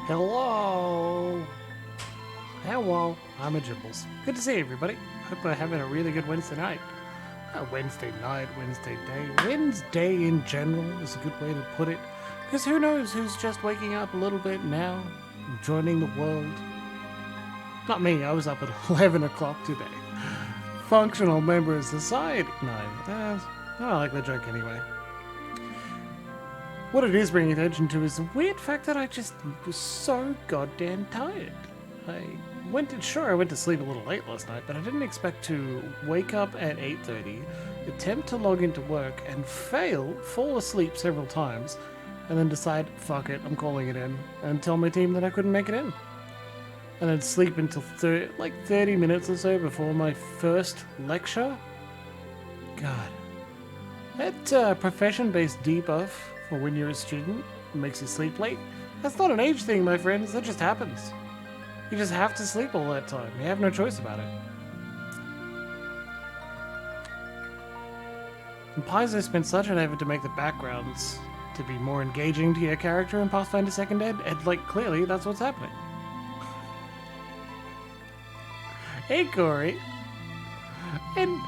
Hello! Hello, I'm a Jibbles. Good to see everybody. Hope we're having a really good Wednesday night. Wednesday night, Wednesday day. Wednesday in general is a good way to put it. Because who knows who's just waking up a little bit now, joining the world. Not me, I was up at 11 o'clock today. Functional member of society. No, I don't like the joke anyway. What it is bringing attention to is the weird fact that I just was so goddamn tired. I went to sleep a little late last night, but I didn't expect to wake up at 8:30, attempt to log into work, and fall asleep several times, and then decide, fuck it, I'm calling it in, and tell my team that I couldn't make it in. And then sleep until 30 minutes or so before my first lecture. God. That profession-based debuff for when you're a student makes you sleep late. That's not an age thing, my friends, that just happens. You just have to sleep all that time. You have no choice about it. And Paizo spent such an effort to make the backgrounds to be more engaging to your character in Pathfinder 2nd Ed, and clearly that's what's happening. Hey, Corey. And,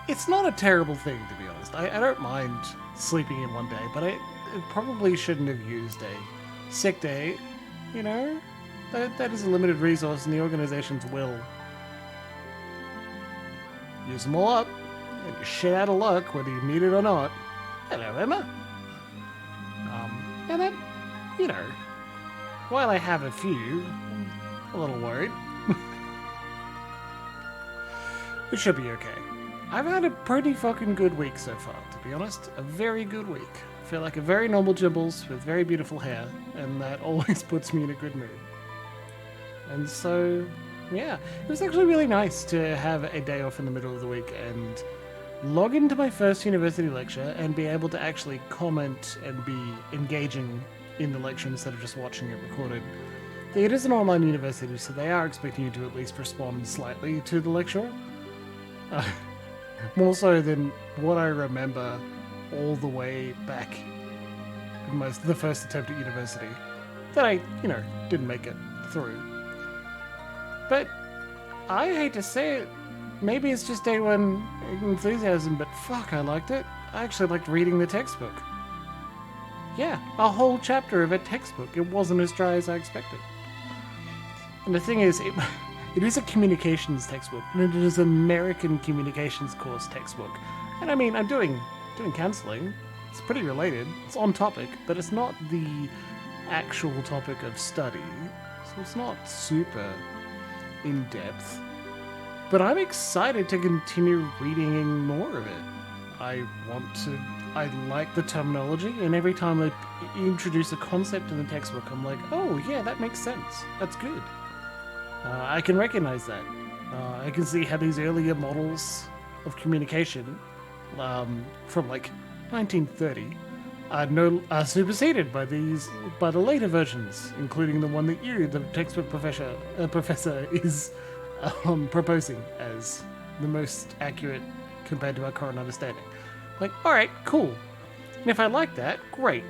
it's not a terrible thing, to be honest. I don't mind sleeping in one day, but I probably shouldn't have used a sick day. You know, that is a limited resource and the organization's will. Use them all up, and you're shit out of luck whether you need it or not. Hello, Emma. And then, while I have a few, I'm a little worried. It should be okay. I've had a pretty fucking good week so far, to be honest. A very good week. I feel like a very normal Jibbles with very beautiful hair, and that always puts me in a good mood. And so, yeah, it was actually really nice to have a day off in the middle of the week and log into my first university lecture and be able to actually comment and be engaging in the lecture instead of just watching it recorded. It is an online university, so they are expecting you to at least respond slightly to the lecturer. More so than what I remember all the way back in the first attempt at university. That I, didn't make it through. But I hate to say it, maybe it's just day one enthusiasm, but fuck, I liked it. I actually liked reading the textbook. Yeah, a whole chapter of a textbook. It wasn't as dry as I expected. And the thing is, it is a communications textbook, and it is an American communications course textbook. And I mean, I'm doing counseling. It's pretty related. It's on topic, but it's not the actual topic of study. So it's not super in-depth. But I'm excited to continue reading more of it. I like the terminology, and every time I introduce a concept in the textbook, I'm like, oh yeah, that makes sense. That's good. I can recognize that. I can see how these earlier models of communication from 1930 are superseded by the later versions, including the one that you, the textbook professor, is proposing as the most accurate compared to our current understanding. Alright, cool. And if I like that, great.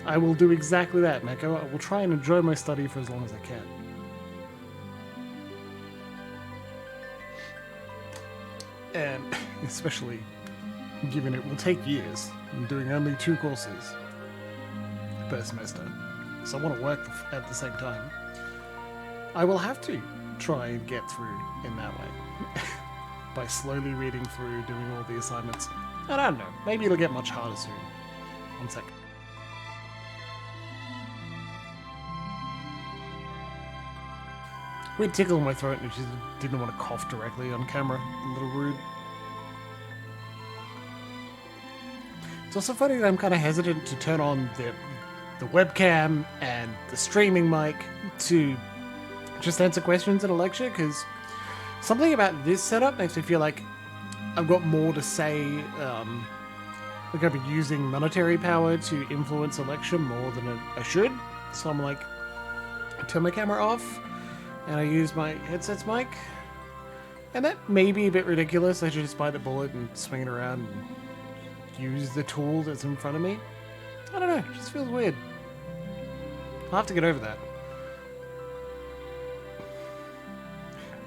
I will do exactly that, Mako. I will try and enjoy my study for as long as I can. And especially given it will take years, I'm doing only 2 courses per semester, so I want to work at the same time. I will have to try and get through in that way by slowly reading through, doing all the assignments. And I don't know, maybe it'll get much harder soon. One second. Weird tickle in my throat, and just didn't want to cough directly on camera. A little rude. It's also funny that I'm kind of hesitant to turn on the webcam and the streaming mic to just answer questions in a lecture, because something about this setup makes me feel like I've got more to say. I've been using monetary power to influence a lecture more than I should. So I'm like, I turn my camera off, and I use my headset's mic. And that may be a bit ridiculous. I should just bite the bullet and swing it around and use the tool that's in front of me. I don't know, it just feels weird. I'll have to get over that.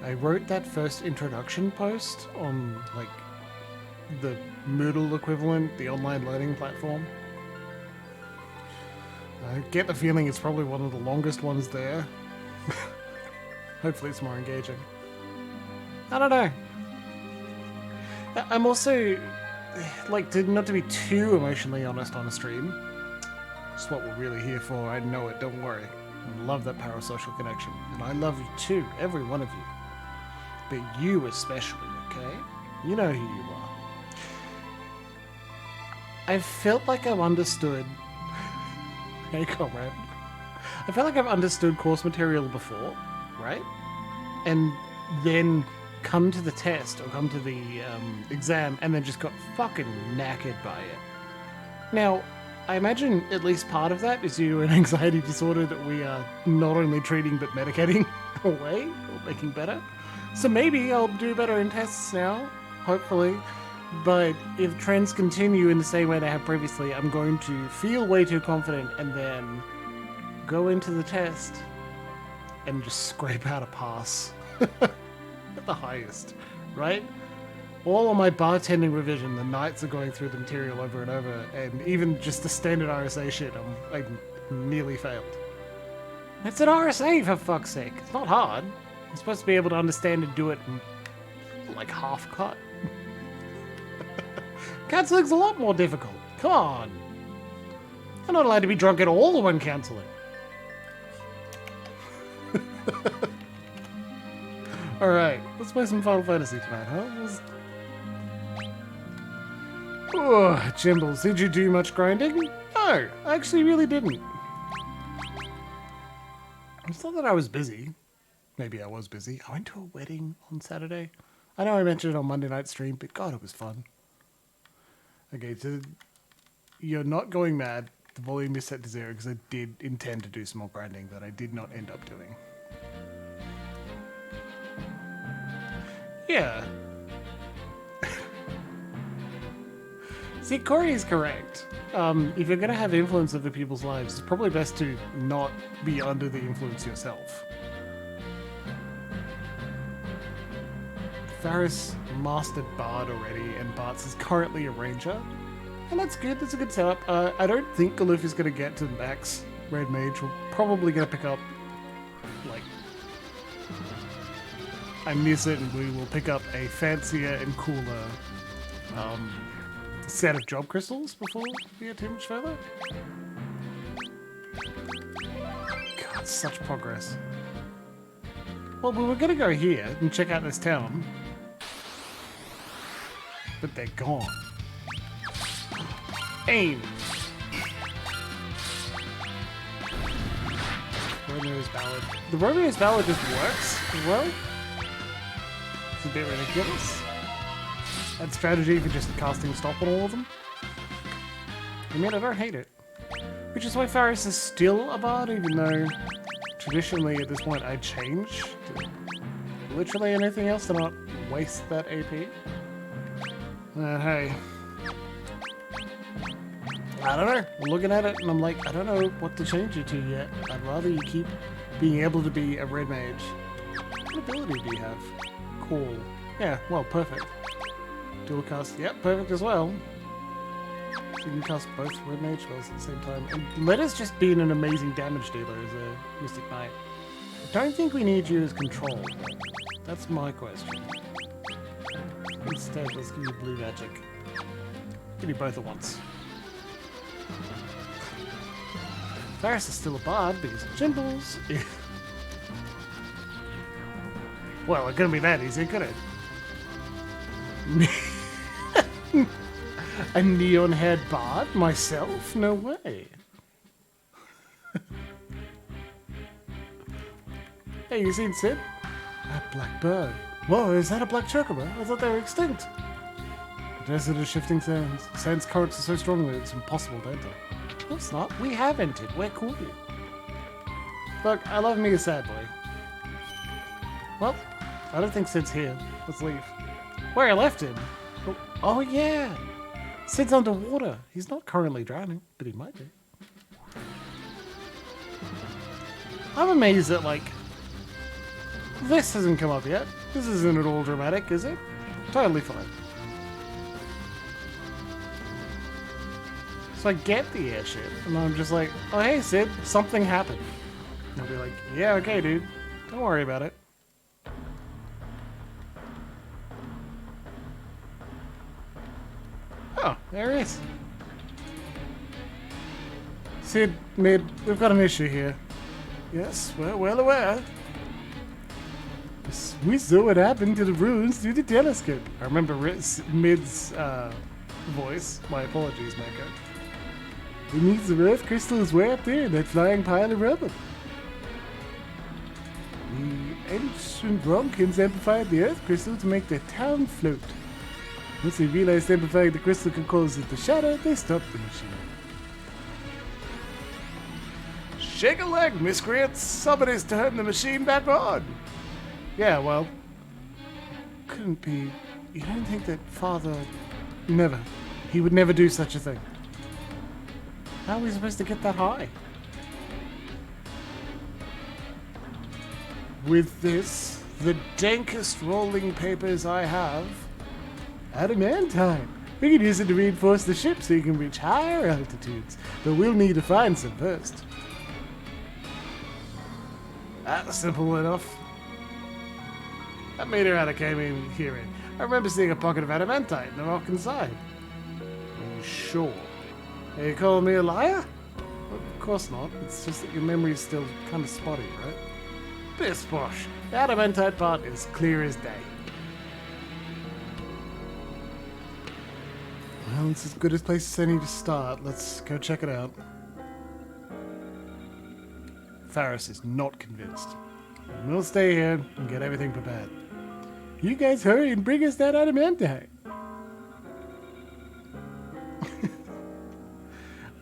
I wrote that first introduction post on, like, the Moodle equivalent, the online learning platform. I get the feeling it's probably one of the longest ones there. Hopefully it's more engaging. I don't know. I'm also, like, not to be too emotionally honest on a stream. It's what we're really here for. I know it, don't worry. I love that parasocial connection. And I love you too, every one of you. But you especially, okay? You know who you are. I felt like I've understood... Hey, comrade. I felt like I've understood course material before, right? And then come to the test or come to the exam and then just got fucking knackered by it. Now, I imagine at least part of that is due to an anxiety disorder that we are not only treating but medicating away or making better. So maybe I'll do better in tests now, hopefully. But if trends continue in the same way they have previously, I'm going to feel way too confident and then go into the test and just scrape out a pass at the highest, right? All of my bartending revision, the nights of going through the material over and over, and even just the standard RSA shit, I nearly failed. It's an RSA, for fuck's sake. It's not hard. You're supposed to be able to understand and do it in, like, half cut. Cancelling's a lot more difficult. Come on. I'm not allowed to be drunk at all when cancelling. Alright, let's play some Final Fantasy tonight, huh? Oh, Jimbles, did you do much grinding? No, I actually really didn't. It's not that I was busy. Maybe I was busy. I went to a wedding on Saturday. I know I mentioned it on Monday night stream, but God, it was fun. Okay, so you're not going mad. The volume is set to 0 because I did intend to do some more grinding that I did not end up doing. Yeah. See, Corey is correct. If you're going to have influence over people's lives, it's probably best to not be under the influence yourself. Faris mastered Bard already, and Bart's is currently a ranger. And that's good, that's a good setup. I don't think Galoof is going to get to max Red Mage. We're probably going to pick up, like... I miss it, and we will pick up a fancier and cooler set of job crystals before we get too much further. God, such progress. Well, we were going to go here and check out this town. But they're gone. Aim! Romeo's Ballad. The Romeo's Ballad just works as well. It's a bit ridiculous. That strategy for just casting stop on all of them. I mean, I don't hate it. Which is why Faris is still a bard, even though traditionally at this point I'd change to literally anything else to not waste that AP. Hey. I don't know. I'm looking at it and I'm like, I don't know what to change it to yet. I'd rather you keep being able to be a red mage. What ability do you have? Cool. Yeah, well, perfect. Dual cast, yep, perfect as well. So you can cast both red mage spells at the same time. And let us just be an amazing damage dealer as a Mystic Knight. I don't think we need you as control. That's my question. Instead, let's give you blue magic. Give you both at once. Faris is still a bard because of Jimbles. Well, it couldn't be that easy, could it? A neon-haired bard? Myself? No way. Hey, you seen Sid? That black bird. Whoa, is that a black chocobo? I thought they were extinct. The desert is shifting sands. Sands currents are so strong that it's impossible to enter. No, it's not. We have entered. We're cool. Look, I love me a sad boy. Well, I don't think Sid's here. Let's leave. Where I left him? Oh yeah! Sid's underwater. He's not currently drowning, but he might be. I'm amazed that, like, this hasn't come up yet. This isn't at all dramatic, is it? Totally fine. So I get the airship, and I'm just like, oh hey Sid, something happened. And I'll be like, yeah, okay dude, don't worry about it. Oh, there he is. Sid, Mid, we've got an issue here. Yes, we're well aware. We saw what happened to the ruins through the telescope. I remember Mid's voice. My apologies, Mako. It means the earth crystals way up there in that flying pile of rubble. The ancient Ronkins amplified the earth crystal to make their town float. Once they realized amplifying the crystal could cause it to shatter, they stopped the machine. Shake a leg, miscreants! Somebody's turned the machine back on! Yeah, well, couldn't be. You don't think that Father... Never. He would never do such a thing. How are we supposed to get that high? With this, the dankest rolling papers I have, adamantine. We can use it to reinforce the ship so you can reach higher altitudes, but we'll need to find some first. That's simple enough. That meteorite I came in here in. I remember seeing a pocket of adamantite in the rock inside. Are you sure? Are you calling me a liar? Well, of course not. It's just that your memory is still kind of spotty, right? This bosh. The adamantite part is clear as day. Well, it's as good a place as any to start. Let's go check it out. Faris is not convinced. We'll stay here and get everything prepared. You guys hurry and bring us that adamantite.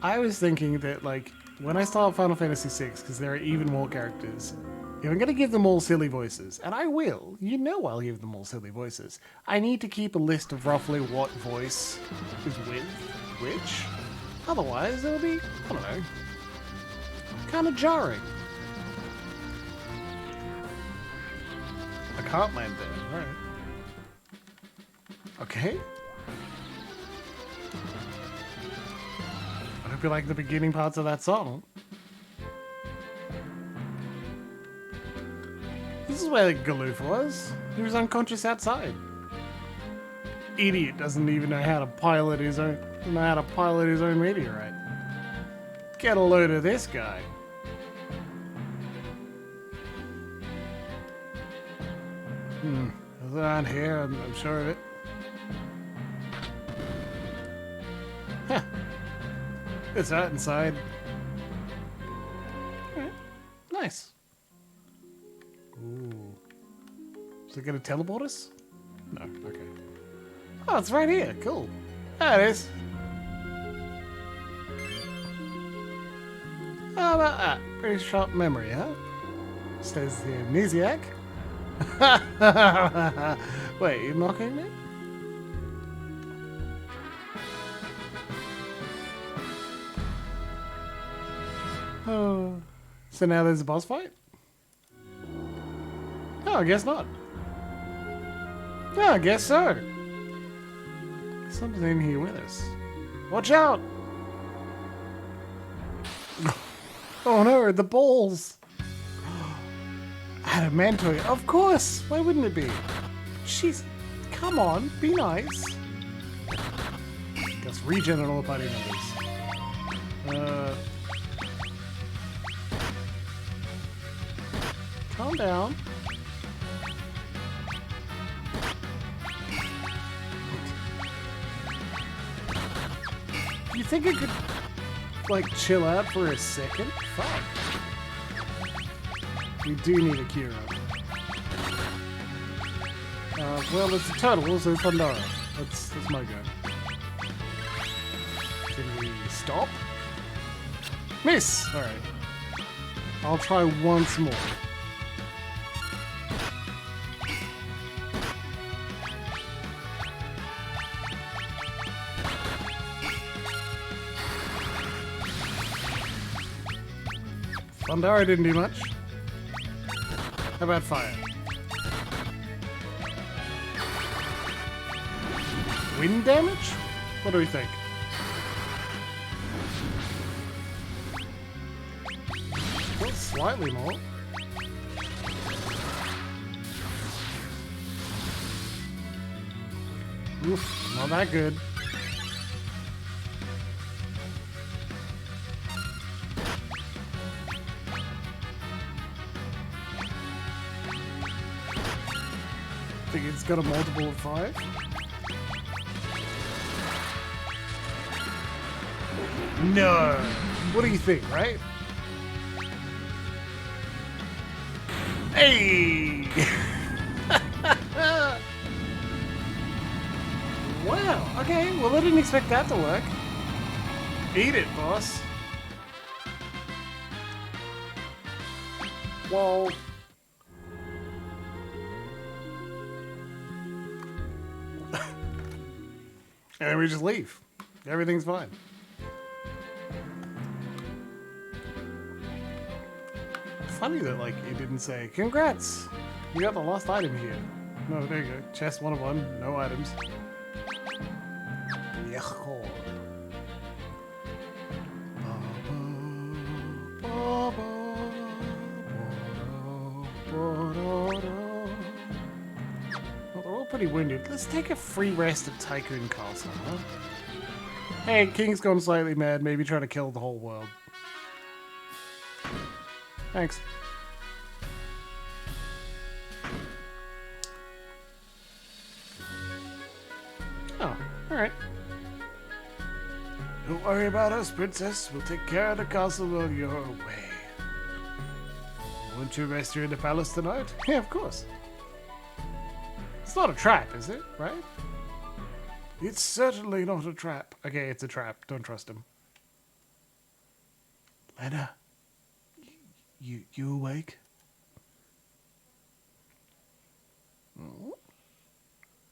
I was thinking that, like, when I start Final Fantasy VI, because there are even more characters, if I'm going to give them all silly voices, and I will, you know I'll give them all silly voices, I need to keep a list of roughly what voice is with which. Otherwise, it'll be, I don't know, kind of jarring. I can't land there, right? Okay. I hope you like the beginning parts of that song. This is where Galoof was. He was unconscious outside. Idiot doesn't even know how to pilot his own meteorite. Get a load of this guy. There's around here, I'm sure of it. Huh. It's out inside. Alright. Nice. Ooh. Is it gonna teleport us? No, okay. Oh, it's right here. Cool. There it is. How about that? Pretty sharp memory, huh? Says the amnesiac. Wait, you mocking me? Oh. So now there's a boss fight? Oh, I guess not. Yeah, I guess so. Something's in here with us. Watch out! Oh no, the balls! Adamantite, of course! Why wouldn't it be? Jeez, come on, be nice. Let's regen on all the party members. Calm down. You think it could, like, chill out for a second? Fuck. We do need a cure up. Well, it's a turtle, so it's Pandora. That's my go. Can we stop? Miss! Alright. I'll try once more. Pandora didn't do much. How about fire? Wind damage? What do we think? Well, slightly more. Oof, not that good. Think it's got a multiple of 5. No. What do you think, right? Hey! Wow. Okay. Well, I didn't expect that to work. Eat it, boss. Whoa. And then we just leave. Everything's fine. Funny that, like, it didn't say, congrats, you got the lost item here. No, there you go. Chest 1 of 1, no items. Well, they're all pretty wounded. Let's take a free rest at Tycoon Castle, huh? Hey, King's gone slightly mad, maybe trying to kill the whole world. Thanks. Oh, alright. Don't worry about us, Princess. We'll take care of the castle while you're away. Won't you rest here in the palace tonight? Yeah, of course. It's not a trap, is it? Right? It's certainly not a trap. Okay, it's a trap. Don't trust him. Lena, you awake? Oh?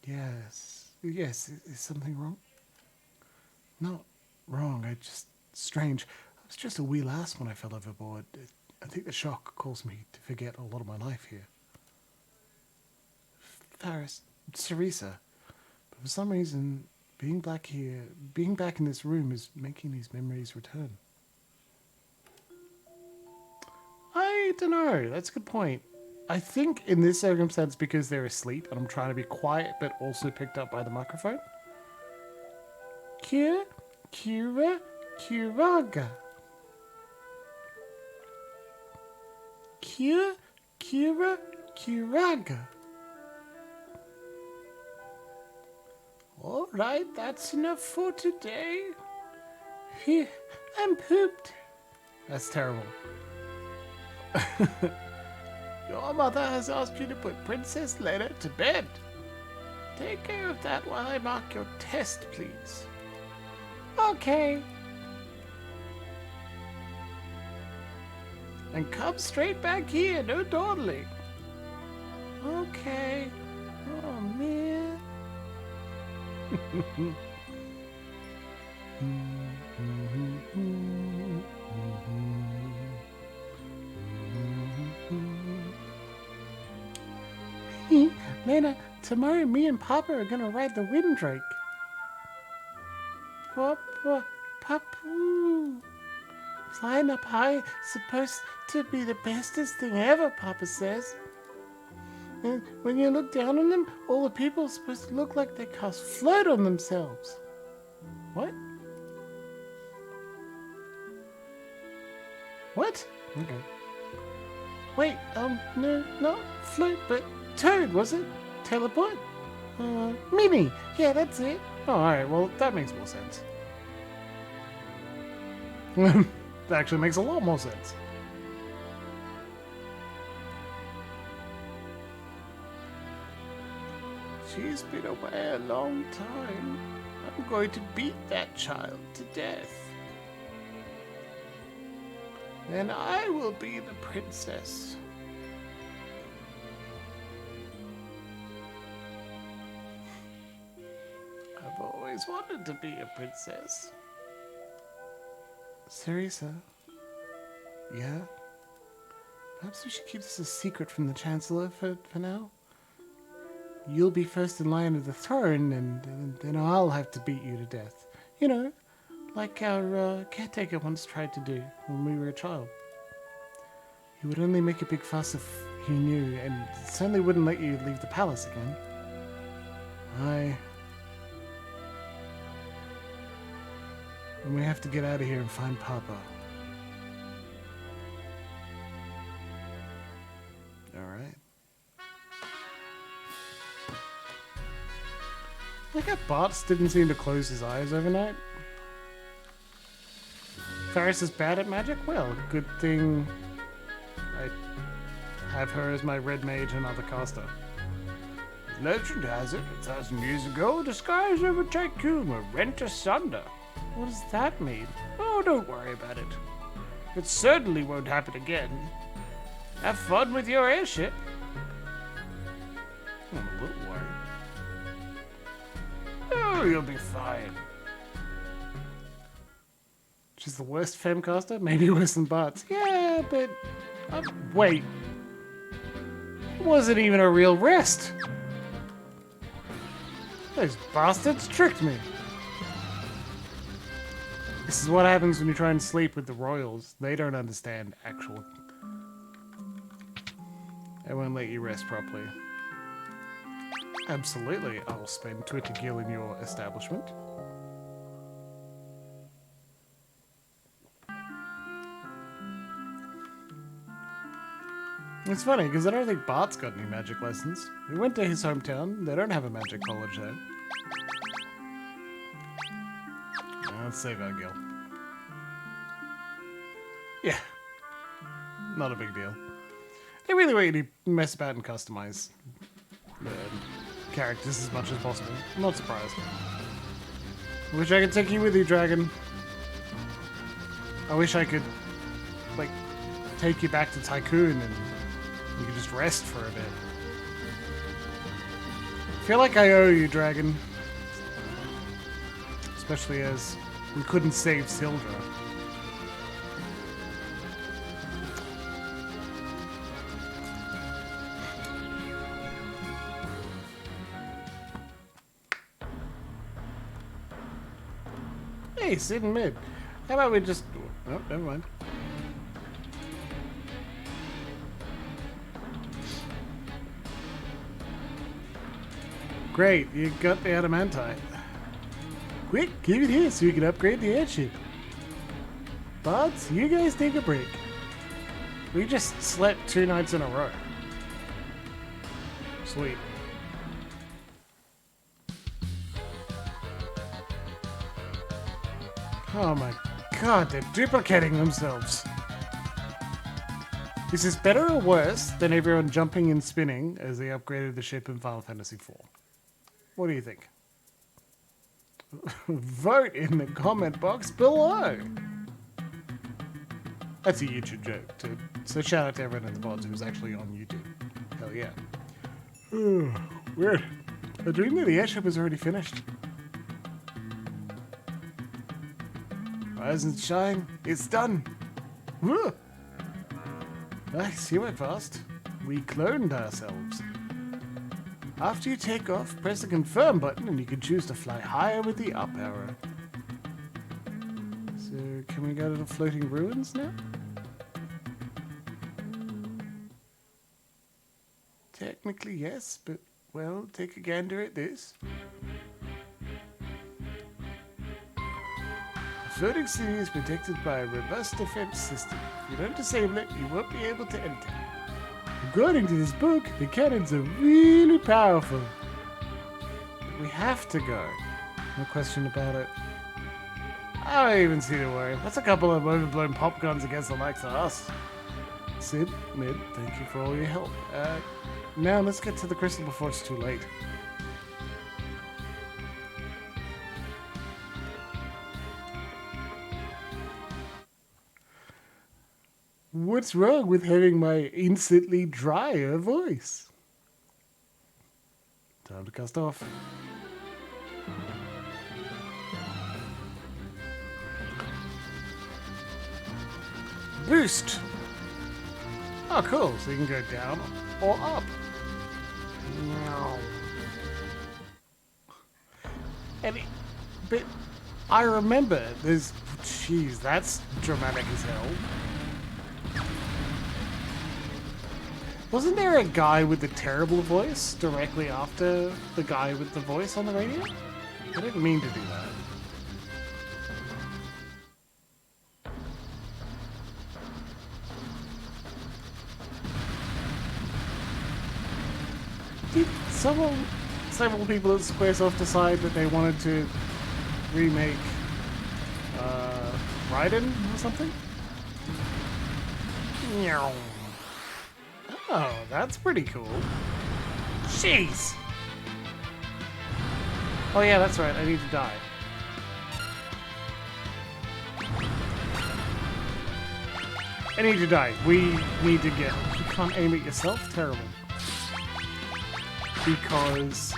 Yes. Yes, is something wrong? Not wrong, strange. I was just a wee lass when I fell overboard. I think the shock caused me to forget a lot of my life here. Faris, Teresa. But for some reason, being back in this room is making these memories return. I don't know, that's a good point. I think in this circumstance, because they're asleep and I'm trying to be quiet but also picked up by the microphone. Kiraga. Kiraga. All right, that's enough for today. Phew, I'm pooped. That's terrible. Your mother has asked you to put Princess Lena to bed. Take care of that while I mark your test, please. Okay. And come straight back here, no dawdling. Okay. Oh, man. Lena, tomorrow me and Papa are gonna ride the Wind Drake. Papa, Papu. Flying up high, supposed to be the bestest thing ever, Papa says. And when you look down on them, all the people are supposed to look like they cast float on themselves. What? What? Okay. Wait, no, not float, but Toad, was it? Teleport? Minnie. Yeah, that's it. Oh, alright, well, that makes more sense. That actually makes a lot more sense. She's been away a long time. I'm going to beat that child to death. Then I will be the princess. I've always wanted to be a princess. Teresa? Yeah? Perhaps we should keep this a secret from the Chancellor for now. You'll be first in line of the throne, and then I'll have to beat you to death. You know, like our caretaker once tried to do when we were a child. He would only make a big fuss if he knew, and certainly wouldn't let you leave the palace again. And we have to get out of here and find Papa. Alright. Like how Bart's didn't seem to close his eyes overnight. Faris is bad at magic? Well, good thing I have her as my red mage and other caster. Legend has it, 1,000 years ago, the skies over Tycoon were rent asunder. What does that mean? Oh, don't worry about it. It certainly won't happen again. Have fun with your airship. I'm a little worried. Oh, you'll be fine. She's the worst femcaster? Maybe worse than Bart's. Yeah, but... wait. It wasn't even a real rest. Those bastards tricked me. This is what happens when you try and sleep with the royals. They don't understand actual... They won't let you rest properly. Absolutely, I'll spend 20 gil in your establishment. It's funny, because I don't think Bart's got any magic lessons. We went to his hometown. They don't have a magic college there. Let's save our gil. Yeah. Not a big deal. They really want you to mess about and customize the characters as much as possible. I'm not surprised. I wish I could take you with you, Dragon. I wish I could, like, take you back to Tycoon and you could just rest for a bit. I feel like I owe you, Dragon. Especially as we couldn't save Sildra. Hey, sit in mid. How about we just... Oh, never mind. Great, you got the adamantite. Quick, give it here so you can upgrade the airship. Bards, you guys take a break. We just slept 2 nights in a row. Sweet. Oh my god, they're duplicating themselves. Is this better or worse than everyone jumping and spinning as they upgraded the ship in Final Fantasy IV? What do you think? Vote in the comment box below. That's a YouTube joke, too. So shout out to everyone in the pods who's actually on YouTube. Hell yeah. Weird. I dreamed that the airship was already finished. Rise and shine, it's done. Woo! Nice, you went fast. We cloned ourselves. After you take off, press the confirm button and you can choose to fly higher with the up arrow. So, can we go to the floating ruins now? Technically yes, but, well, take a gander at this. The floating city is protected by a robust defense system. If you don't disable it, you won't be able to enter. According to this book, the cannons are really powerful. But we have to go. No question about it. I don't even see the worry. That's a couple of overblown pop guns against the likes of us. Sid, Mid, thank you for all your help. Now let's get to the crystal before it's too late. What's wrong with having my instantly drier voice? Time to cast off. Boost! Oh, Oh, cool. So you can go down or up. But I remember there's... Jeez, that's dramatic as hell. Wasn't there a guy with the terrible voice directly after the guy with the voice on the radio? I didn't mean to do that. Did several people at Squaresoft decide that they wanted to remake Raiden or something? Meow. Oh, that's pretty cool. Jeez! Oh yeah, that's right, I need to die. I need to die. We need to get... You can't aim at yourself? Terrible. Because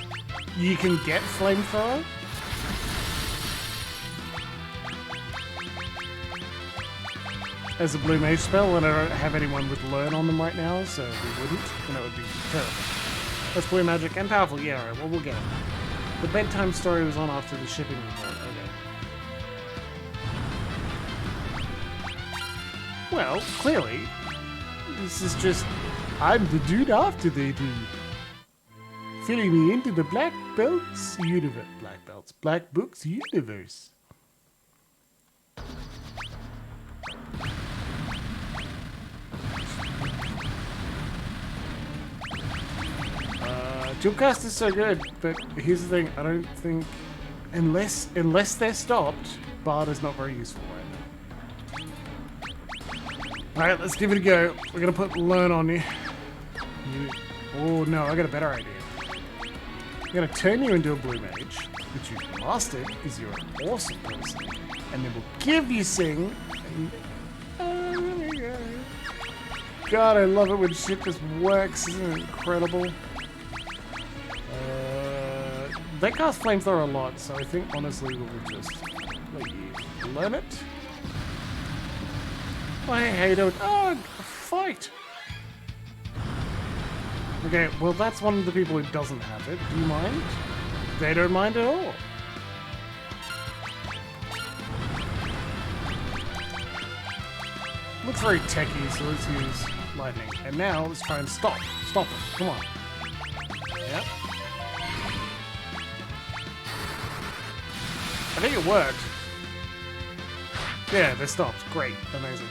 you can get flamethrower. As a blue mage spell, and I don't have anyone with learn on them right now, so we wouldn't, and that would be terrible. That's blue magic and powerful. Yeah, alright, well, we'll get it. The bedtime story was on after the shipping report. Okay. Well, clearly, this is just... I'm the dude after they do. Filling me into the Black Belts universe. Black Belts. Black Books universe. Dualcast is so good, but here's the thing, I don't think... Unless they're stopped, Bard is not very useful right now. Alright, let's give it a go. We're gonna put learn on you. Oh no, I got a better idea. I'm gonna turn you into a blue mage, which you've mastered because you're an awesome person, and then we'll give you Sing. And... God, I love it when shit just works. Isn't it incredible? They cast Flamethrower a lot, so I think honestly we'll just let you learn it. I hate it. Oh, fight! Okay, well that's one of the people who doesn't have it. Do you mind? They don't mind at all. Looks very techy, so let's use lightning. And now let's try and stop it. Come on. Yep. I think it worked. Yeah, they stopped. Great. Amazing.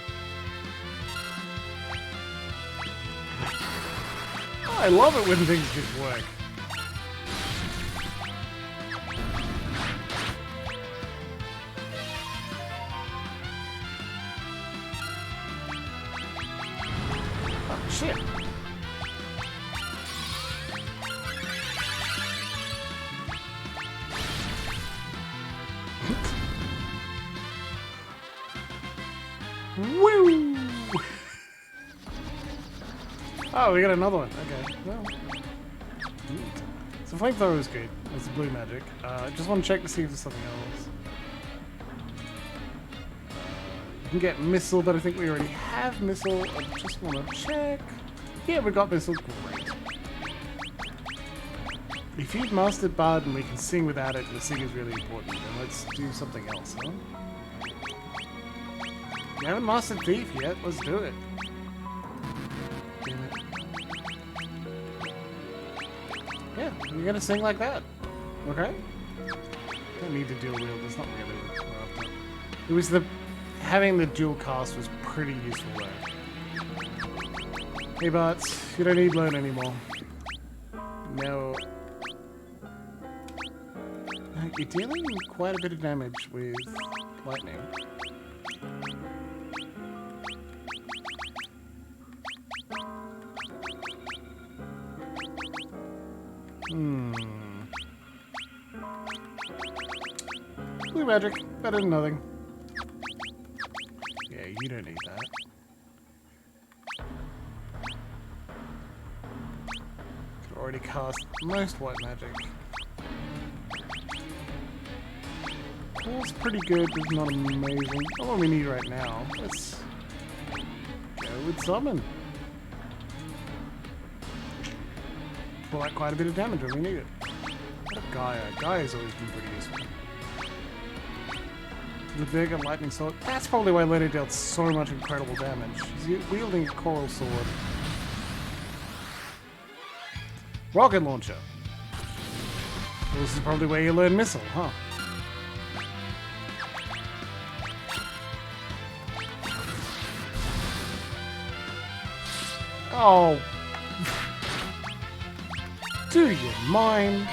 Oh, I love it when things just work. Oh, shit. Woo! Oh, we got another one. Okay, well. So flamethrower is good. It's blue magic. Just want to check to see if there's something else. You can get missile, but I think we already have missile. I just want to check. Yeah, we got missile. Great. If you've mastered Bard and we can sing without it, the sing is really important. Then let's do something else, huh? You haven't mastered Thief yet. Let's do it. Damn it. Yeah, you're gonna sing like that. Okay? Don't need to dual wield. It's not really what we're after. It was the... Having the dual cast was pretty useful there. Hey Barts, you don't need learn anymore. No. You're dealing quite a bit of damage with lightning. Blue magic, better than nothing. Yeah, you don't need that. Could already cast most white magic. That's pretty good, but not amazing. Not what we need right now. Let's go with summon. pull out quite a bit of damage when we need it. What a Gaia. Gaia's always been pretty useful. The bigger lightning sword. That's probably why Lenny dealt so much incredible damage. He's wielding a coral sword. Rocket launcher. Well, this is probably where you learn missile, huh? Oh. Do you mind?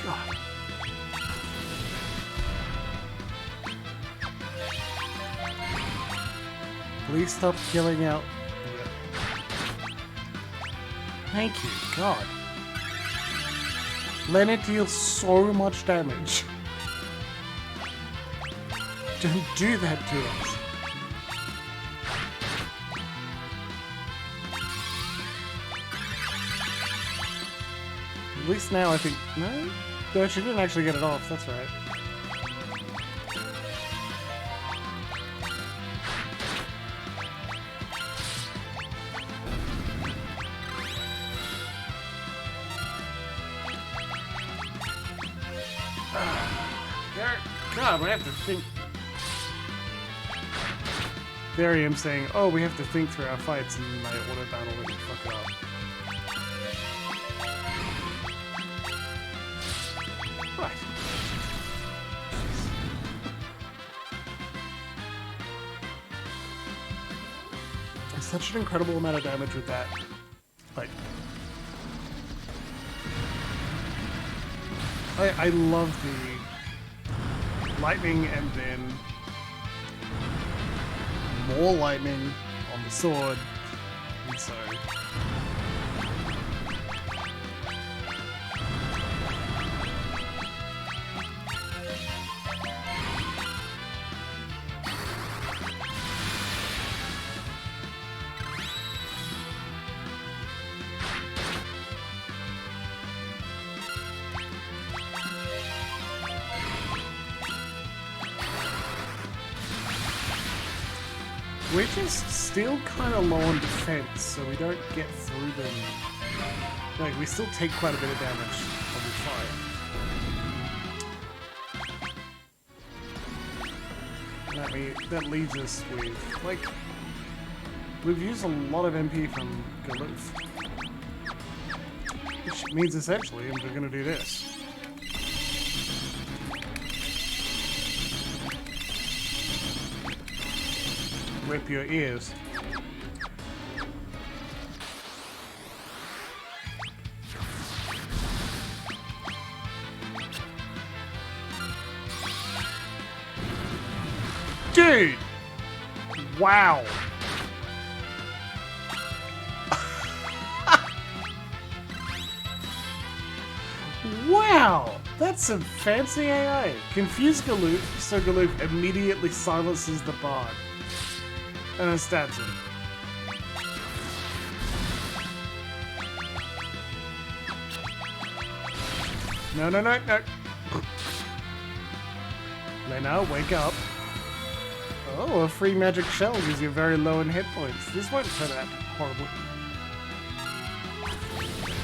God. Please stop killing out. Thank you, God. Leonard deals so much damage. Don't do that to us. At least now I think... No? No, she didn't actually get it off, that's right. God, we have to think. There I am saying, oh, we have to think through our fights, and my auto battle didn't fuck it up. Right. There's such an incredible amount of damage with that. Like, I love the lightning and then more lightning on the sword, and so we're just still kind of low on defense, so we don't get through them. Like, we still take quite a bit of damage when we fight. That leaves us with, like, we've used a lot of MP from Galoof. Which means essentially I'm going to do this. Rip your ears. Dude! Wow! Wow! That's some fancy AI. Confuse Galoof, so Galoof immediately silences the bard. And then stabs him. No, no, no, no. Lena, wake up. Oh, a free magic shell gives you very low in hit points. This won't turn out horrible.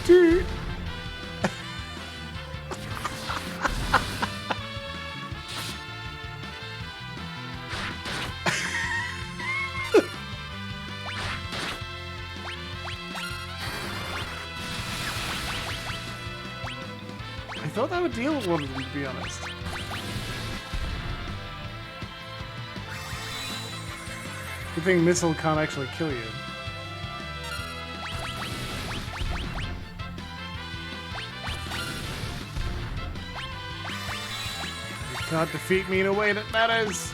Dude. I thought that would deal with one of them, to be honest. Good thing missile can't actually kill you. You can't defeat me in a way that matters.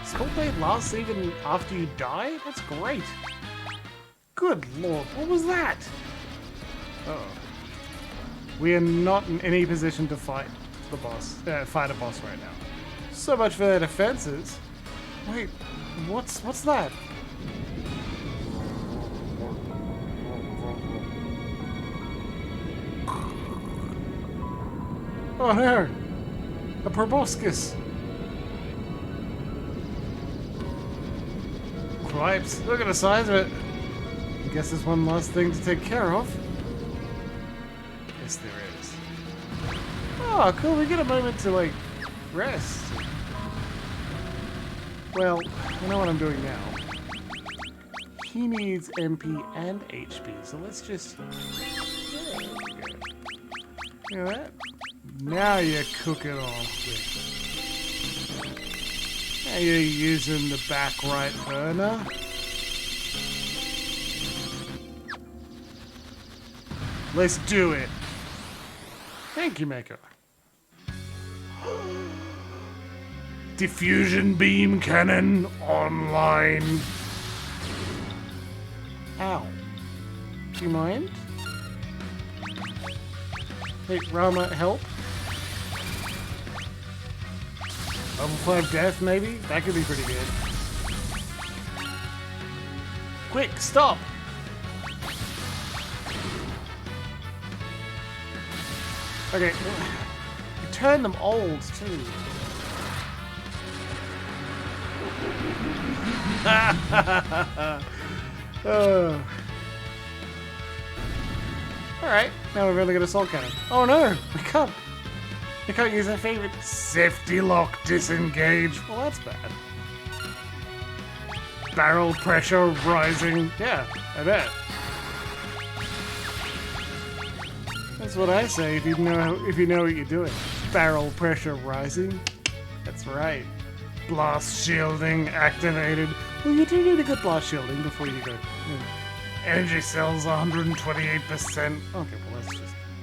Skullblade lasts even after you die? That's great. Good lord, what was that? Uh-oh. We are not in any position to fight the boss, fight a boss right now. So much for their defenses. Wait, what's that? Oh no! A proboscis! Cripes, look at the size of it! I guess there's one last thing to take care of. Yes, there is. Oh, cool, we get a moment to, like, rest. Well, I know what I'm doing now. He needs MP and HP, so let's just... There we go. Look at that. Now you're cooking off. Now you're using the back right burner. Let's do it. Thank you, Mako. Diffusion beam cannon online. Ow. Do you mind? Hey, Rama, help. Level 5 death, maybe? That could be pretty good. Quick, stop! Okay, you turn them old, too. Alright, now we've only got a soul cannon. Oh no, we can't use our favorite safety lock disengage. Well, that's bad. Barrel pressure rising. Yeah, I bet. That's what I say if you know what you're doing. Barrel pressure rising. That's right. Blast shielding activated. Well, you do need a good blast shielding before you go. Energy cells 128%. Okay, well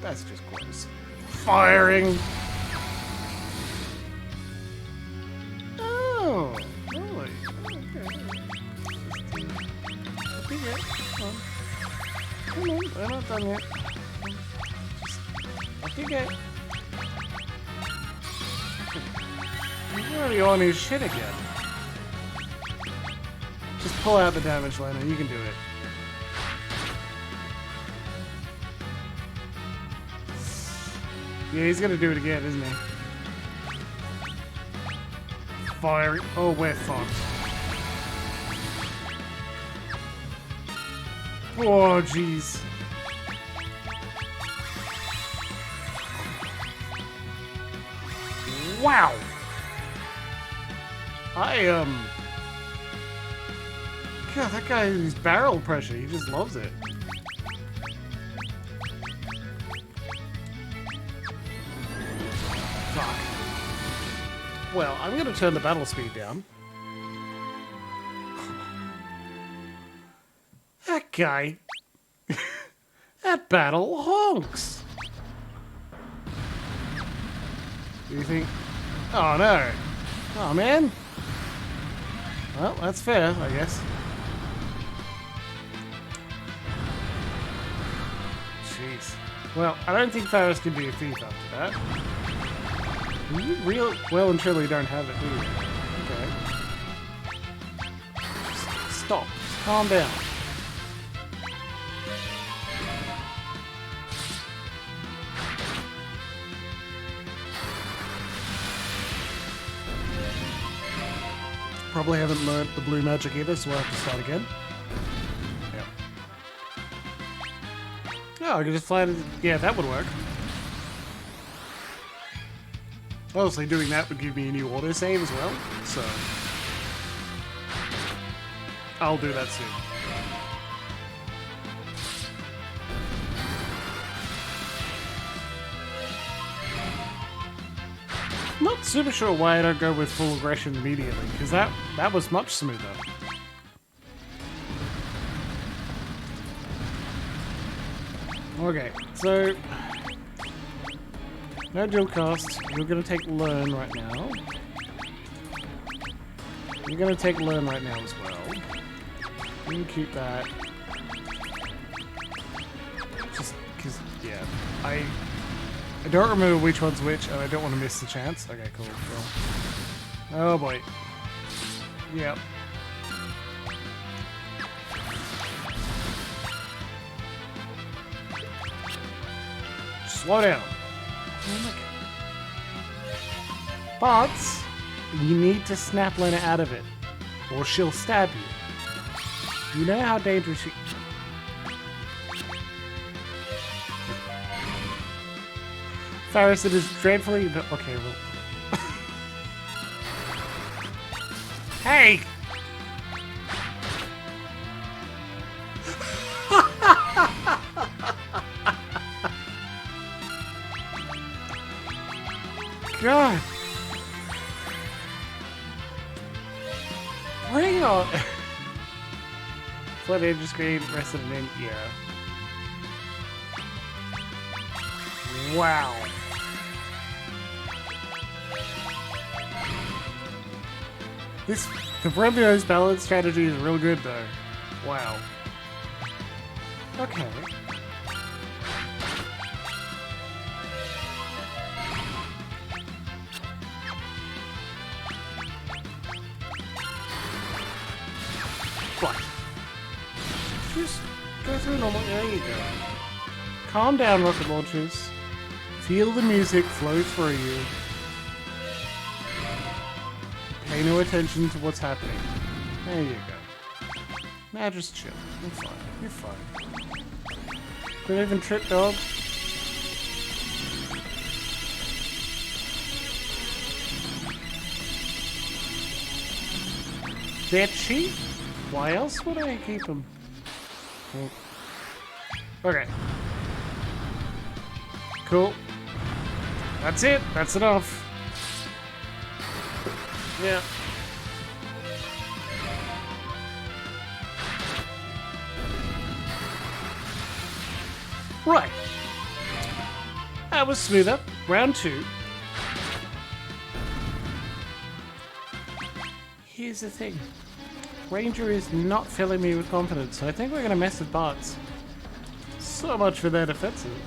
that's just gross. Firing. Oh, really? Okay. Come on, we're not done yet. Just okay. He's already on his shit again. Just pull out the damage liner. You can do it. Yeah, he's gonna do it again, isn't he? Fire. Oh, we're fucked. Oh, jeez. Wow. God, that guy is barrel pressure. He just loves it. Fuck. Well, I'm going to turn the battle speed down. That guy... that battle honks! Do you think... Oh, no. Oh, man. Well, that's fair, I guess. Jeez. Well, I don't think Faris can be a thief after that. You well and truly don't have it, do you? Okay. Stop. Calm down. Probably haven't learnt the blue magic either, so we'll have to start again. Yep. Oh, I can just fly it. Yeah, that would work. Obviously, doing that would give me a new autosave as well, so... I'll do that soon. Not super sure why I don't go with full aggression immediately, because that was much smoother. Okay, so... no dual cast. You're gonna take learn right now. You're gonna take learn right now as well. You can keep that. Just because, yeah. I don't remember which one's which, and I don't want to miss the chance. Okay, cool. Oh boy. Yep. Slow down. Oh my God. But you need to snap Lena out of it, or she'll stab you. You know how dangerous she... Faris, it is dreadfully... Okay, well... Hey! God! Bring on! Flood engine screen, rested in... Yeah. Wow. The Romeo's balance strategy is real good though. Wow. Okay. What? Just go through normal. There you go. Calm down, rocket launchers. Feel the music flow through you. Pay no attention to what's happening. There you go. Now just chill. You're fine. You're fine. Don't even trip, dog. Bitchy? Why else would I keep him? Okay. Cool. That's it. That's enough. Yeah. Right. That was smoother. Round 2. Here's the thing. Ranger is not filling me with confidence, so I think we're going to mess with Bart's. So much for their defenses.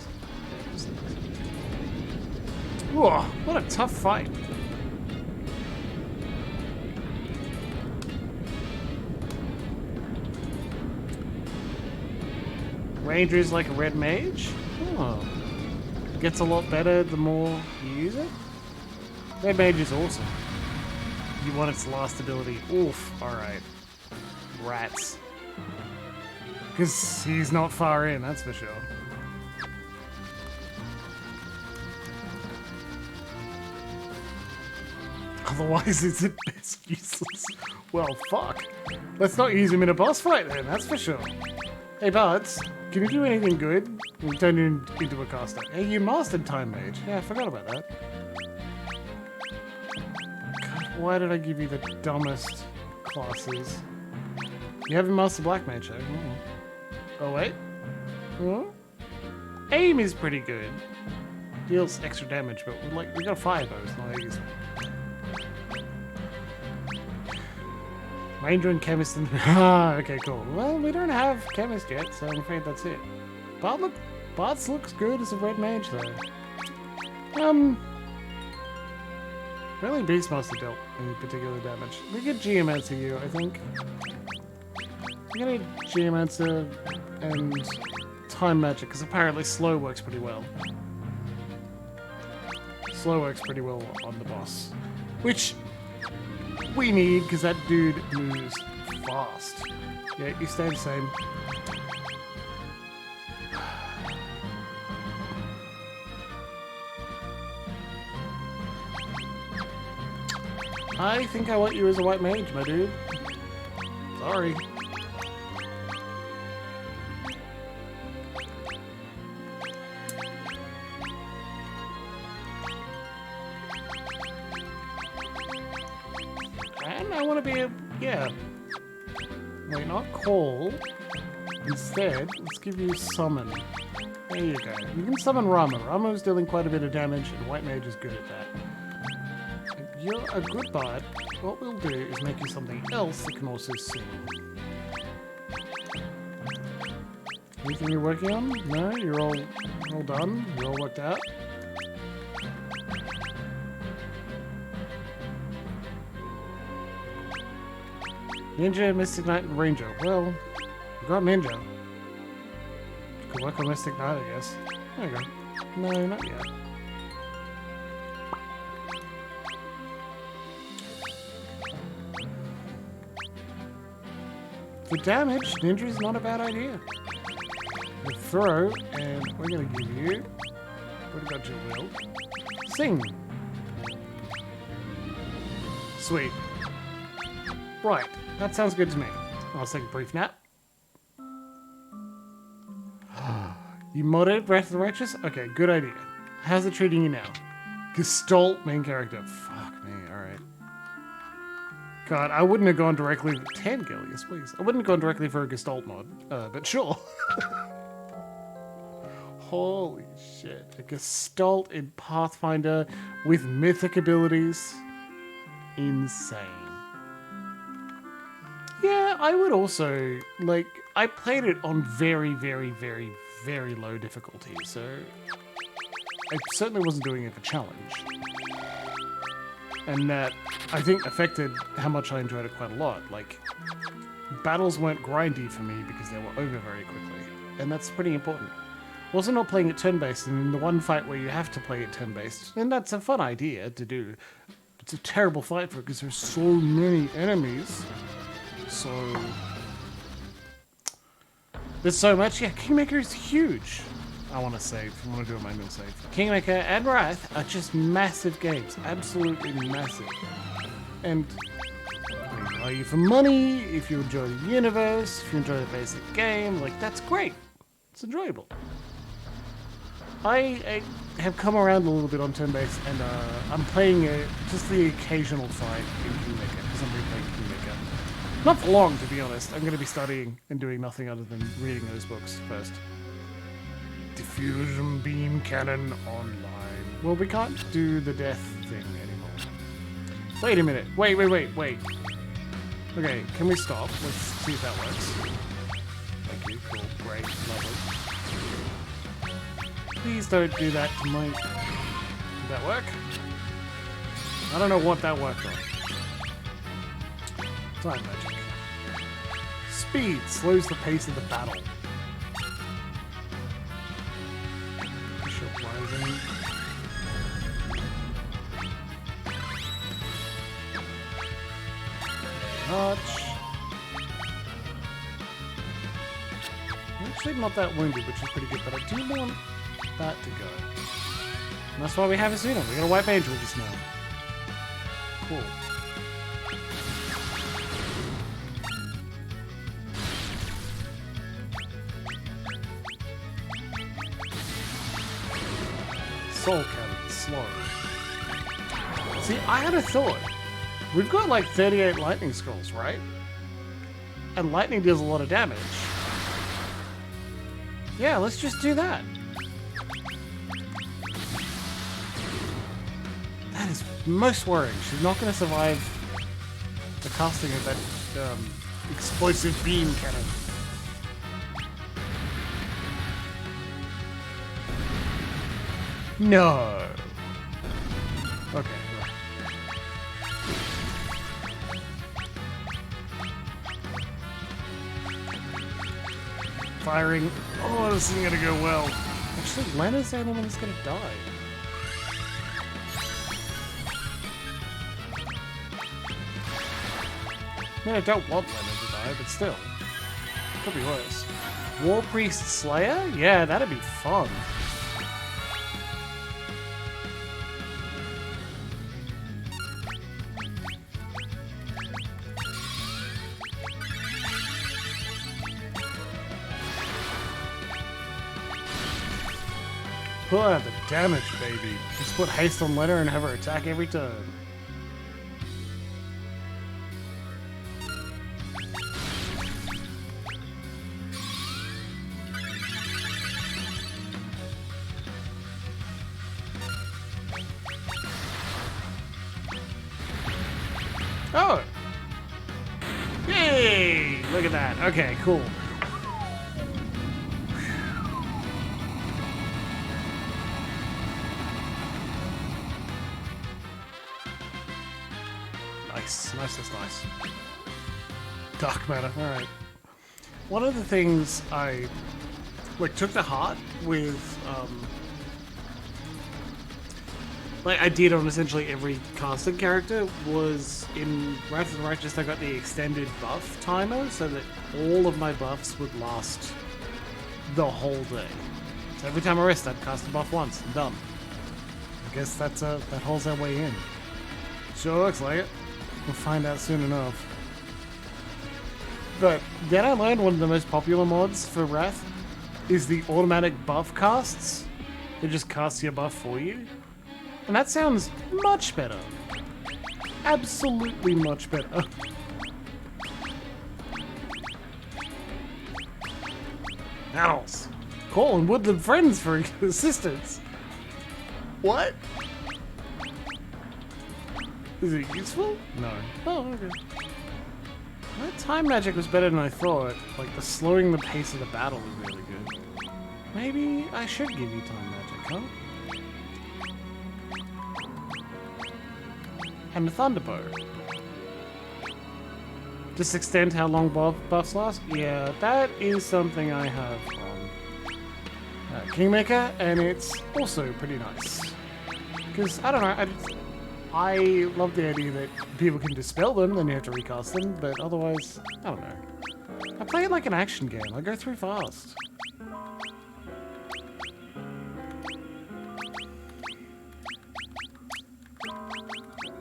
Whoa, what a tough fight. Ranger is like a red mage? Oh. Gets a lot better the more you use it? Red mage is awesome. You want its last ability. Oof, alright. Rats. Because he's not far in, that's for sure. Otherwise, it's at best useless. Well, fuck. Let's not use him in a boss fight then, that's for sure. Hey, Bards, can you do anything good? We'll turn you into a caster. Hey, you mastered Time Mage. Yeah, I forgot about that. God, why did I give you the dumbest classes? You haven't mastered Black Mage, though. Oh, wait. Oh? Aim is pretty good. Deals extra damage, but we got fire bows, not Aegis. Ranger and Chemist and... Ah, okay, cool. Well, we don't have Chemist yet, so I'm afraid that's it. Bart's looks good as a red mage, though. Really Beastmaster dealt any particular damage. We get Geomancer you, I think. We're gonna need Geomancer and Time Magic, because apparently Slow works pretty well. Slow works pretty well on the boss. Which... we need, because that dude moves fast. Yeah, you stay the same. I think I want you as a white mage, my dude. Sorry. And I want to be a... yeah. Wait, not call. Instead, let's give you summon. There you go. You can summon Rama. Rama's dealing quite a bit of damage, and white mage is good at that. If you're a good bard, what we'll do is make you something else that can also sing. Anything you're working on? No? You're all done? You're all worked out? Ninja, Mystic Knight, and Ranger. Well, we got Ninja. Could work on Mystic Knight, I guess. There you go. No, not yet. For damage, Ninja is not a bad idea. We'll throw, and we're going to give you... What have got your will? Sing! Sweet. Right, that sounds good to me. I'll take a brief nap. You modded Breath of the Righteous? Okay, good idea. How's it treating you now? Gestalt main character. Fuck me, alright. God, I wouldn't have gone directly... 10 Gillius, please. I wouldn't have gone directly for a Gestalt mod, but sure. Holy shit. A Gestalt in Pathfinder with mythic abilities. Insane. Yeah, I would also, like, I played it on very, very, very, very low difficulty, so I certainly wasn't doing it for challenge. And that, I think, affected how much I enjoyed it quite a lot. Like, battles weren't grindy for me because they were over very quickly, and that's pretty important. Also not playing it turn-based, and in the one fight where you have to play it turn-based, and that's a fun idea to do. It's a terrible fight for it because there's so many enemies. So there's so much. Yeah, Kingmaker is huge. I want to save. I want to do a manual save. Kingmaker and Wrath are just massive games. Absolutely massive. And they value for money. If you enjoy the universe, if you enjoy the basic game, like, that's great. It's enjoyable. I have come around a little bit on turn-based, and I'm playing just the occasional fight in Kingmaker because I'm replaying Kingmaker. Not for long, to be honest. I'm going to be studying and doing nothing other than reading those books first. Diffusion Beam Cannon Online. Well, we can't do the death thing anymore. Wait a minute. Wait. Okay, can we stop? Let's see if that works. Thank you. Cool. Great. Lovely. Please don't do that to my... Did that work? I don't know what that worked on. Time magic. Speed slows the pace of the battle. Bishop Rising. Notch. I'm actually not that wounded, which is pretty good, but I do want that to go. And that's why we have Asuna. We got a white mage with us now. Cool. Soul Cannon, slow. See, I had a thought. We've got like 38 lightning scrolls, right? And lightning deals a lot of damage. Yeah, let's just do that. That is most worrying. She's not going to survive the casting of that explosive beam cannon. No. Okay. Right. Firing. Oh, this isn't gonna go well. Actually, Lena's the only one that's gonna die. I mean, I don't want Lena to die, but still. Could be worse. War Priest Slayer? Yeah, that'd be fun. Pull out the damage, baby. Just put haste on Lena and have her attack every turn. Oh! Yay! Look at that. Okay, cool. Nice, nice. Dark matter. All right. One of the things I took to heart with I did on essentially every casted character was in Wrath of the Righteous. I got the extended buff timer so that all of my buffs would last the whole day. So every time I rest, I'd cast a buff once and done. I guess that holds our way in. Sure looks like it. We'll find out soon enough. But then I learned one of the most popular mods for Wrath is the automatic buff casts. It just casts your buff for you. And that sounds much better. Absolutely much better. Owls. Call on woodland friends for assistance. What? Is it useful? No. Oh, okay. That time magic was better than I thought. Like, the slowing the pace of the battle was really good. Maybe I should give you time magic, huh? And the Thunderbow. Just extend how long buffs last? Yeah, that is something I have on Kingmaker, and it's also pretty nice. Because, I don't know, I love the idea that people can dispel them, then you have to recast them, but otherwise, I don't know. I play it like an action game. I go through fast.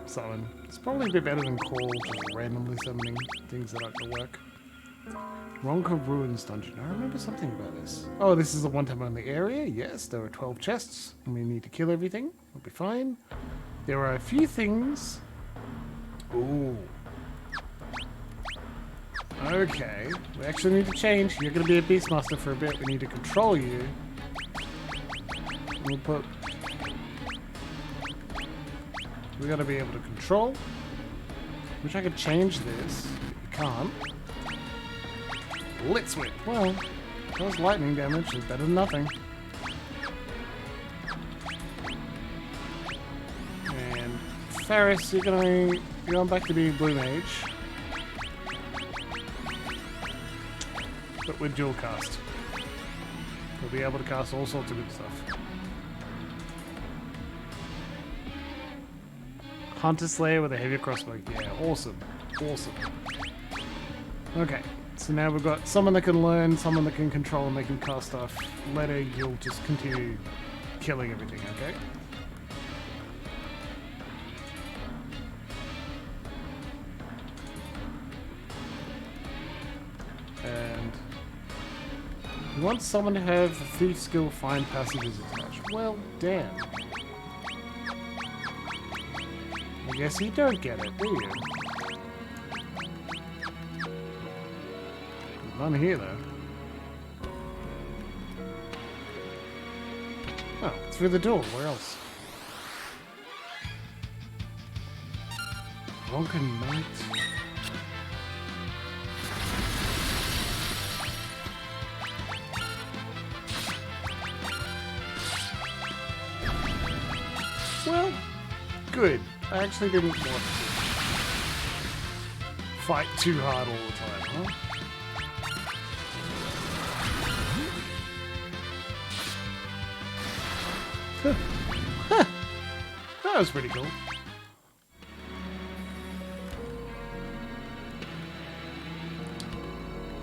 Summon. It's probably a bit better than Call, just randomly summoning things that aren't gonna work. Ronka Ruins Dungeon. I remember something about this. Oh, this is a one-time only area. Yes, there are 12 chests, and we need to kill everything. We'll be fine. There are a few things. Ooh. Okay. We actually need to change. You're gonna be a Beastmaster for a bit. We need to control you. We'll put... We gotta be able to control. Wish I could change this. You can't. Let's whip. Well, that was lightning damage. It's better than nothing. And Ferris, you're going back to being Blue Mage. But with dual cast. We'll be able to cast all sorts of good stuff. Hunter Slayer with a heavy crossbow. Yeah, awesome. Awesome. Okay, so now we've got someone that can learn, someone that can control, and they can cast stuff. Later, you'll just continue killing everything, okay? And you want someone to have a thief skill, find passages attached. Well, damn. I guess you don't get it, do you? None here, though. Oh, through the door. Where else? Drunken Knight. Well, good. I actually didn't want to fight too hard all the time, huh? That was pretty cool.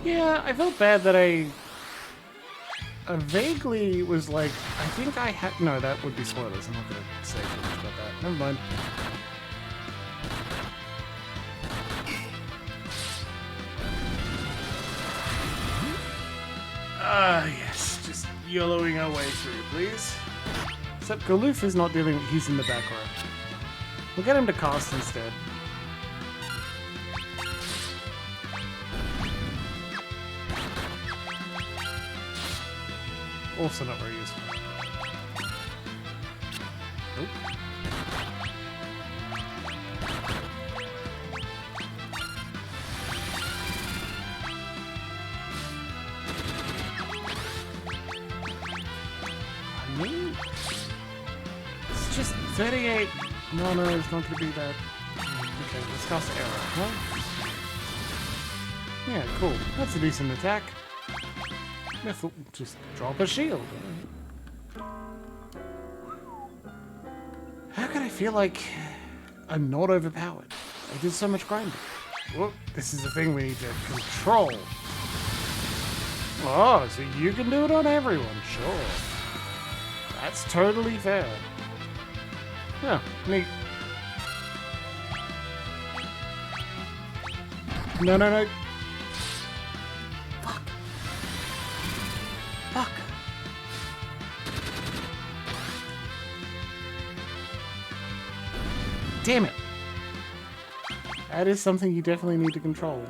Yeah, I felt bad that I vaguely was like, I think I had... No, that would be spoilers. I'm not going to say too much about that. Never mind. Yes. Just YOLOing our way through, please. Except Galoof is not dealing... He's in the back row. We'll get him to cast instead. Also not very useful. Nope. I mean, it's just 38. No, it's not going to be that. Okay, let's cast Arrow, huh? Yeah, cool. That's a decent attack. Just drop a shield. How can I feel like I'm not overpowered? I did so much grinding. Whoop, this is the thing we need to control. Oh, so you can do it on everyone, sure. That's totally fair. Yeah, neat. No, no, no. Fuck. Fuck. Damn it. That is something you definitely need to control.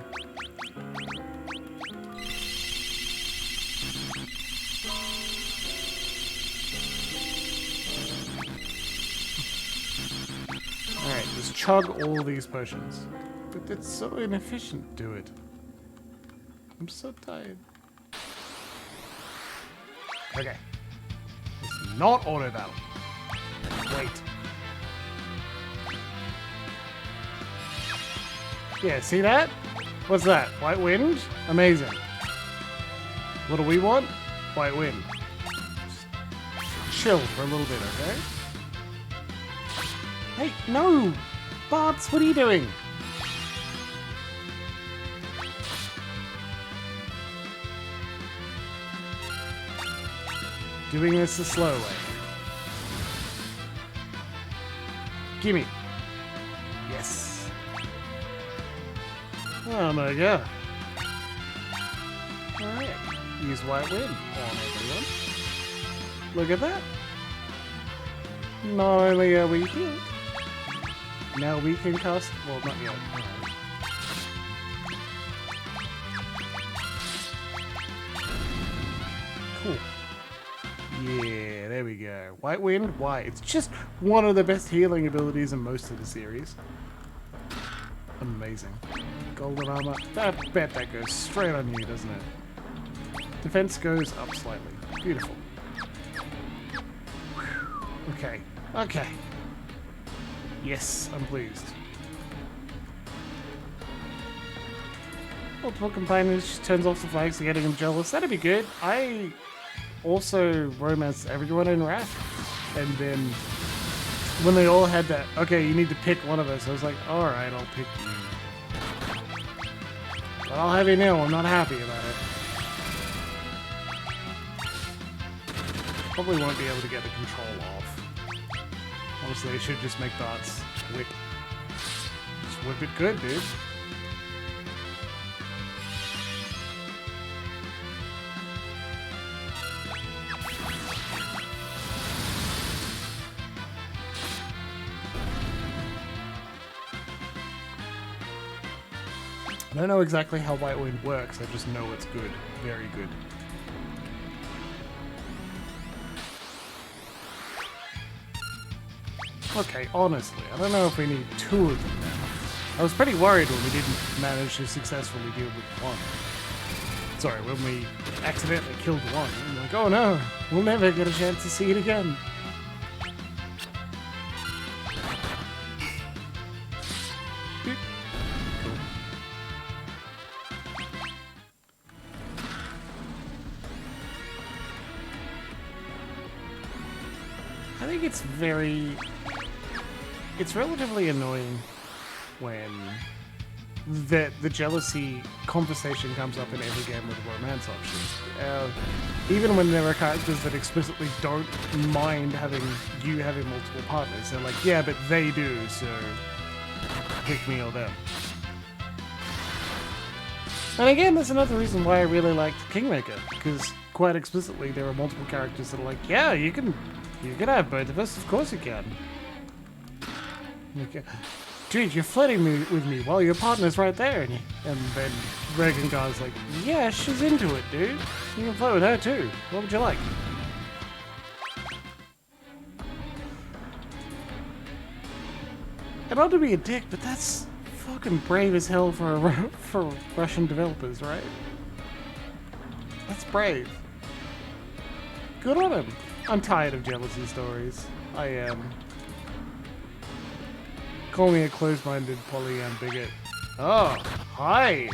Alright, just chug all these potions. But it's so inefficient to do it. I'm so tired. Okay. It's not auto battle. Wait. Yeah, see that? What's that? White wind? Amazing. What do we want? White wind. Just chill for a little bit, okay? Hey, no! Bots, what are you doing? Doing this the slow way. Gimme. Yes. Oh my god. Alright. Use white wind on everyone. Look at that. Not only are we healed, now we can cast. Well, not yet. Cool. Yeah, there we go. White wind? Why? It's just one of the best healing abilities in most of the series. Amazing. Golden armor. I bet that goes straight on you, doesn't it? Defense goes up slightly. Beautiful. Whew. Okay. Okay. Yes, I'm pleased. Multiple companions turns off the flags to getting him jealous. That'd be good. I also romanced everyone in Wrath. And then when they all had that, okay, you need to pick one of us, I was like, alright, I'll pick you. But I'll have you know, I'm not happy about it. Probably won't be able to get the control off. Honestly, they should just make dots. Whip. Just whip it good, dude. I don't know exactly how White Wind works, I just know it's good. Very good. Okay, honestly, I don't know if we need two of them now. I was pretty worried when we didn't manage to successfully deal with one. Sorry, when we accidentally killed one. I'm like, oh no, we'll never get a chance to see it again. I think it's relatively annoying when the jealousy conversation comes up in every game with romance options. Even when there are characters that explicitly don't mind having multiple partners, they're like, yeah, but they do, so pick me or them. And again, that's another reason why I really liked Kingmaker, because quite explicitly there are multiple characters that are like, yeah, you can have both of us, of course you can. Like, dude, you're flirting with me while your partner's right there. And then Regengar's like, yeah, she's into it, dude. You can flirt with her too. What would you like? And not to be a dick, but that's fucking brave as hell for Russian developers, right? That's brave. Good on him. I'm tired of jealousy stories. I am. Call me a closed-minded polyam bigot. Oh, hi!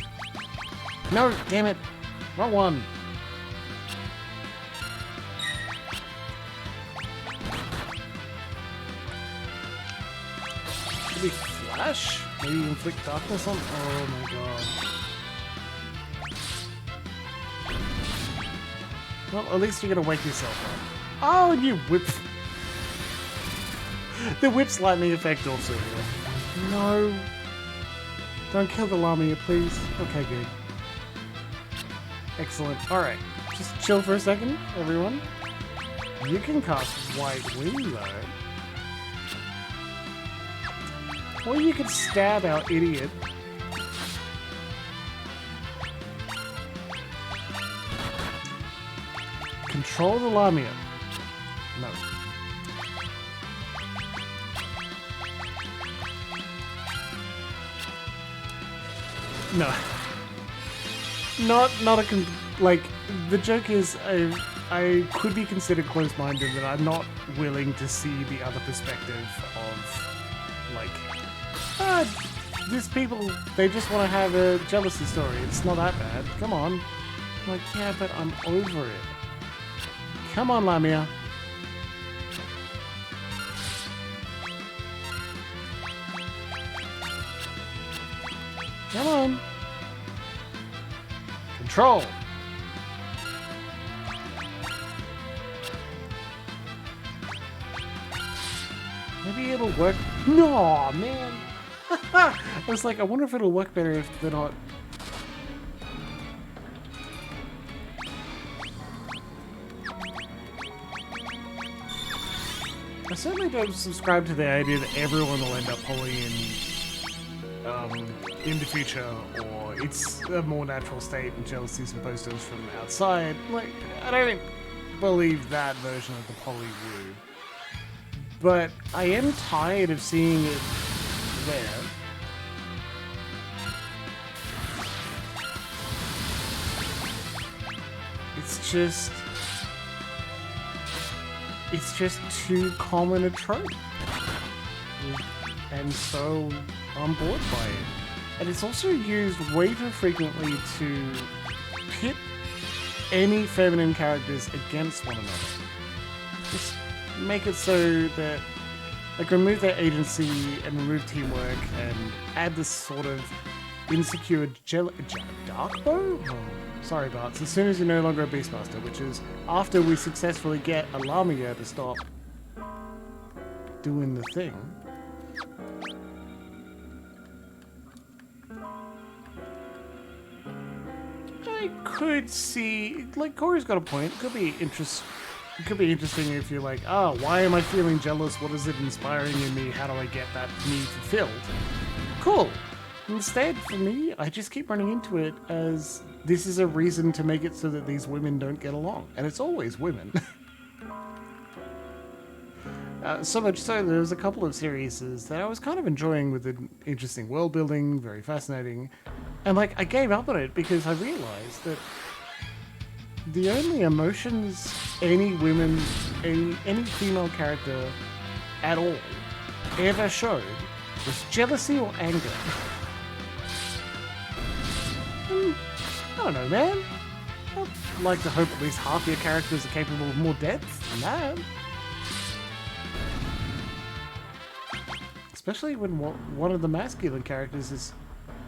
No, damn it. Wrong one. Maybe flash? Maybe inflict darkness on? Oh my god. Well, at least you're gonna wake yourself up. Oh, and you whip. The whip's lightning effect also here. No. Don't kill the Lamia, please. Okay, good. Excellent. Alright. Just chill for a second, everyone. You can cast White Wing, though. Or you could stab our idiot. Control the Lamia. No. No. Not a like, the joke is I could be considered close-minded, but I'm not willing to see the other perspective of, like, these people, they just want to have a jealousy story. It's not that bad. Come on. I'm like, yeah, but I'm over it. Come on, Lamia. Come on. Control. Maybe it'll work. No, man. I was like, I wonder if it'll work better if they're not. I certainly don't subscribe to the idea that everyone will end up pulling in the future, or it's a more natural state and jealousy is imposed to us from outside. Like, I don't believe that version of the poly woo. But I am tired of seeing it there. It's just too common a trope. And so I'm bored by it. And it's also used way too frequently to pit any feminine characters against one another. Just make it so that, like, remove their agency and remove teamwork and add this sort of insecure dark bow? Oh, sorry, Barts. As soon as you're no longer a Beastmaster, which is after we successfully get a Lamia to stop doing the thing. I could see, like, Corey's got a point. It could be interesting if you're like, oh, why am I feeling jealous? What is it inspiring in me? How do I get that need fulfilled? Cool. Instead, for me, I just keep running into it as this is a reason to make it so that these women don't get along. And it's always women. So much so, there was a couple of series that I was kind of enjoying with an interesting world building, very fascinating. And, like, I gave up on it because I realized that the only emotions any female character at all ever showed was jealousy or anger. I don't know, man. I'd like to hope at least half your characters are capable of more depth than that. Especially when one of the masculine characters is,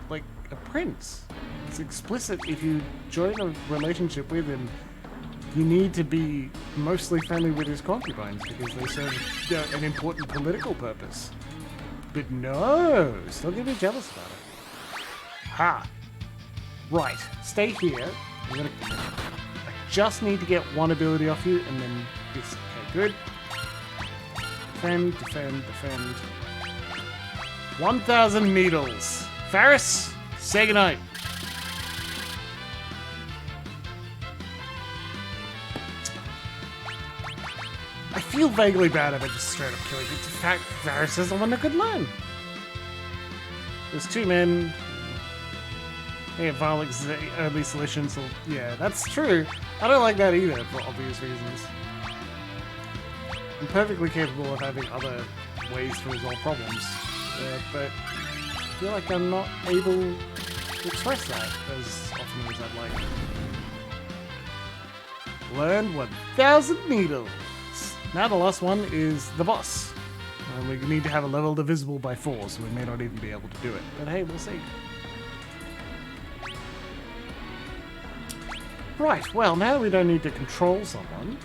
like, a prince. It's explicit if you join a relationship with him, you need to be mostly friendly with his concubines because they serve an important political purpose. But no, still gonna be jealous about it. Ha! Right, stay here. I just need to get one ability off you, and then this. Okay, good. Defend, defend, defend. 1,000 needles. Faris, say goodnight. I feel vaguely bad about just straight up killing it. In fact, Faris is the one that could learn. There's two men. Yeah, Varlik's the early solution, so yeah, that's true. I don't like that either, for obvious reasons. I'm perfectly capable of having other ways to resolve problems, but I feel like I'm not able express that as often as I'd like. Learn 1,000 needles. Now the last one is the boss. We need to have a level divisible by 4, so we may not even be able to do it. But hey, we'll see. Right, well, now that we don't need to control someone,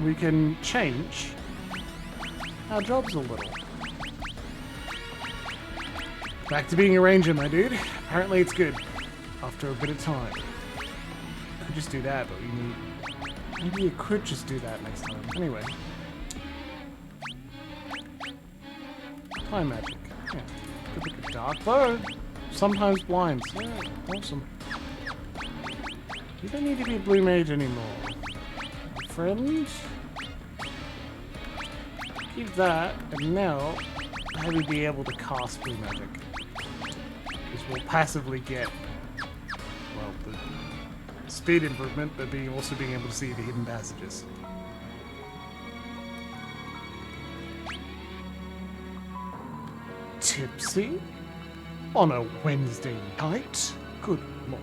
we can change our jobs a little. Back to being a ranger, my dude. Apparently it's good. After a bit of time. Could just do that, but we need... Maybe you could just do that next time. Anyway. Time magic. Yeah. Good look at dark bow. Sometimes blinds. Yeah, awesome. You don't need to be a blue mage anymore. Friend? Keep that, and now have you be able to cast blue magic. Because we'll passively get, well, the speed improvement, but also being able to see the hidden passages. Tipsy? On a Wednesday night? Good lord.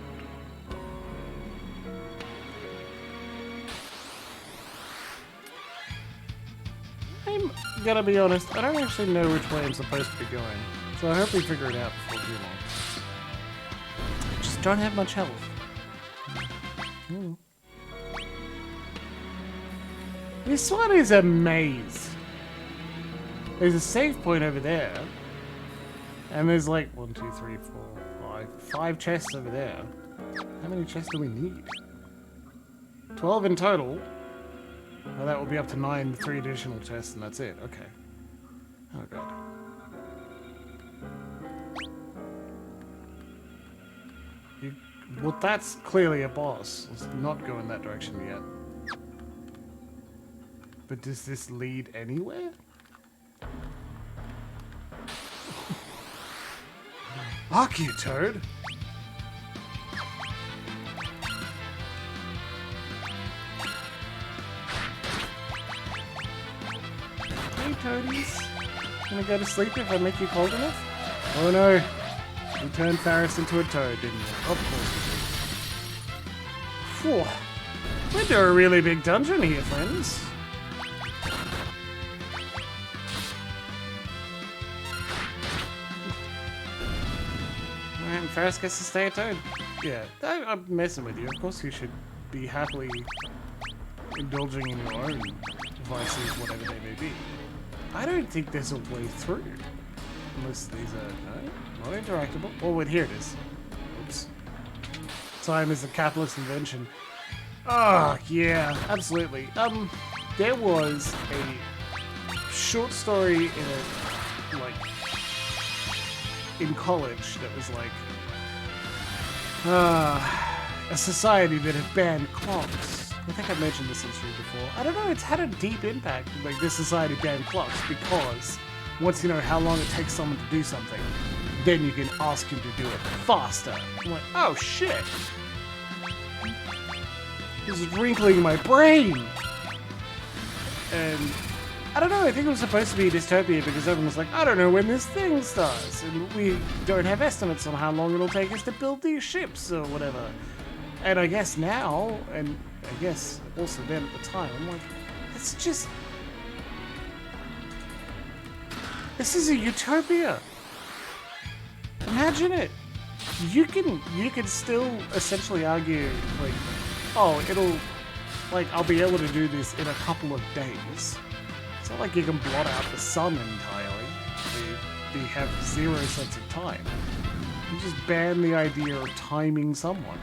I'm gonna be honest, I don't actually know which way I'm supposed to be going, so I hope we figure it out before too long. I just don't have much health. This one is a maze. There's a save point over there, and there's like 1, 2, 3, 4, 5 chests over there. How many chests do we need? 12 in total. Well, that will be up to 9 with 3 additional chests, and that's it. Okay. Oh god. Well, that's clearly a boss. Let's not go in that direction yet. But does this lead anywhere? Archaeotoad? Hey, toadies. Gonna go to sleep if I make you cold enough? Oh no. You turned Faris into a toad, didn't you? Of course you did. Phew. We're into a really big dungeon here, friends. Alright, Faris gets to stay a toad. Yeah, I'm messing with you. Of course you should be happily indulging in your own vices, whatever they may be. I don't think there's a way through. Unless these are... No, not interactable. Oh, wait, here it is. Oops. Time is a capitalist invention. Oh, yeah, absolutely. There was a short story in in college that was like, a society that had banned clocks. I think I've mentioned this history before. I don't know, it's had a deep impact. Like, this society banned clocks because once you know how long it takes someone to do something, then you can ask him to do it faster. I'm like, oh shit! This is wrinkling my brain! And I don't know, I think it was supposed to be a dystopia because everyone was like, I don't know when this thing starts, and we don't have estimates on how long it'll take us to build these ships or whatever. And I guess now, and I guess also then at the time, I'm like, it's just... This is a utopia! Imagine it! You can still essentially argue, like, oh, I'll be able to do this in a couple of days. It's not like you can blot out the sun entirely. You have zero sense of time. You just ban the idea of timing someone.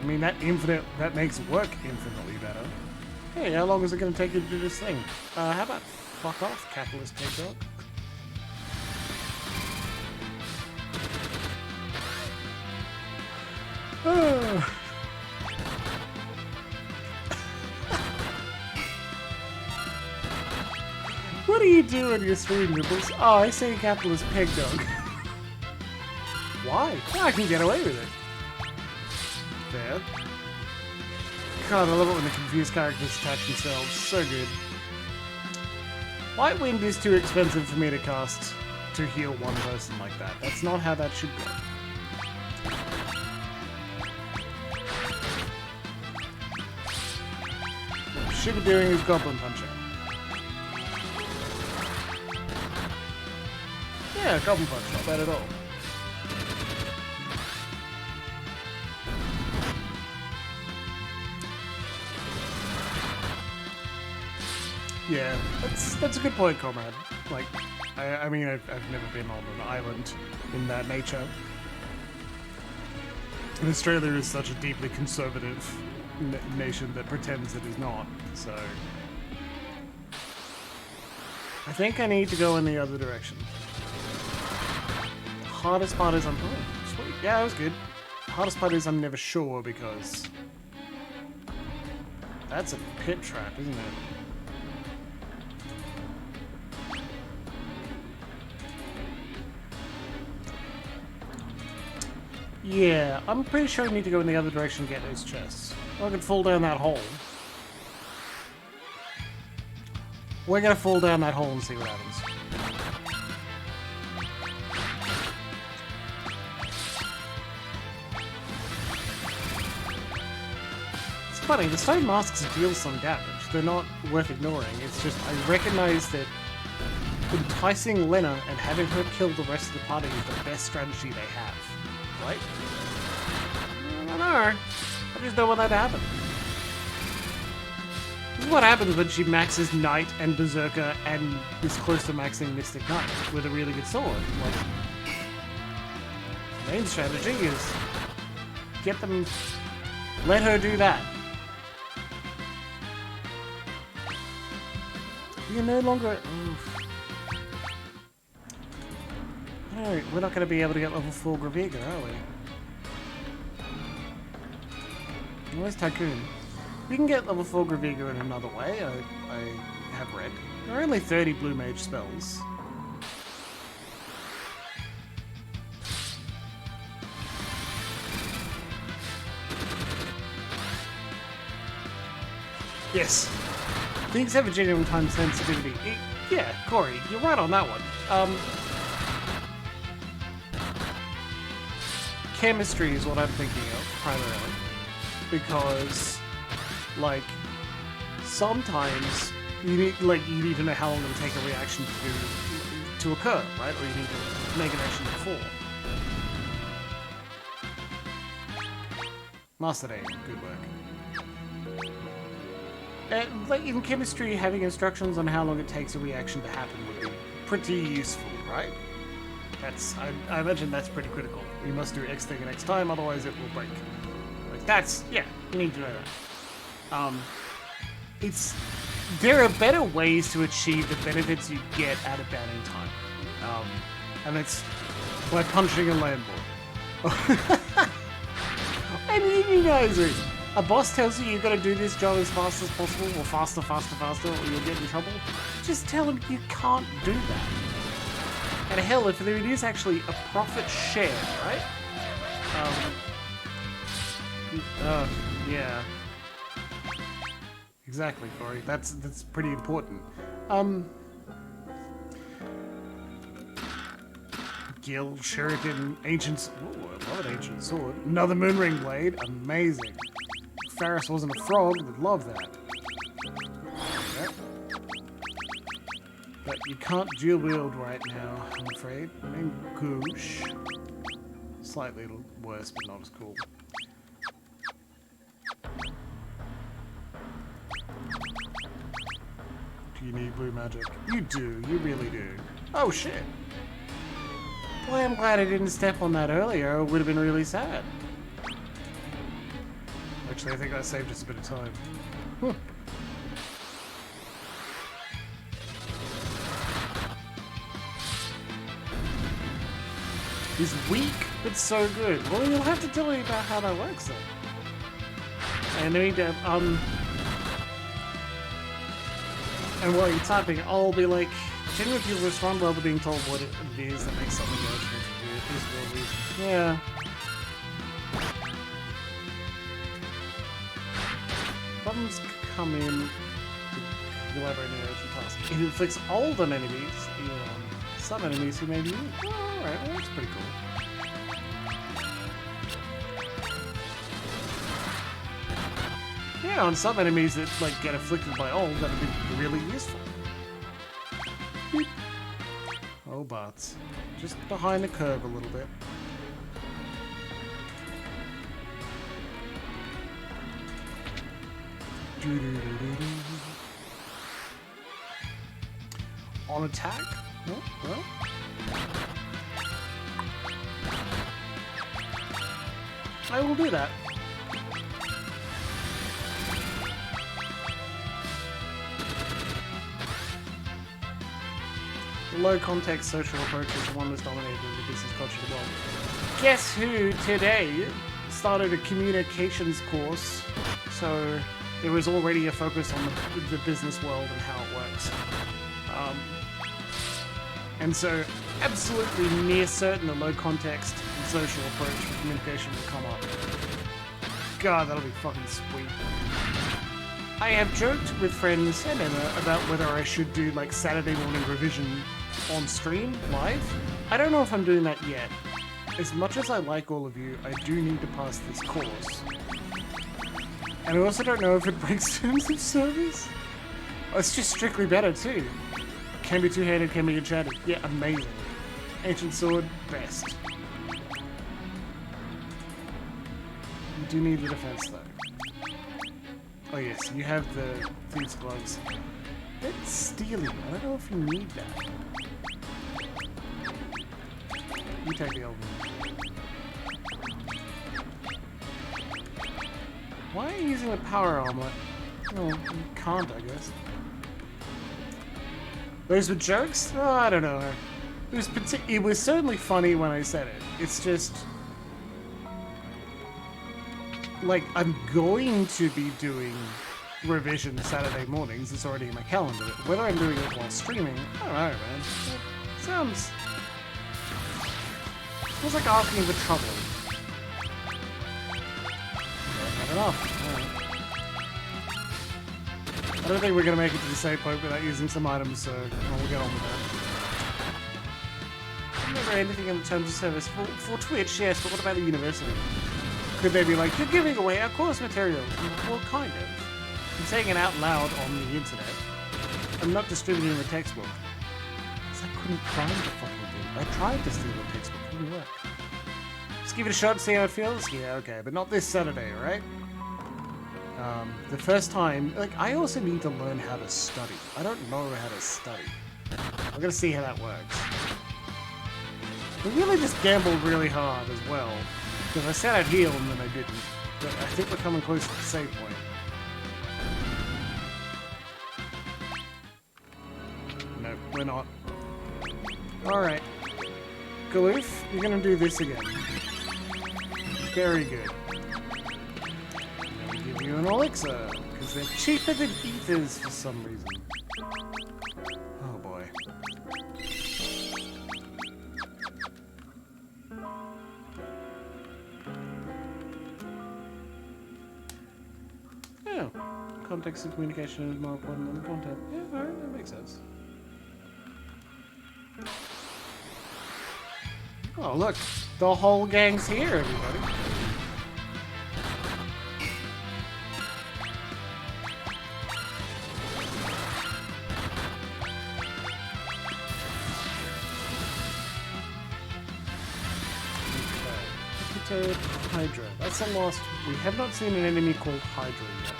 I mean, that makes work infinitely better. Hey, how long is it going to take you to do this thing? How about fuck off, capitalist pig dog? What do you do on your stream, Ripples? Oh, I say capitalist pig dog. Why? I can get away with it. Fair. God, I love it when the confused characters attach themselves. So good. White Wind is too expensive for me to cast to heal one person like that. That's not how that should go. should be doing is goblin punching. Yeah, goblin punch, not bad at all. Yeah, that's a good point, comrade. Like, I mean, I've never been on an island in that nature. And Australia is such a deeply conservative nation that pretends it is not, so... I think I need to go in the other direction. The hardest part is oh, sweet. Yeah, that was good. The hardest part is I'm never sure because... That's a pit trap, isn't it? Yeah, I'm pretty sure I need to go in the other direction to get those chests. Or I could fall down that hole. We're gonna fall down that hole and see what happens. It's funny, the stone masks deal some damage. They're not worth ignoring. It's just, I recognize that enticing Lena and having her kill the rest of the party is the best strategy they have. Right? I don't know. I just don't want that to happen. This is what happens when she maxes Knight and Berserker and is close to maxing Mystic Knight with a really good sword. Like, the main strategy is get them... Let her do that. You're no longer... Oof. No, we're not going to be able to get level 4 Graviga, are we? Where's Tycoon? We can get level 4 Graviga in another way, I have read. There are only 30 blue mage spells. Yes. Things have a genuine time sensitivity. Yeah, Corey, you're right on that one. Chemistry is what I'm thinking of, primarily. Because, like, sometimes you need to know how long it'll take a reaction to occur, right? Or you need to make an action before. Master aim, good work. Like in chemistry, having instructions on how long it takes a reaction to happen would be pretty useful, right? I imagine that's pretty critical. You must do X thing in X time, otherwise it will break. Like that's, yeah, you need to know that. There are better ways to achieve the benefits you get out of banning time. And it's by punching a landlord. I mean, you guys, a boss tells you you've got to do this job as fast as possible, or faster, or you'll get in trouble. Just tell him you can't do that. And hell, if there is actually a profit share, right? Yeah. Exactly, Corey. That's pretty important. Gil, Shuriken, Ancient... Ooh, I love an Ancient Sword. Another Moonring Blade. Amazing. If Faris wasn't a frog, I'd love that. Yep. But you can't dual wield right now, I'm afraid. And Goosh. Slightly worse, but not as cool. Do you need blue magic? You do, you really do. Oh shit! Boy, I'm glad I didn't step on that earlier, it would have been really sad. Actually, I think that saved us a bit of time. Huh. He's weak, but so good. Well, you'll have to tell me about how that works then. And I need to, and while you're typing, I'll be like, generally people respond well to being told what it is that makes something urgent. Yeah. Problems come in to elaborate an urgent task. It inflicts all on enemies, even on some enemies who may be weak. Oh, alright, well that's pretty cool. Yeah, on some enemies that like get afflicted by old, that'd be really useful. Beep. Oh, butts. Just behind the curve a little bit. On attack? Oh, well. I will do that. The low context social approach is the one that's dominated in the business culture of the world. Guess who today started a communications course? So there was already a focus on the business world and how it works. And so absolutely near certain the low context and social approach for communication will come up. God, that'll be fucking sweet. I have joked with friends and Emma about whether I should do like Saturday morning revision on stream, live. I don't know if I'm doing that yet. As much as I like all of you, I do need to pass this course. And I also don't know if it breaks terms of service. Oh, it's just strictly better too. Can be two-handed, can be enchanted. Yeah, amazing. Ancient sword, best. You do need the defense though. Oh yes, you have the thieves' gloves. It's stealing. I don't know if you need that. You take the old one. Why are you using a power armor? Well, you can't, I guess. Those were jokes? Oh, I don't know. It was certainly funny when I said it. It's just... like, I'm going to be doing revision Saturday mornings. It's already in my calendar. Whether I'm doing it while streaming, I don't know, man. It sounds like asking for trouble. Not enough. Right. I don't think we're going to make it to the save point without using some items, so we'll get on with that. Never anything in the terms of service. For Twitch, yes, but what about the university? Could they be like, you're giving away our course material? Well, kind of. I'm saying it out loud on the internet. I'm not distributing the textbook. Because I couldn't find the fucking thing. I tried to steal the textbook, it didn't work. Just give it a shot, see how it feels? Yeah, okay, but not this Saturday, right? The first time, like, I also need to learn how to study. I don't know how to study. I'm gonna see how that works. I really just gambled really hard as well. Because I said I'd heal and then I didn't. But I think we're coming close to the save point. No, we're not. Alright. Galoof, you're gonna do this again. Very good. And then we give you an elixir, because they're cheaper than ethers for some reason. Oh boy. Yeah. Context of communication is more important than the content. Yeah, alright, that makes sense. Oh, look. The whole gang's here, everybody. Okay. Hydra. That's a lost. We have not seen an enemy called Hydra yet.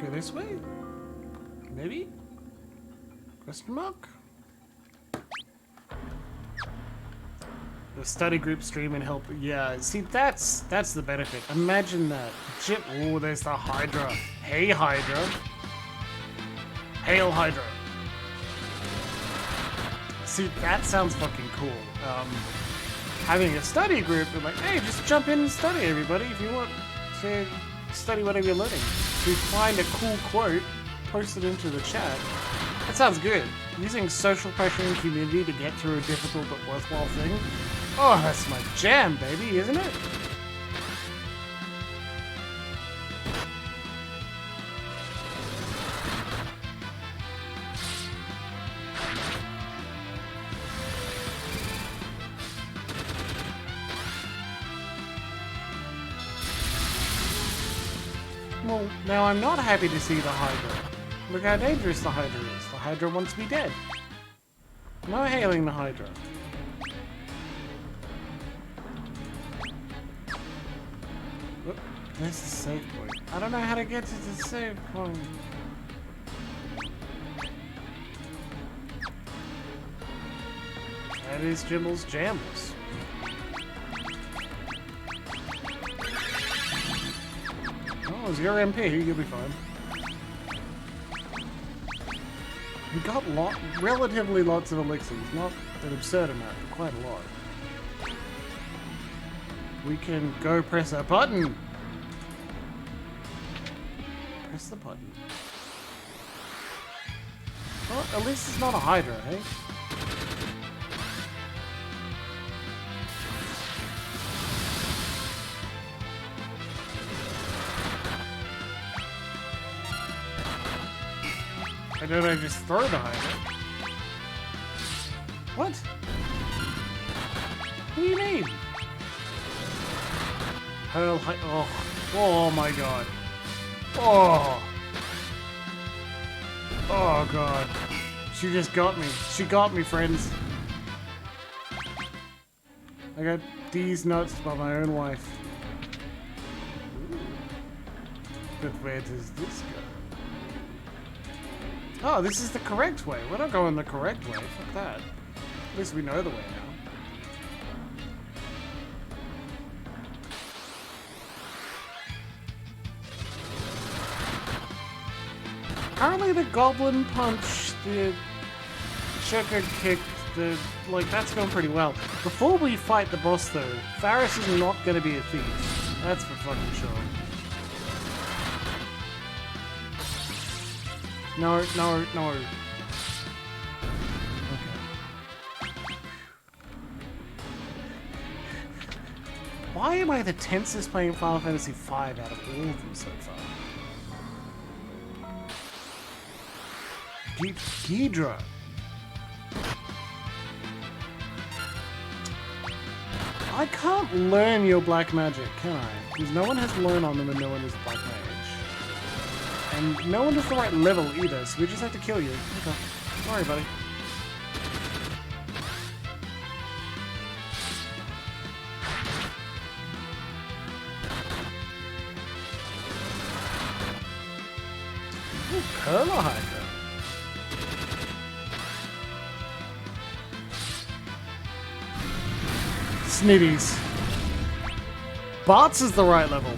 Go this way? Maybe? Question mark? The study group stream and help. Yeah, see, that's the benefit. Imagine that. Oh, there's the Hydra. Hey, Hydra. Hail, Hydra. See, that sounds fucking cool. Having a study group, and like, hey, just jump in and study, everybody, if you want to study whatever you're learning. If you find a cool quote, post it into the chat. That sounds good. Using social pressure and community to get through a difficult but worthwhile thing. Oh, that's my jam, baby, isn't it? Well, now I'm not happy to see the Hydra. Look how dangerous the Hydra is. The Hydra wants me dead. No hailing the Hydra. Whoop, there's the save point. I don't know how to get to the save point. That is Jimmel's Jambles. Oh, it's your MP, you'll be fine. We got relatively lots of elixirs, not an absurd amount, but quite a lot. We can go press a button! Press the button. Well, at least it's not a Hydra, eh? Why don't I just throw the Hydra? What? What do you mean? Pearl Hydra. Oh. Oh my god. Oh. Oh god. She just got me. She got me, friends. I got these nuts by my own wife. But where does this go? Oh, this is the correct way. We're not going the correct way. Fuck that. At least we know the way now. Apparently the Goblin Punch, the Shaka Kick, like, that's going pretty well. Before we fight the boss, though, Faris is not going to be a thief. That's for fucking sure. No, no, no. Okay. Why am I the tensest playing Final Fantasy V out of all of them so far? Ghidra. I can't learn your black magic, can I? Because no one has learned on them and no one is a black mage. And no one is the right level either, so we just have to kill you. Okay. Sorry, buddy. Ooh, Perla Hydra. Snitties. Bart's is the right level.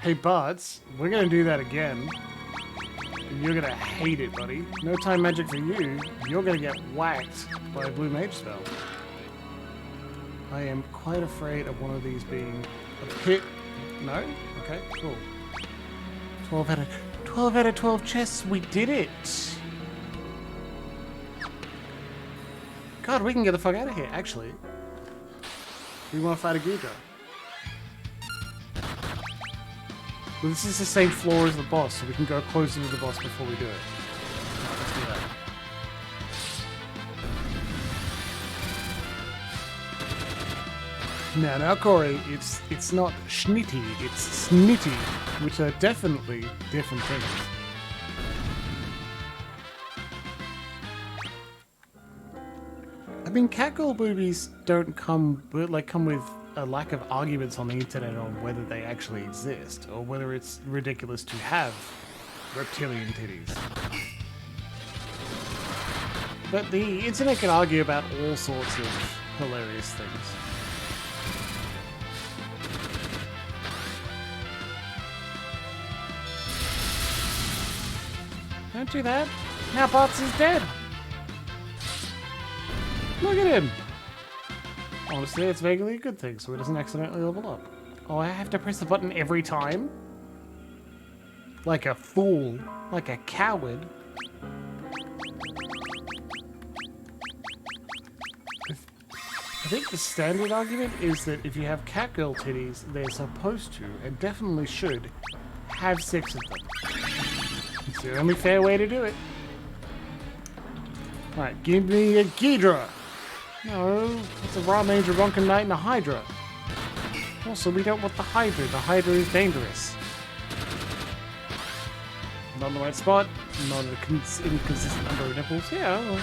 Hey Bart's, we're gonna do that again. And you're gonna hate it, buddy. No time magic for you. You're gonna get whacked by a blue mage spell. I am quite afraid of one of these being a pit. No? Okay, cool. 12 out of 12 chests, we did it! God, we can get the fuck out of here, actually. We want to fight a Ghidra. Well, this is the same floor as the boss, so we can go closer to the boss before we do it. Right, let's do that. Now, Corey, it's not schnitty, it's snitty, which are definitely different things. I mean, catgirl boobies don't come with a lack of arguments on the internet on whether they actually exist, or whether it's ridiculous to have reptilian titties. But the internet can argue about all sorts of hilarious things. Don't do that. Now Bots is dead. Look at him. Honestly, it's vaguely a good thing, so he doesn't accidentally level up. Oh, I have to press the button every time? Like a fool. Like a coward. I think the standard argument is that if you have catgirl titties, they're supposed to, and definitely should, have sex with them. It's the only fair way to do it. Alright, give me a Ghidra! No, it's a Raw Mage, a Ronkin Knight, and a Hydra. Also, we don't want the Hydra. The Hydra is dangerous. Not in the right spot. Not an inconsistent number of nipples. Yeah, well.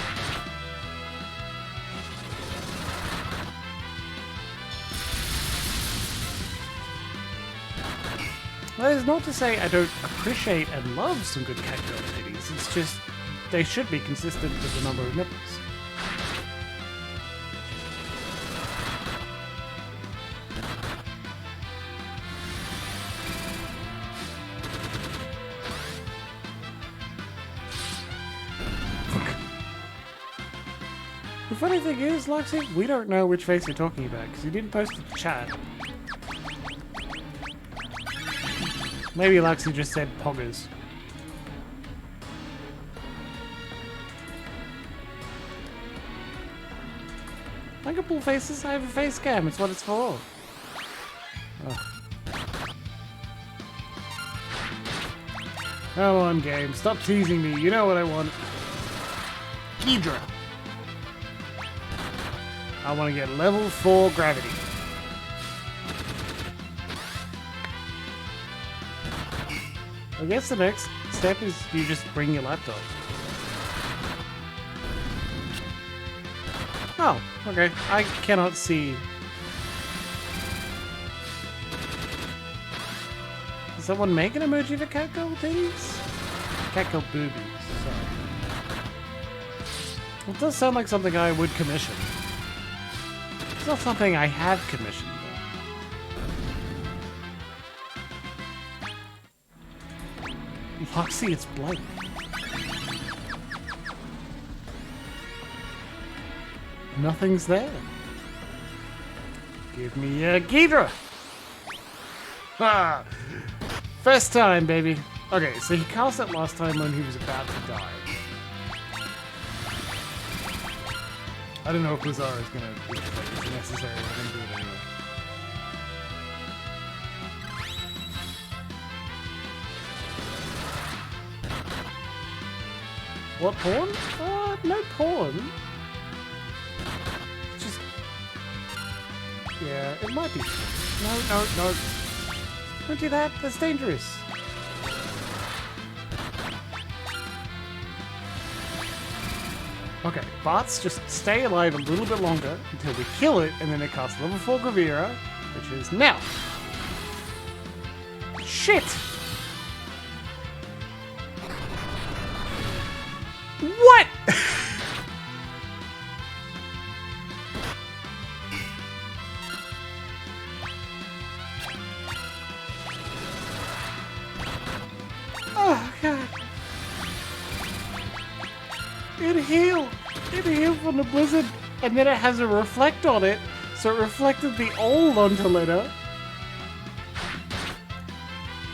That is not to say I don't appreciate and love some good catgirl titties. It's just they should be consistent with the number of nipples. The funny thing is, Luxie, we don't know which face you're talking about because you didn't post it in the chat. Maybe Luxie just said poggers. I can pull faces, I have a face cam, it's what it's for. Oh. Come on, game, stop teasing me, you know what I want. Ghidra. I want to get level 4 gravity. I guess the next step is you just bring your laptop. Oh, okay. I cannot see. Does someone make an emoji for catgirl titties? Catgirl boobies, sorry. It does sound like something I would commission. It's not something I have commissioned. Luxie, it's blank. Nothing's there. Give me a Ghidra! Ah! First time, baby. Okay, so he cast it last time when he was about to die. I don't know if Blizzard is gonna be necessary. I'm gonna do it anyway. What porn? No porn. Just... yeah, it might be. No. Don't do that. That's dangerous. Okay, Bart's just stay alive a little bit longer until we kill it, and then it casts level 4 Gravira, which is now. Shit! What? Oh god. It healed. It healed from the blizzard, and then it has a reflect on it, so it reflected the old onto Lena.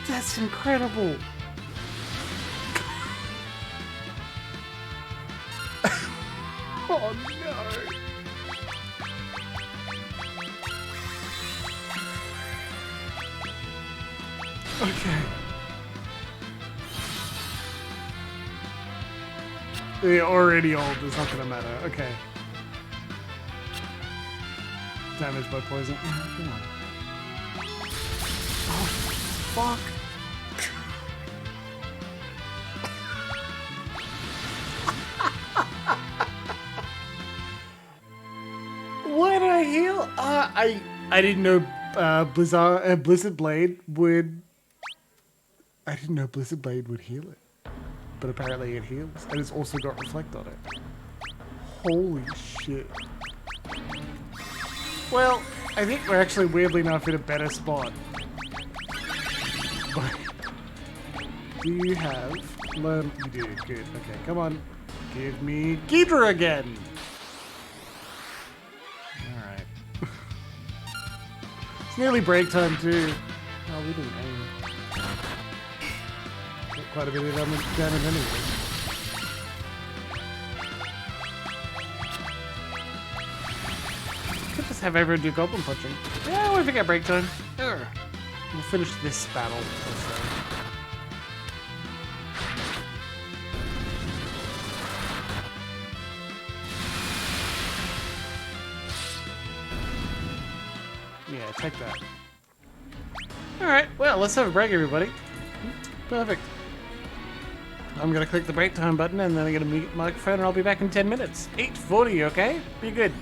That's incredible. Oh no! Okay. They're already old, it's not gonna matter. Okay. Damaged by poison. Oh, come on. Oh, fuck. Why did I heal? I didn't know Blizzard Blade would. I didn't know Blizzard Blade would heal it, but apparently it heals, and it's also got reflect on it. Holy shit! Well, I think we're actually weirdly enough in a better spot. But do you have? You do. Good. Okay, come on. Give me Ghidra again. It's nearly break time too. Oh, we didn't aim. Got quite a bit of damage anyway. Could just have everyone do goblin punching. Yeah, I forget break time. We'll finish this battle. Yeah, take that. Alright, well, let's have a break, everybody. Perfect. I'm gonna click the break time button and then I'm gonna mute microphone and I'll be back in 10 minutes. 8:40, okay? Be good.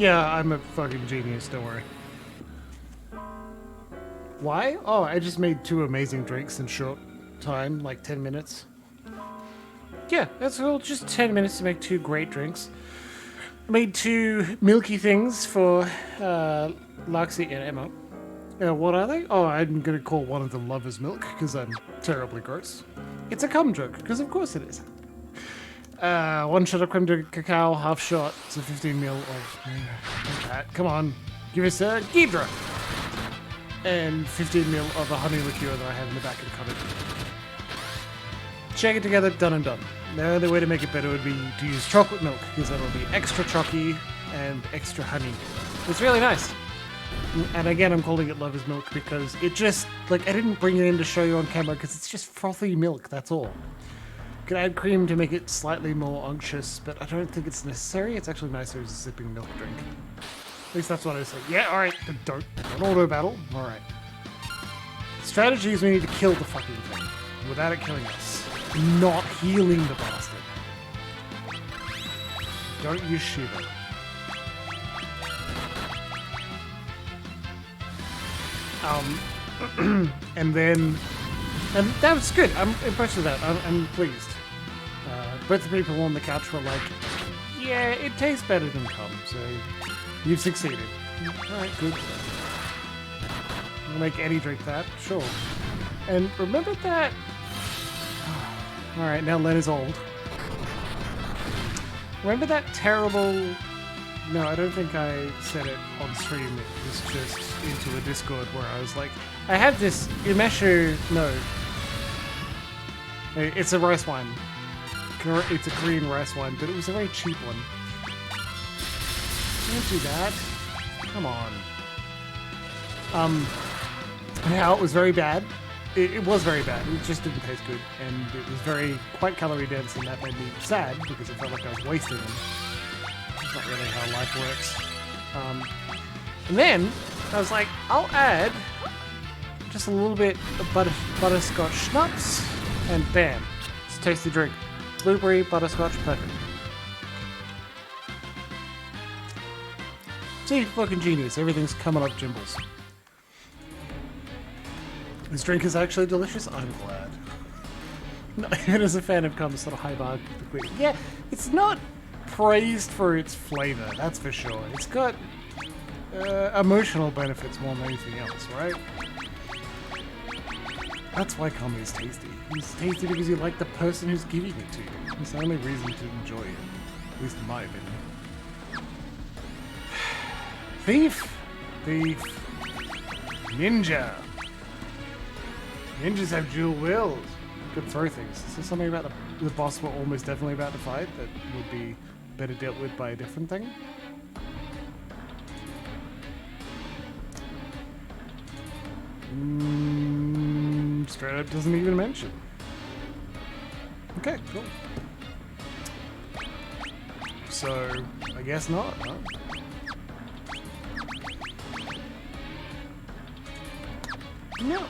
Yeah, I'm a fucking genius, don't worry. Why? Oh, I just made 2 amazing drinks in short time, like 10 minutes. Yeah, that's all, just 10 minutes to make 2 great drinks. Made 2 milky things for Luxie and Emma. What are they? Oh, I'm going to call one of them Lover's Milk, because I'm terribly gross. It's a cum joke, because of course it is. 1 shot of creme de cacao, half shot, so 15 ml of that. Come on, give us a Ghidra. And 15 ml of a honey liqueur that I have in the back of the cupboard. Shake it together, done and done. The only way to make it better would be to use chocolate milk, because that'll be extra chalky and extra honey. It's really nice. And again, I'm calling it Lover's Milk because it just, like, I didn't bring it in to show you on camera because it's just frothy milk, that's all. You can add cream to make it slightly more unctuous, but I don't think it's necessary. It's actually nicer as a sipping milk drink. At least that's what I say. Yeah, alright, don't auto battle. Alright. Strategy is we need to kill the fucking thing without it killing us. Not healing the bastard. Don't use Shiva. And that was good. I'm impressed with that. I'm pleased. Both the people on the couch were like, yeah, it tastes better than cum, so you've succeeded. Alright, good. I'll make Eddie drink that, sure. And remember that... Alright, now Len is old. Remember that terrible... No, I don't think I said it on stream. It was just into a Discord where I was like, I have this Umeshu... No. It's a rice wine. It's a Korean rice wine, but it was a very cheap one. Don't do that. Come on. And how it was very bad. It was very bad. It just didn't taste good. And it was quite calorie dense, and that made me sad because it felt like I was wasting them. It's not really how life works. And then I was like, I'll add just a little bit of butterscotch schnapps, and bam, it's a tasty drink. Blueberry butterscotch, perfect. See, fucking genius. Everything's coming up jimbles. This drink is actually delicious. I'm glad. Not even as a fan of cum, sort of high bar. Yeah, it's not praised for its flavor, that's for sure. It's got emotional benefits more than anything else, right? That's why cum is tasty. It's tasty because you like the person who's giving it to you. It's the only reason to enjoy it, at least in my opinion. Thief! Thief. Ninja. Ninjas have dual wills. Could throw things. Is there something about the boss we're almost definitely about to fight that would be better dealt with by a different thing? Straight up doesn't even mention. Okay, cool. So, I guess not, huh? No.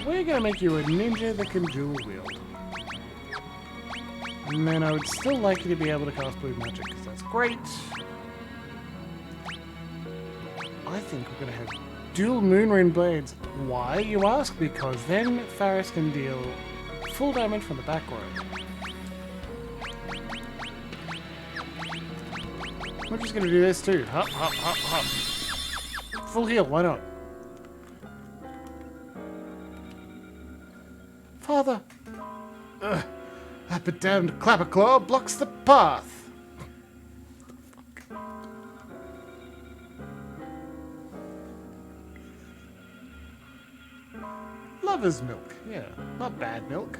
We're gonna make you a ninja that can dual wield. And then I would still like you to be able to cast blue magic, because that's great. I think we're gonna have dual moonrune blades. Why, you ask? Because then Faris can deal full damage from the back row. We're just gonna do this too. Hop, hop, hop, hop. Full heal, why not? Father! Ugh, that damned clapperclaw blocks the path! Lover's milk, yeah, not bad milk.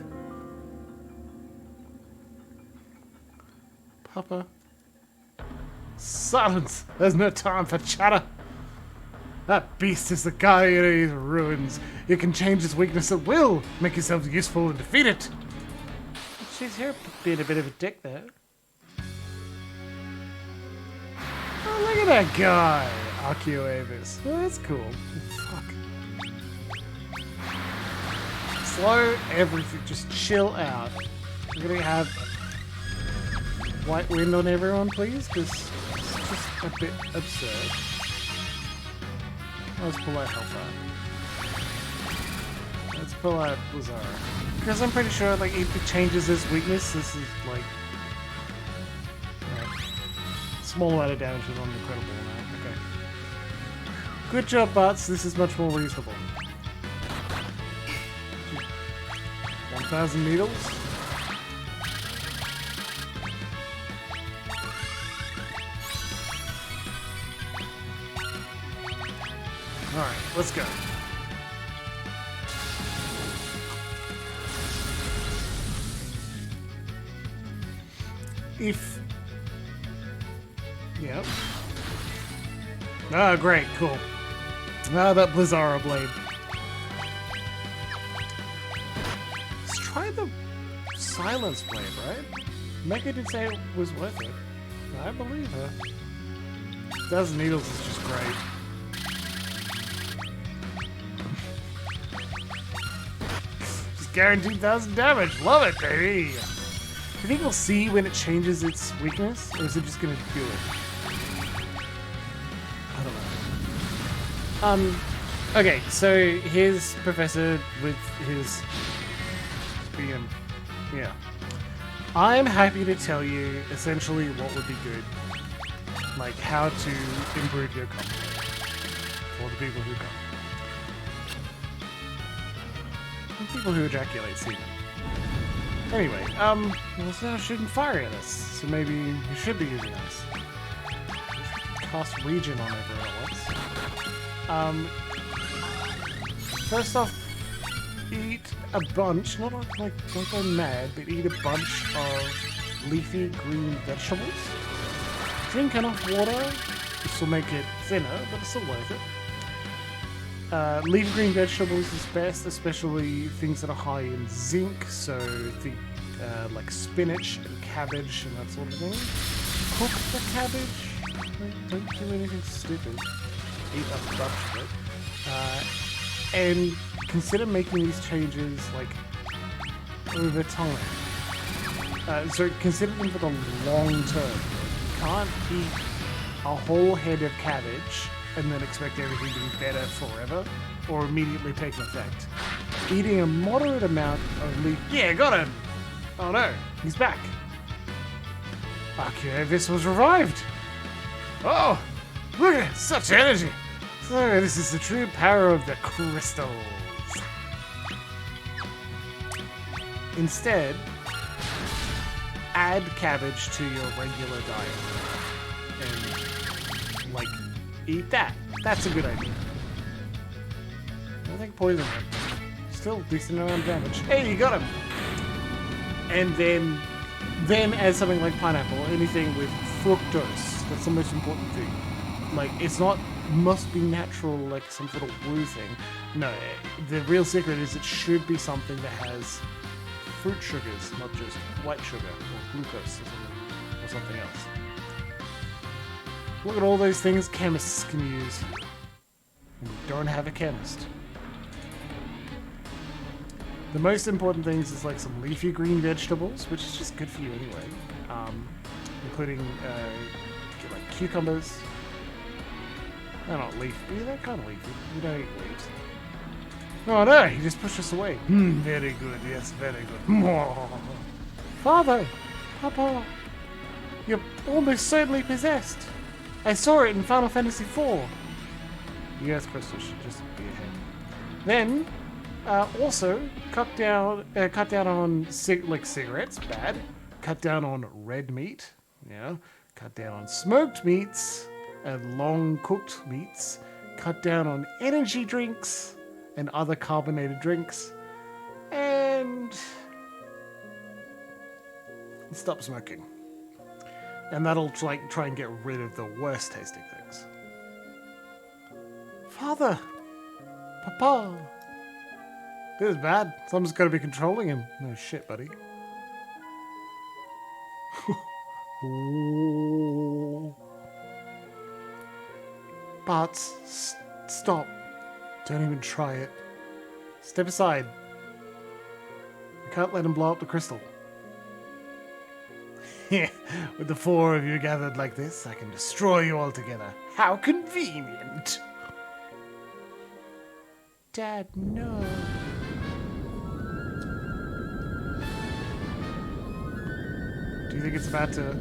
Papa. Silence! There's no time for chatter! That beast is the guardian of these ruins. You can change its weakness at will. Make yourself useful and defeat it. She's here being a bit of a dick there. Oh, look at that guy. Akio Avis. Oh, that's cool. Fuck. Slow everything. Just chill out. We're gonna have... white wind on everyone, please? Because it's just a bit absurd. Let's pull out Hellfire. Let's pull out Blizzara. Because I'm pretty sure, like, if it changes this weakness, this is, like... small amount of damage is on the incredible amount. Okay. Good job, Butts. This is much more reasonable. 1,000 needles. Alright, let's go. If... Yep. Ah, great, cool. Ah, that Blizzara blade. Let's try the Silence blade, right? Mega did say it was worth it. I believe her. 1,000 needles is just great. Just guaranteed 1,000 damage. Love it, baby. Do you think we'll see when it changes its weakness, or is it just gonna do it? I don't know. Okay, so here's Professor with his being, yeah. I'm happy to tell you essentially what would be good, like how to improve your combat for the people who come. And people who ejaculate semen. Anyway, well, it's now shooting fire at us, so maybe you should be using us. Cast Regen on everyone at once. First off, eat a bunch, not like don't go mad, but eat a bunch of leafy green vegetables. Drink enough water. This will make it thinner, but it's still worth it. Leafy green vegetables is best, especially things that are high in zinc, so think like spinach and cabbage and that sort of thing. Cook the cabbage. Don't do anything stupid. Eat a bunch of it. And consider making these changes like over time. So consider them for the long term. You can't eat a whole head of cabbage and then expect everything to be better forever or immediately take effect. Eating a moderate amount of leaf. Yeah, got him! Oh no, he's back. Archaeovis was revived. Oh, look at it, such energy. So this is the true power of the crystals. Instead, add cabbage to your regular diet. And, like, eat that. That's a good idea. I think poison him. Still decent amount of damage. Hey, you got him! And then add something like pineapple, anything with fructose. That's the most important thing. Like, it's not must be natural, like some sort of woo thing. No, the real secret is it should be something that has fruit sugars, not just white sugar or glucose or something else. Look at all those things chemists can use. And we don't have a chemist. The most important things is like some leafy green vegetables, which is just good for you anyway. Including like cucumbers. They're not leafy, but they're kind of leafy. You don't eat leaves. Oh no, he just pushed us away. Very good, yes, very good. Father! Papa! You're almost certainly possessed. I saw it in Final Fantasy IV. The Earth Crystal should just be ahead. Then, also, cut down on cigarettes, bad. Cut down on red meat, yeah. Cut down on smoked meats and long cooked meats. Cut down on energy drinks and other carbonated drinks. And stop smoking. And that'll like try and get rid of the worst tasting things. Father! Papa! This is bad. Someone's got to be controlling him. No shit, buddy. Bart, stop. Don't even try it. Step aside. We can't let him blow up the crystal. With the four of you gathered like this, I can destroy you all together. How convenient! Dad, no. Do you think it's about to...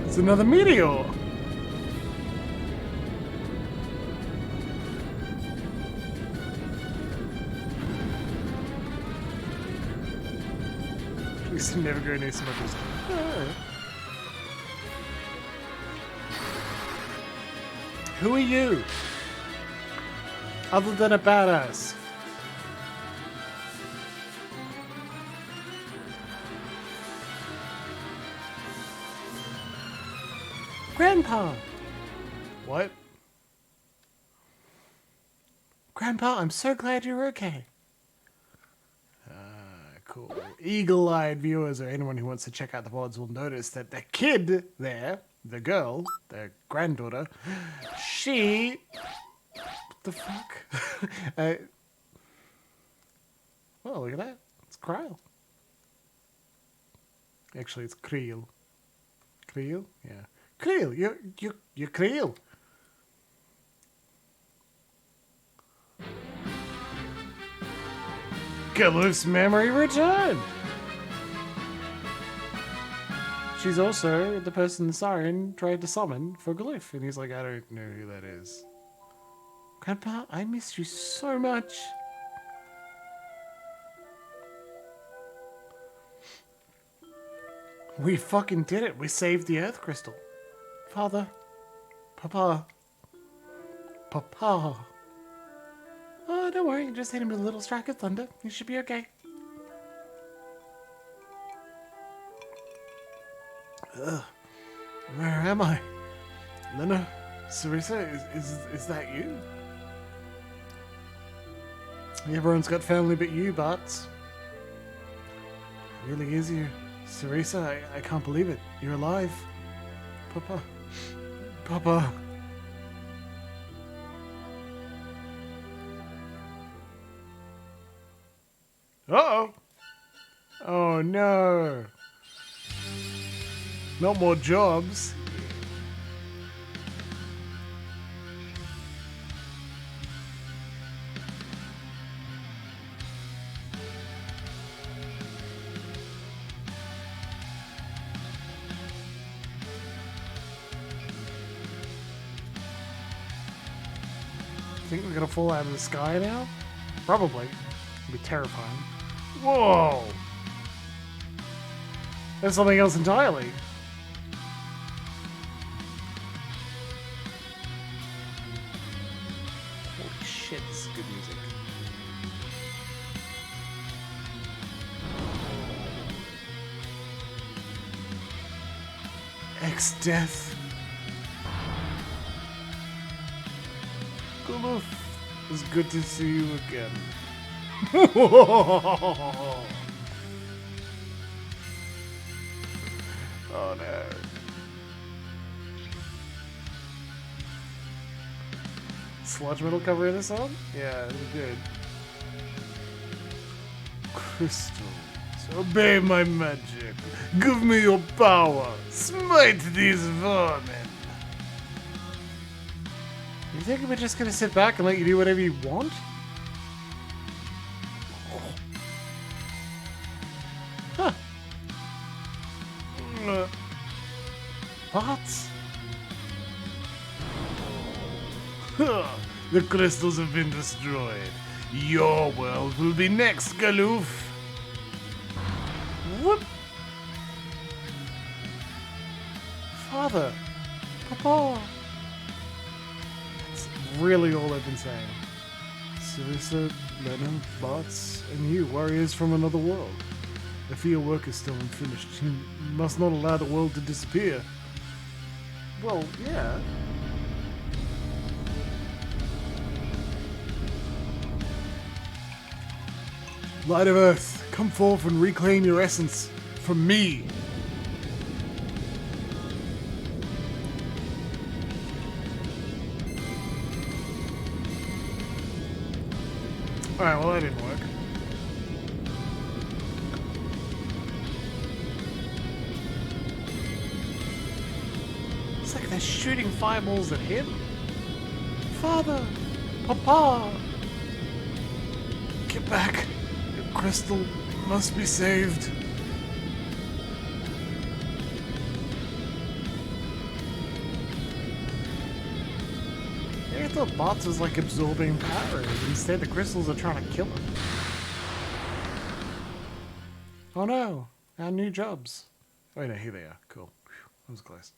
It's another meteor! Please never go near someone who's... Who are you? Other than a badass. Grandpa! What? Grandpa, I'm so glad you're okay. Cool. Eagle-eyed viewers or anyone who wants to check out the VODs will notice that the kid there, the girl, the granddaughter, she... What the fuck? Oh, look at that. It's Kryle. Actually, it's Creel. Creel? Yeah. Creel, you're Creel. Galoof's memory returned. She's also the person the siren tried to summon for Galoof, and he's like, I don't know who that is. Grandpa, I missed you so much. We fucking did it. We saved the Earth Crystal. Father. Papa. Papa. Oh, don't worry. Just hit him with a little strike of thunder. He should be okay. Ugh. Where am I? Lena? Sarissa? Is that you? Everyone's got family but you, Bart. It really is you. Sarissa, I can't believe it. You're alive. Papa. Papa. Uh-oh. Oh, no. Not more jobs. Think we're gonna fall out of the sky now? Probably. It'd be terrifying. Whoa! That's something else entirely. Holy shit, this is good music. X-Death. Galoof, it's good to see you again. Oh no. Sludge metal cover this song? Yeah, it's good. Crystals, obey my magic. Give me your power. Smite these vermin. You think we're just gonna sit back and let you do whatever you want? Huh. What? The crystals have been destroyed. Your world will be next, Galoof. What? Father. Papa. That's really all I've been saying. Sarissa, Lennon, Bartz, and you, warriors from another world. I fear your work is still unfinished. You must not allow the world to disappear. Well, yeah. Light of Earth, come forth and reclaim your essence from me. Alright, well that didn't work. They're shooting fireballs at him. Father! Papa! Get back! Your crystal must be saved. I thought Bots was like absorbing power. Instead, the crystals are trying to kill him. Oh no! Our new jobs. Oh no, here they are. Cool. Whew, that was close.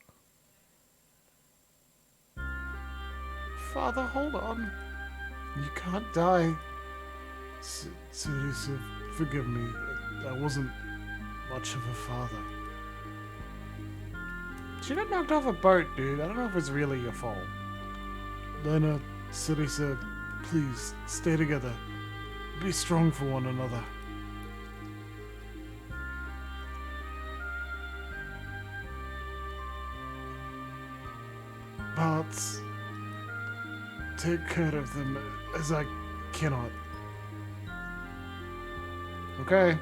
Father, hold on. You can't die. Seriously, forgive me. I wasn't much of a father. She got knocked off a boat, dude. I don't know if it's really your fault. Lena, Sarisa, please, stay together. Be strong for one another. But take care of them as I cannot. Okay.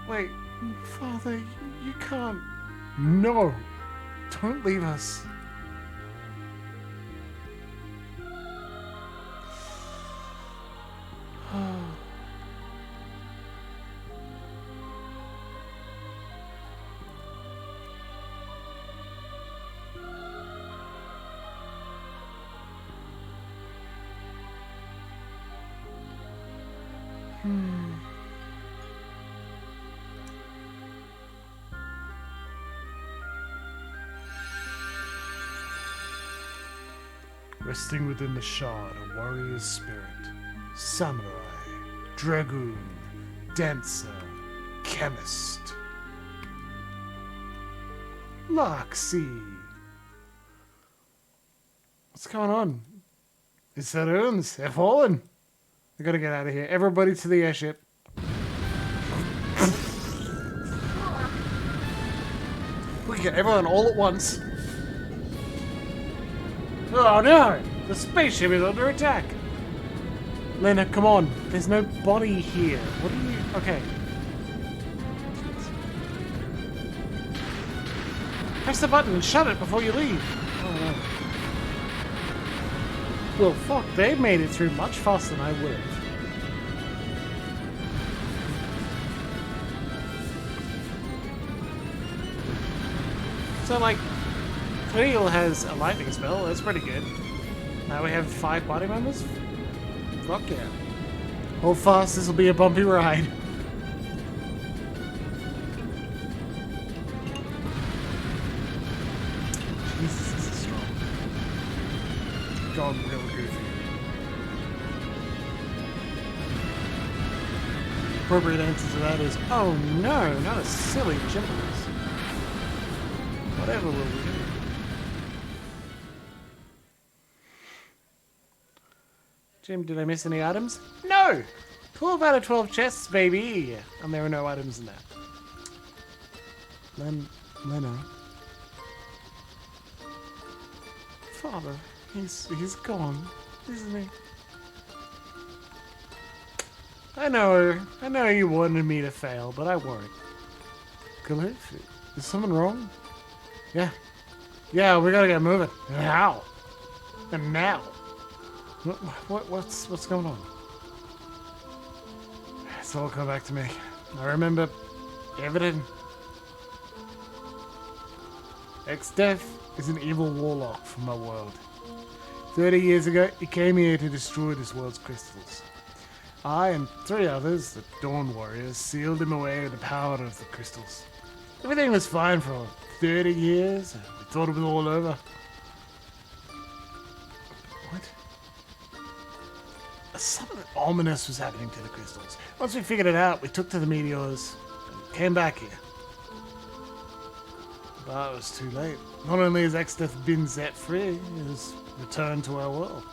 Wait, Father, you can't. No! Don't leave us. Resting within the shard, a warrior's spirit, samurai, dragoon, dancer, chemist. Loxy. What's going on? It's the runes. They're falling. I gotta get out of here. Everybody to the airship. We get everyone all at once. Oh no! The spaceship is under attack! Lena, come on. There's no body here. What are you... Okay. Press the button and shut it before you leave. Oh no. Well, fuck. They made it through much faster than I would have. So, like... Cleo has a lightning spell, that's pretty good. Now we have 5 body members? Fuck yeah. Hold fast, this will be a bumpy ride. Jesus, this is strong. Gone real goofy. Appropriate answer to that is, oh no, not a silly gymnast. Whatever will we do? Jim, did I miss any items? No! 12 out of 12 chests, baby! And there are no items in that. Lena. Father, he's gone, isn't he? I know you wanted me to fail, but I won't. Khalif, is something wrong? Yeah, we gotta get moving. Now! And now! What's going on? It's all come back to me. I remember everything. Ex-Death is an evil warlock from my world. 30 years ago, he came here to destroy this world's crystals. I and 3 others, the Dawn Warriors, sealed him away with the power of the crystals. Everything was fine for 30 years. We thought it was all over. What? Something ominous was happening to the crystals. Once we figured it out, we took to the meteors and came back here. But it was too late. Not only has Ex-Death been set free, he has returned to our world.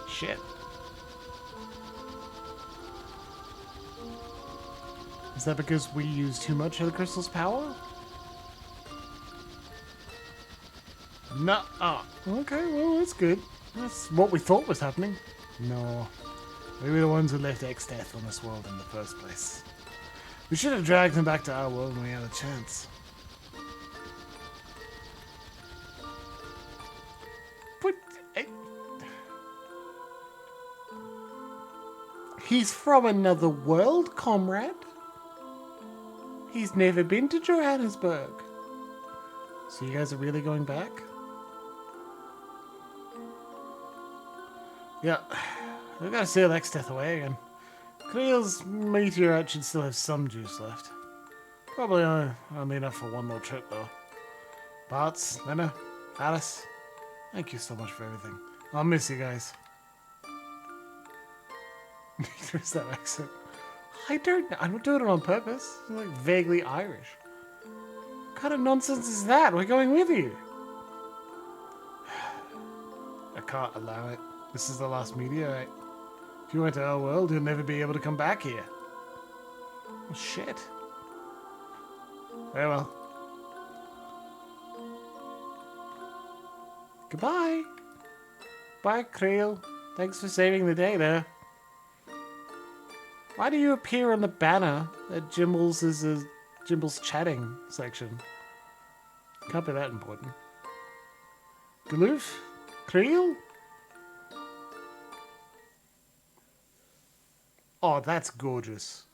Shit. Is that because we used too much of the crystal's power? Nuh-uh. Okay, well, that's good. That's what we thought was happening. No. We were the ones who left Ex-Death on this world in the first place. We should have dragged him back to our world when we had a chance. He's from another world, comrade. He's never been to Johannesburg. So you guys are really going back? Yeah. We've got to sail Exdeath away again. Creel's meteorite should still have some juice left. Probably only enough for one more trip, though. Bartz, Lena, Alice, thank you so much for everything. I'll miss you guys. There's that accent. I don't do it on purpose. It's like vaguely Irish. What kind of nonsense is that? We're going with you. I can't allow it. This is the last meteorite. If you went to our world, you'll never be able to come back here. Oh, shit. Very well. Goodbye. Bye, Creel. Thanks for saving the day there. Why do you appear on the banner that Jimble's chatting section? Can't be that important. Galoof? Creel? Oh, that's gorgeous.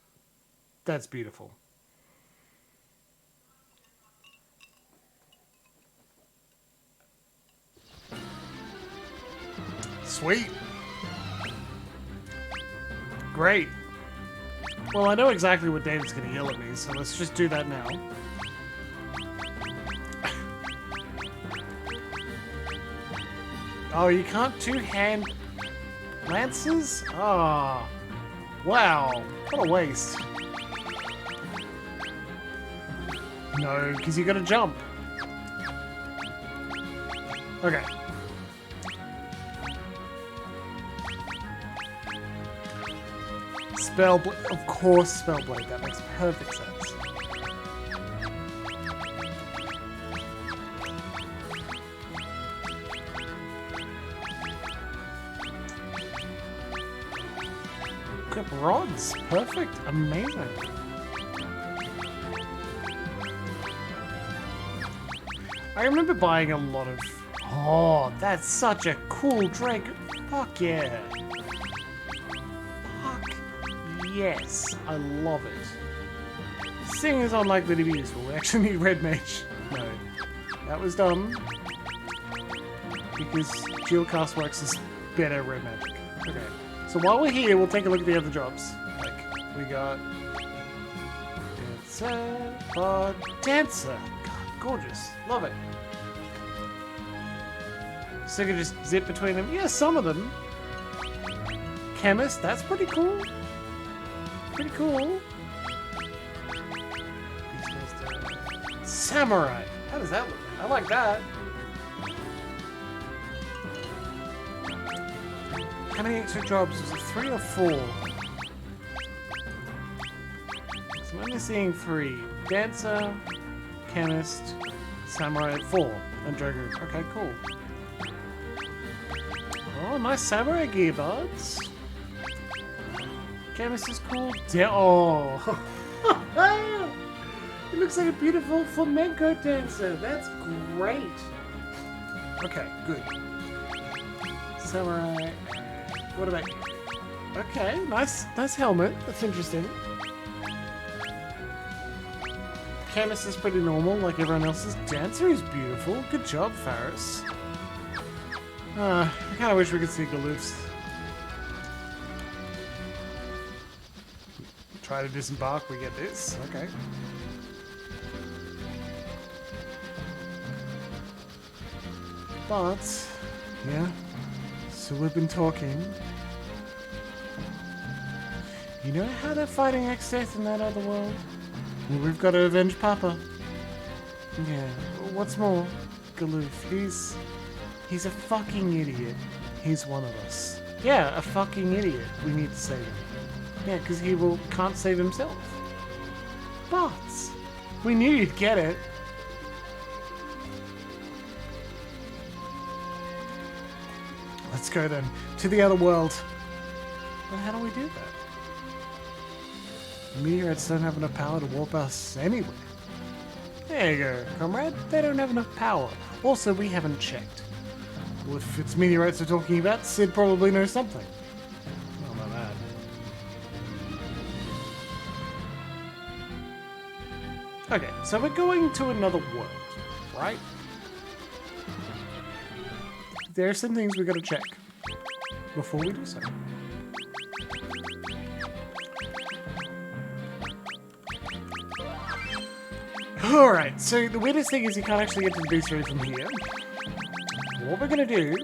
That's beautiful. Sweet. Great. Well, I know exactly what David's going to yell at me, so let's just do that now. Oh, you can't two-hand lances? Oh, wow. What a waste. No, because you got to jump. Okay. Spellblade, of course Spellblade, that makes perfect sense. Equip rods, perfect, amazing. I remember buying a lot of... Oh, that's such a cool drink. Fuck yeah. Yes, I love it. Seeing is unlikely to be useful. We actually need Red Mage. No. That was dumb. Because Geocast works is better Red Magic. Okay. So while we're here, we'll take a look at the other jobs. Like, we got... Dancer. Dancer. God, gorgeous. Love it. So you can just zip between them. Yeah, some of them. Chemist, that's pretty cool. Pretty cool. Samurai. How does that look? I like that. How many extra jobs? Was it 3 or 4? So I'm only seeing 3. Dancer, Chemist, Samurai, 4. And Dragoon. Okay, cool. Oh, nice Samurai gear, buds. Chemist is cool. Oh! It looks like a beautiful flamenco dancer. That's great. Okay, good. Samurai. What about you? Okay, nice helmet. That's interesting. Chemist is pretty normal, like everyone else's. Dancer is beautiful. Good job, Faris. I kind of wish we could see Galoof's. Try to disembark, we get this. Okay. But, yeah. So we've been talking. You know how they're fighting Exdeath in that other world? Well, we've got to avenge Papa. Yeah. What's more, Galoof, he's a fucking idiot. He's one of us. Yeah, a fucking idiot. We need to save him. Yeah, because he can't save himself. But we knew you'd get it. Let's go then to the other world. Well, how do we do that? Meteorites don't have enough power to warp us anywhere. There you go, comrade. They don't have enough power. Also, we haven't checked. Well, if it's meteorites we're talking about, Sid probably knows something. Not about that. Okay, so we're going to another world, right? There are some things we got to check before we do so. Alright, so the weirdest thing is you can't actually get to the bestiary from here. What we're going to do is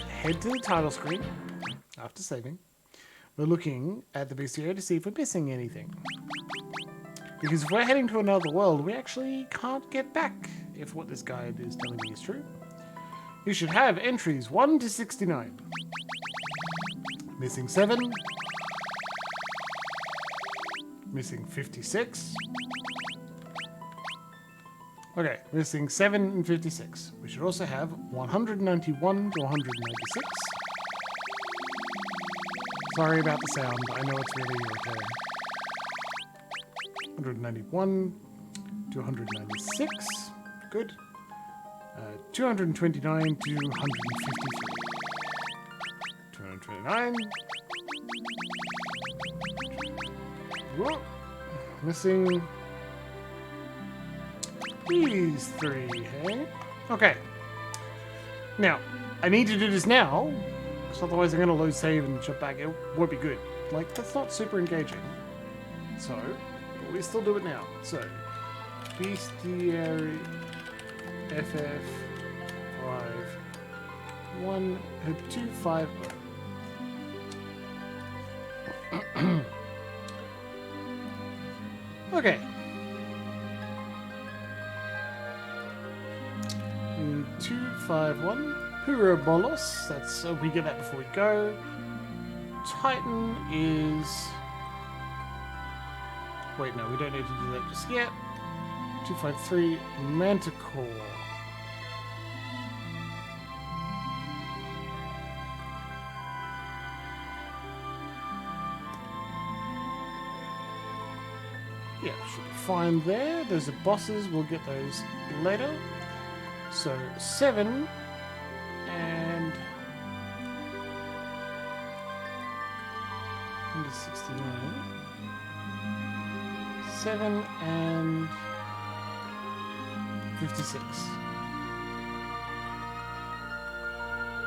head to the title screen after saving. We're looking at the bestiary to see if we're missing anything. Because if we're heading to another world, we actually can't get back if what this guide is telling me is true. You should have entries 1 to 69. Missing 7. Missing 56. Okay, missing 7 and 56. We should also have 191 to 196. Sorry about the sound. I know it's really irritating. 191 to 196. Good. 229 to 153. 229. Whoa. Missing these 3, hey? Okay. Now, I need to do this now, because otherwise I'm going to load save and jump back. It won't be good. Like, that's not super engaging. So, but we still do it now. So, bestiary FF5 1250. Okay. 251. Purobolos. That's we get that before we go. Titan is. Wait, no, we don't need to do that just yet. 253. Manticore. Yeah, should be fine there. Those are bosses. We'll get those later. So 7 and 69. 7 and 56.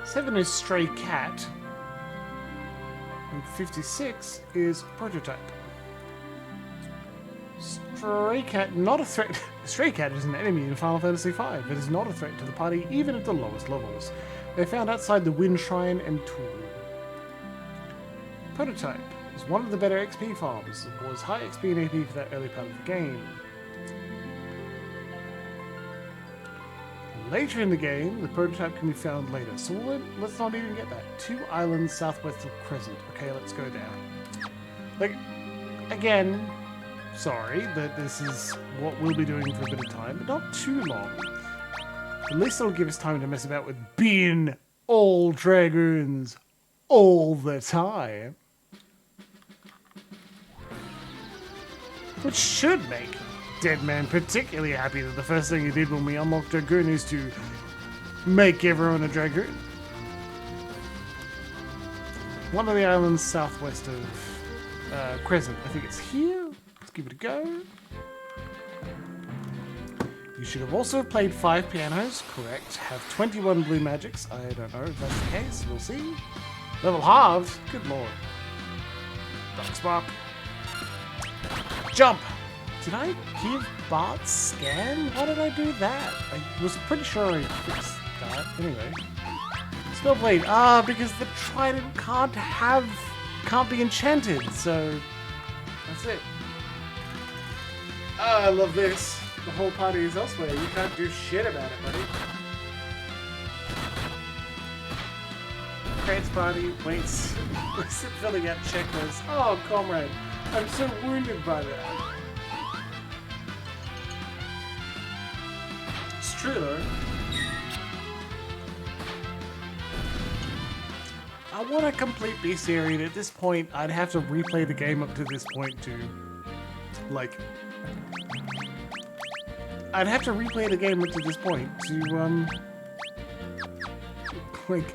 7 is Stray Cat, and 56 is Prototype. Stray Cat, not a threat. Stray Cat is an enemy in Final Fantasy V, but is not a threat to the party even at the lowest levels. They're found outside the Wind Shrine and Tool. Prototype is one of the better XP farms. It was high XP and AP for that early part of the game. Later in the game, the Prototype can be found later, so let's not even get that. 2 islands southwest of Crescent. Okay, let's go there. Like, again, sorry that this is what we'll be doing for a bit of time, but not too long. At least it'll give us time to mess about with being all dragoons all the time. Which should make Deadman particularly happy that the first thing he did when we unlocked Dragoon is to make everyone a Dragoon. One of the islands southwest of Crescent. I think it's here. Let's give it a go. You should have also played 5 pianos, correct. Have 21 blue magics. I don't know if that's the case. We'll see. Level halved. Good lord. Dark Spark. Jump! Did I give Bart's scan? Why did I do that? I was pretty sure I fixed that. Anyway. Spellblade. Ah, because the trident can't be enchanted, so that's it. Ah, I love this. The whole party is elsewhere. You can't do shit about it, buddy. Crane's party waits. Filling out checklists. Oh, comrade. I'm so wounded by that. It's true though. I want to complete bestiary, and at this point, I'd have to replay the game up to this point to, like, I'd have to replay the game up to this point to, like,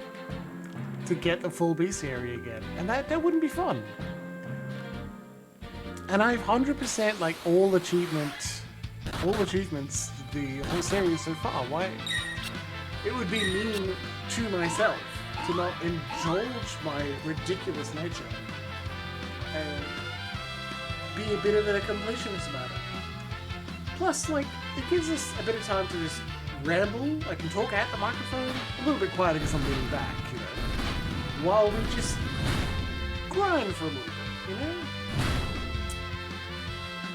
to get the full bestiary again, and that wouldn't be fun. And I've 100% like all achievement all achievements, the whole series so far. Why? It would be mean to myself to not indulge my ridiculous nature and be a bit of a completionist about it. Plus, like, it gives us a bit of time to just ramble. I can talk at the microphone, a little bit quieter because I'm leaning back, you know, while we just grind for a little bit, you know?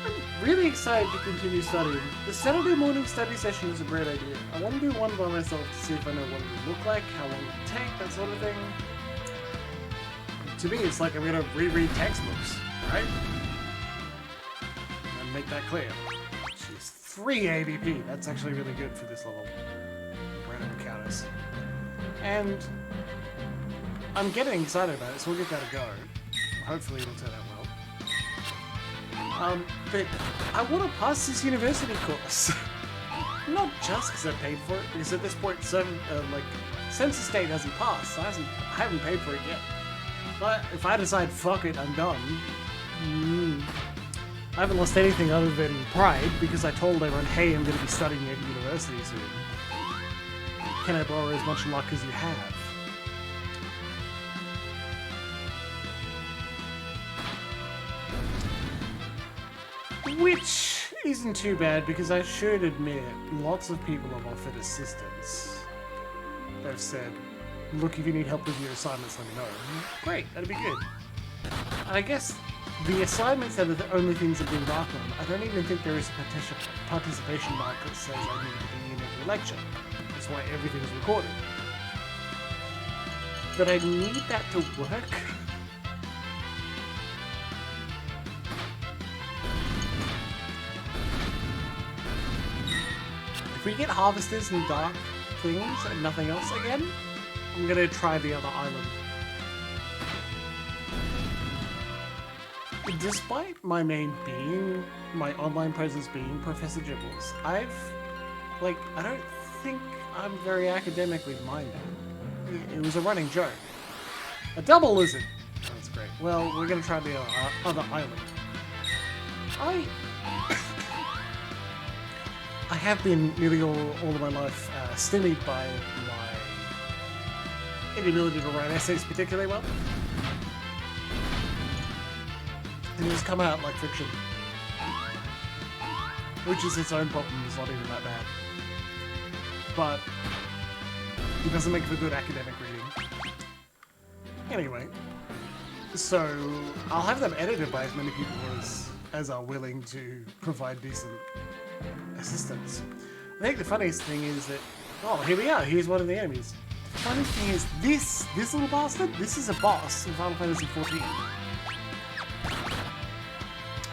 I'm really excited to continue studying. The Saturday morning study session is a great idea. I want to do one by myself to see if I know what it would look like, how long it would take, that sort of thing. To me, it's like I'm going to reread textbooks, right? And make that clear. Jeez, 3 ABP. That's actually really good for this level. Random encounters. And I'm getting excited about it, so we'll give that a go. Hopefully it'll turn out well. But I want to pass this university course. Not just because I paid for it, because at this point, like, Census State hasn't passed, so I haven't paid for it yet. But if I decide, fuck it, I'm done. I haven't lost anything other than pride, because I told everyone, hey, I'm going to be studying at university soon. Can I borrow as much luck as you have? Which isn't too bad, because I should admit, lots of people have offered assistance. They've said, look, if you need help with your assignments, let me know. Great, that'd be good. And I guess the assignments that are the only things that have been marked on, I don't even think there is a participation mark that says I need to be in every lecture. That's why everything is recorded. But I need that to work. If we get harvesters and dark things and nothing else again, I'm gonna try the other island. Despite my online presence being Professor Gibbles, I don't think I'm very academically minded. It was a running joke. A double lizard! Oh, that's great. Well, we're gonna try the other island. I have been nearly all of my life stymied by my inability to write essays particularly well. And it's come out like fiction. Which is its own problem, it's not even that bad. But it doesn't make for good academic reading. Anyway, so I'll have them edited by as many people as are willing to provide decent assistance. I think the funniest thing is that, oh, here we are, here's one of the enemies. The funny thing is, this little bastard, this is a boss in Final Fantasy XIV.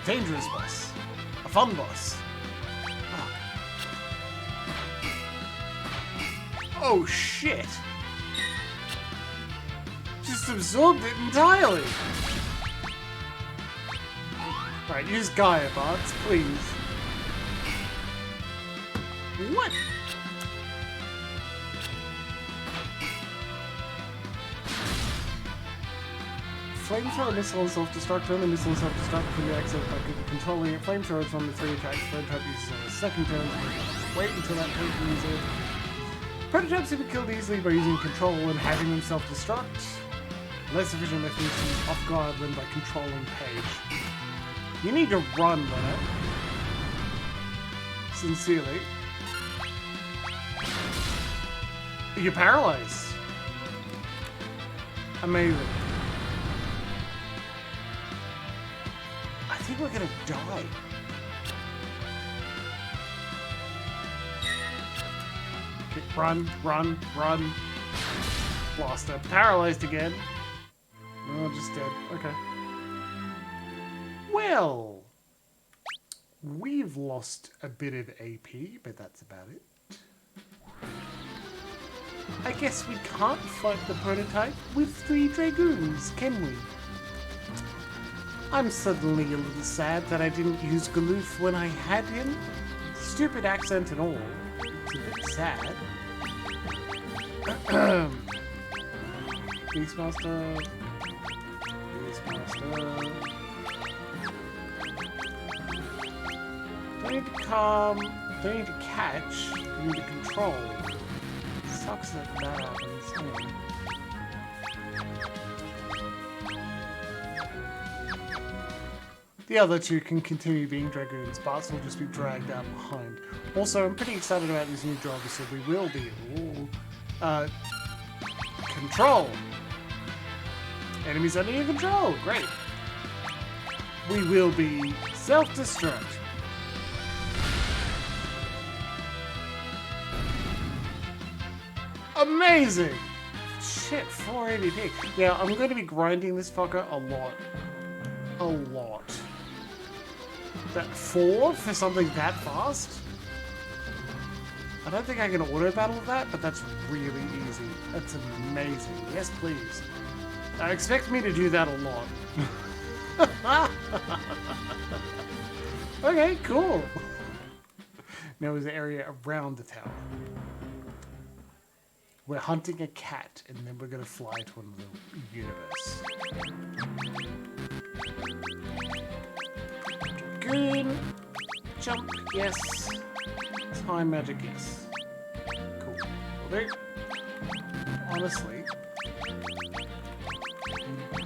A dangerous boss. A fun boss. Fuck. Oh shit! Just absorbed it entirely! Alright, use Gaia bots, please. What? Flamethrower, missile, and self-destruct. Only missile and self-destruct can be accessed by controlling it. Flamethrower is one of the 3 attacks Prototype uses on the second turn. Wait until that turn to use it. Prototypes have been killed easily by using control and having them self-destruct. Less efficient methods use off guard than by controlling page. You need to run, Leonard. Sincerely. You're paralyzed. Amazing. I think we're gonna die. Okay, run, run, run. Lost her. Paralyzed again. No, just dead. Okay. Well, we've lost a bit of AP, but that's about it. I guess we can't fight the prototype with 3 Dragoons, can we? I'm suddenly a little sad that I didn't use Galoof when I had him. Stupid accent and all. It's a bit sad. Beastmaster. Beastmaster. need to calm, don't need to catch, you need to control. Sucks that that happens. Anyway. The other two can continue being dragoons, Bart's will just be dragged out behind. Also, I'm pretty excited about these new jobs, so we will be... Ooh, control! Enemies under your control! Great! We will be self-destruct. Amazing! Shit, 480p. Yeah, I'm going to be grinding this fucker a lot. A lot. That 4 for something that fast? I don't think I can auto-battle that, but that's really easy. That's amazing. Yes, please. Expect me to do that a lot. Okay, cool. Now is the area around the tower. We're hunting a cat, and then we're going to fly to another universe. Green. Jump, yes. Time magic, yes. Cool. Will do. Honestly,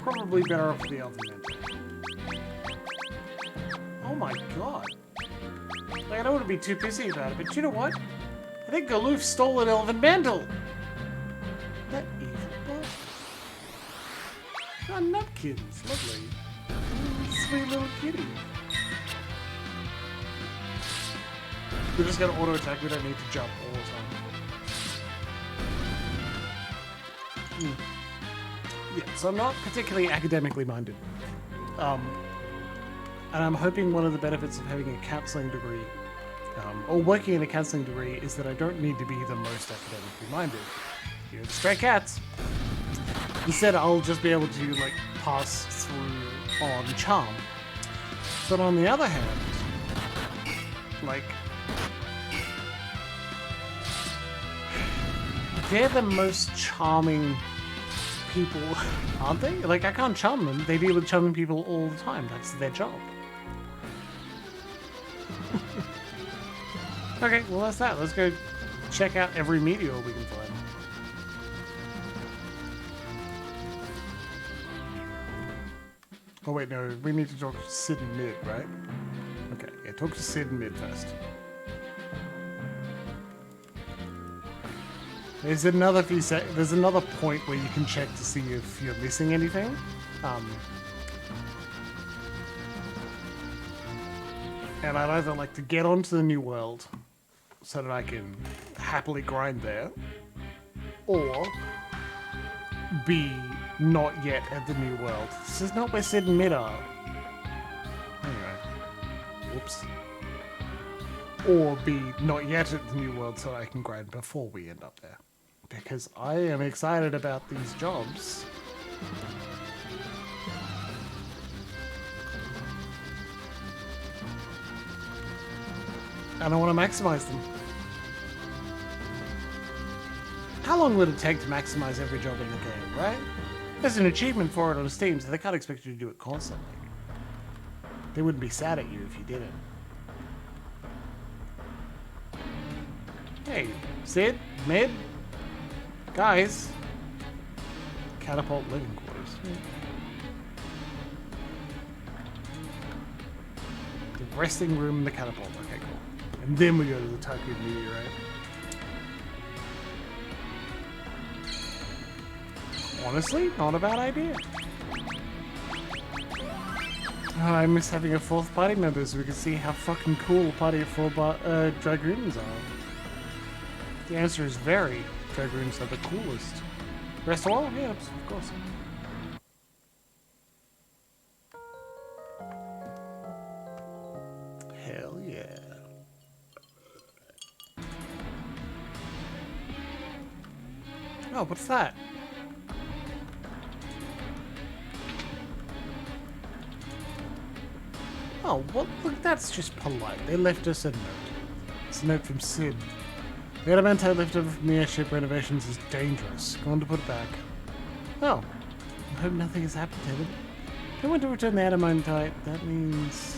probably better off with the Elven Mantle. Oh my god. Like, I don't want to be too pissy about it, but you know what? I think Galoof stole an Elven Mantle. That evil boy. Oh, Nutkins. Lovely. Sweet little kitty. We're just gonna auto attack, we don't need to jump all the time. Yeah, so I'm not particularly academically minded. And I'm hoping one of the benefits of having a counselling degree, or working in a counselling degree, is that I don't need to be the most academically minded. You know, the stray cats. Instead, I'll just be able to, like, pass through on charm. But on the other hand, like, they're the most charming people, aren't they? Like, I can't charm them. They deal with charming people all the time. That's their job. Okay, well, that's that. Let's go check out every meteor we can find. Oh, wait, no. We need to talk to Sid and Mid, right? Okay, yeah, talk to Sid and Mid first. There's another point where you can check to see if you're missing anything. And I'd either like to get onto the new world so that I can happily grind there, or be not yet at the new world. This is not where Sid and Mid are. Anyway. Whoops. Or be not yet at the new world so I can grind before we end up there. Because I am excited about these jobs. And I want to maximize them. How long would it take to maximize every job in the game, right? There's an achievement for it on Steam, so they can't expect you to do it constantly. They wouldn't be sad at you if you didn't. Hey, Sid, Mid, guys. Catapult living quarters. The resting room and the catapult. Okay, cool. And then we go to the Tycoon meteorite. Honestly, not a bad idea. Oh, I miss having a fourth party member so we can see how fucking cool a party of 4 Dragoons are. The answer is very. Dragoons are the coolest. Rest of all? Yeah, of course. Hell yeah. Oh, what's that? Oh, well, look, that's just polite. They left us a note. It's a note from Sid. The adamantite left over from the airship renovations is dangerous. Going to put it back. Oh, I hope nothing has happened to them. They want to return the adamantite. That means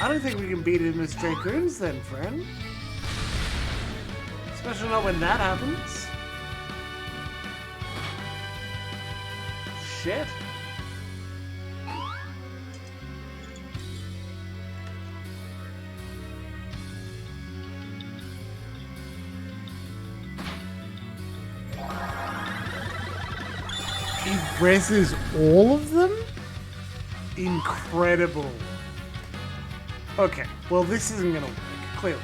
I don't think we can beat him as Dragoons then, friend. Especially not when that happens. Shit. He reses all of them? Incredible. Okay, well this isn't gonna work, clearly.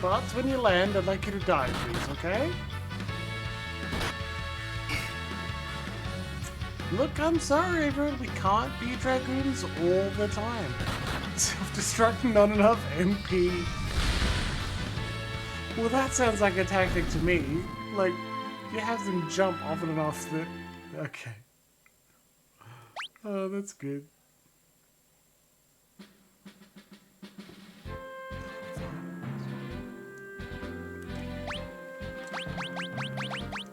But when you land, I'd like you to die, please, okay? Look, I'm sorry, everyone. We can't be Dragoons all the time. Self-destruct, not enough MP. Well, that sounds like a tactic to me. Like, you have them jump often enough that... Okay. Oh, that's good.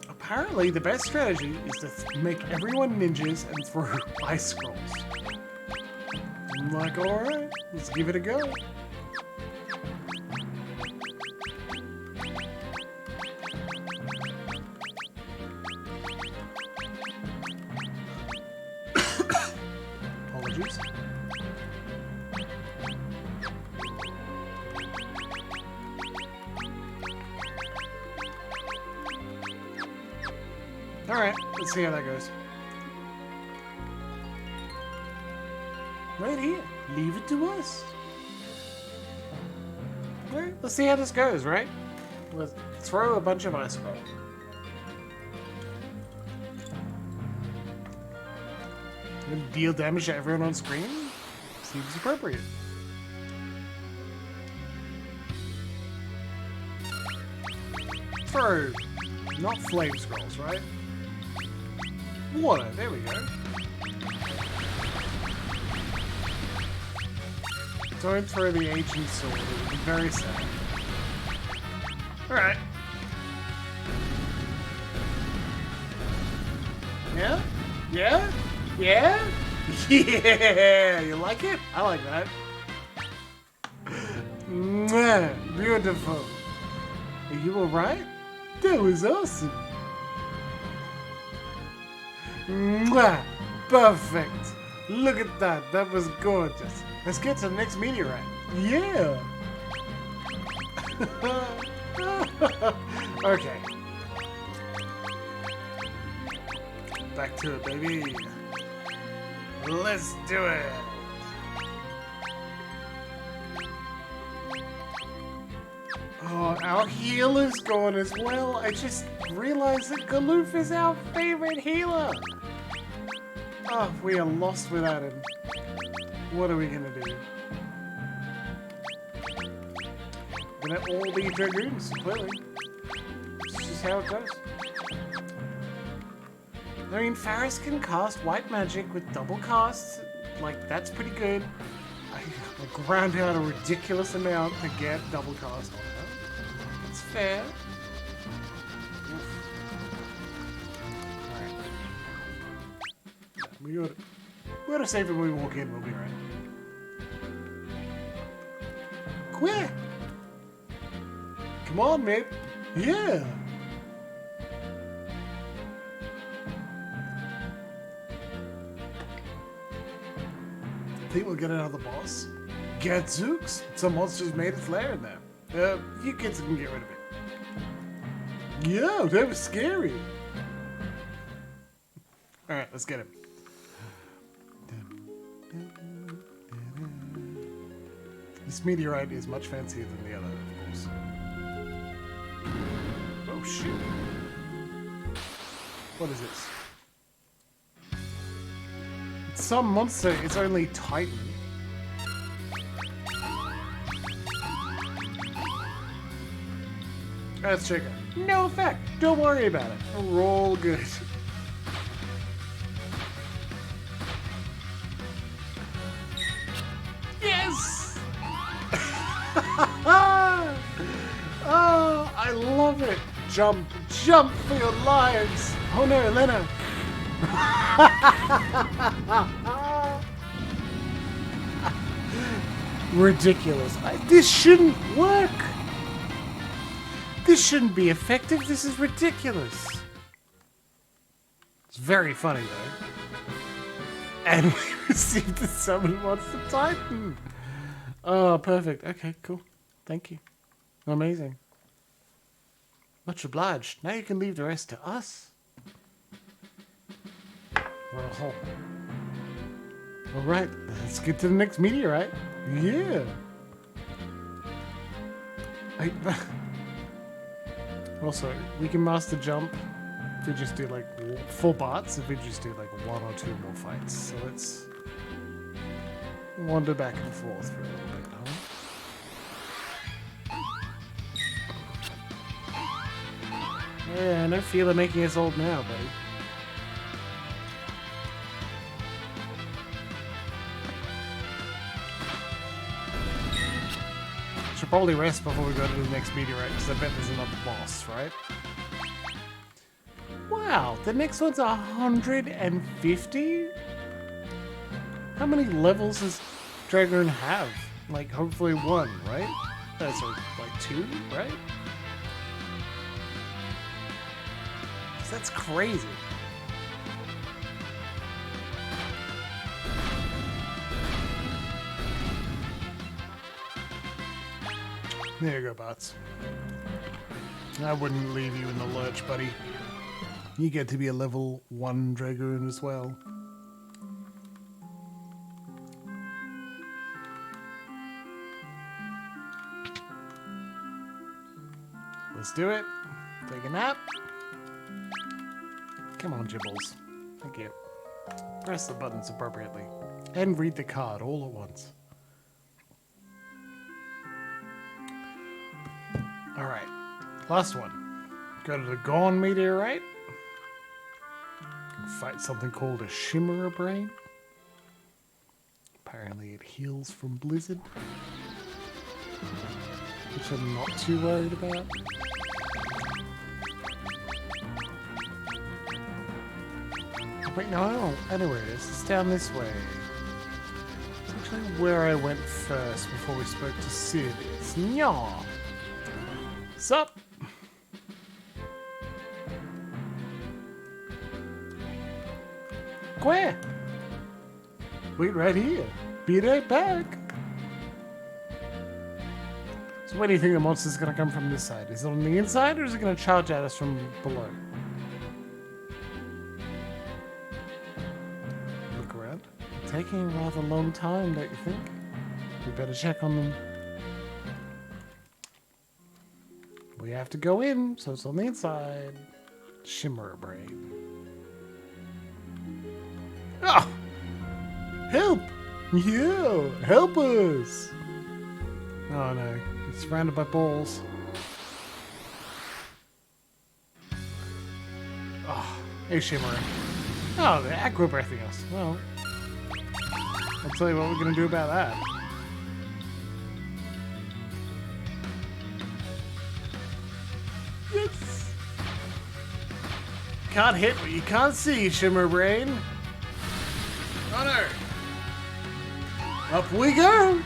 Apparently, the best strategy is to make everyone ninjas and throw ice scrolls. I'm like, alright, let's give it a go. Apologies. Alright, let's see how that goes. Right here. Leave it to us. Alright, let's see how this goes, right? Let's throw a bunch of ice balls. Deal damage to everyone on screen? Seems appropriate. Throw. Not flame scrolls, right? Water, there we go. Don't throw the ancient sword, it would be very sad. Alright. Yeah? Yeah? Yeah? Yeah! You like it? I like that. Mwah, beautiful. Are you alright? That was awesome. Mwah! Perfect! Look at that, that was gorgeous. Let's get to the next meteorite. Yeah! Okay. Back to it, baby. Let's do it! Oh, our healer's gone as well. I just realized that Galoof is our favorite healer. Oh, we are lost without him. What are we gonna do? Gonna all be Dragoons, clearly. It's just how it goes. I mean, Faris can cast white magic with double casts. Like, that's pretty good. I ground out a ridiculous amount to get double cast on her. That's fair. Alright. We gotta save it when we walk in, we'll be right. Quick! Come on, mate. Yeah! Think we'll get another boss? Gadzooks! Some monsters made its lair in there. You kids can get rid of it. Yeah, that was scary. Alright, let's get him. This meteorite is much fancier than the other, of course. Oh, shoot. What is this? It's some monster, it's only Titan. Let's check it. No effect. Don't worry about it. We're all good. Yes! Oh, I love it. Jump, jump for your lives. Oh no, Lena. ridiculous. This shouldn't work. This shouldn't be effective. This is ridiculous. It's very funny though. And we received the summon monster titan. Oh, perfect. Okay, cool. Thank you. Amazing. Much obliged. Now you can leave the rest to us. Well, alright, let's get to the next meteorite. Yeah. Also, we can master jump if we just do like 4 parts, if we just do like 1 or 2 more fights. So let's wander back and forth for a little bit, huh? Yeah, no feel of making us old now, buddy. Should probably rest before we go to the next meteorite, because I bet there's another boss, right? Wow, the next one's 150? How many levels does Dragoon have? Like, hopefully 1, right? So, like 2, right? That's crazy. There you go, bots. I wouldn't leave you in the lurch, buddy. You get to be a level 1 Dragoon as well. Let's do it. Take a nap. Come on, Gibbles. Thank you. Press the buttons appropriately. And read the card all at once. Alright. Last one. Go to the Gone meteorite. Fight something called a Shimmerer Brain. Apparently it heals from Blizzard. Which I'm not too worried about. Wait, no, I know where it is. It's down this way. It's actually where I went first before we spoke to Sid. It's Nya. Sup? Where? Wait right here. Be right back. So where do you think the monster's gonna come from this side? Is it on the inside or is it gonna charge at us from below? Look around. Taking a rather long time, don't you think? We better check on them. We have to go in, so it's on the inside. Shimmerer Brain. Oh! Help! Yeah! Help us! Oh no, he's surrounded by balls. Oh, hey Shimmerer. Oh, they're aqua-breathing us. Well, I'll tell you what we're gonna do about that. Yes! Can't hit what you can't see, Shimmerer Brain. Oh no! Up we go!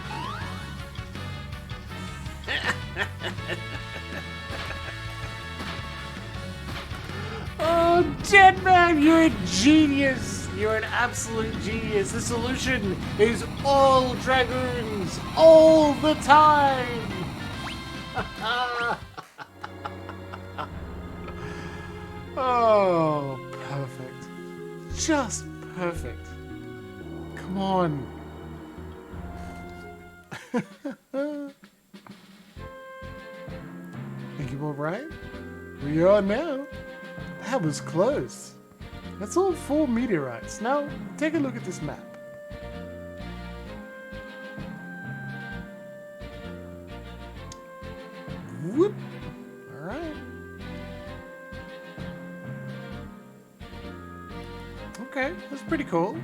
Oh, Jetman, you're a genius! You're an absolute genius. The solution is all Dragoons, all the time! Oh, perfect. Just perfect. Come on. Think you all right? We are now. That was close. That's all 4 meteorites. Now, take a look at this map. Whoop. All right. Okay, that's pretty cool.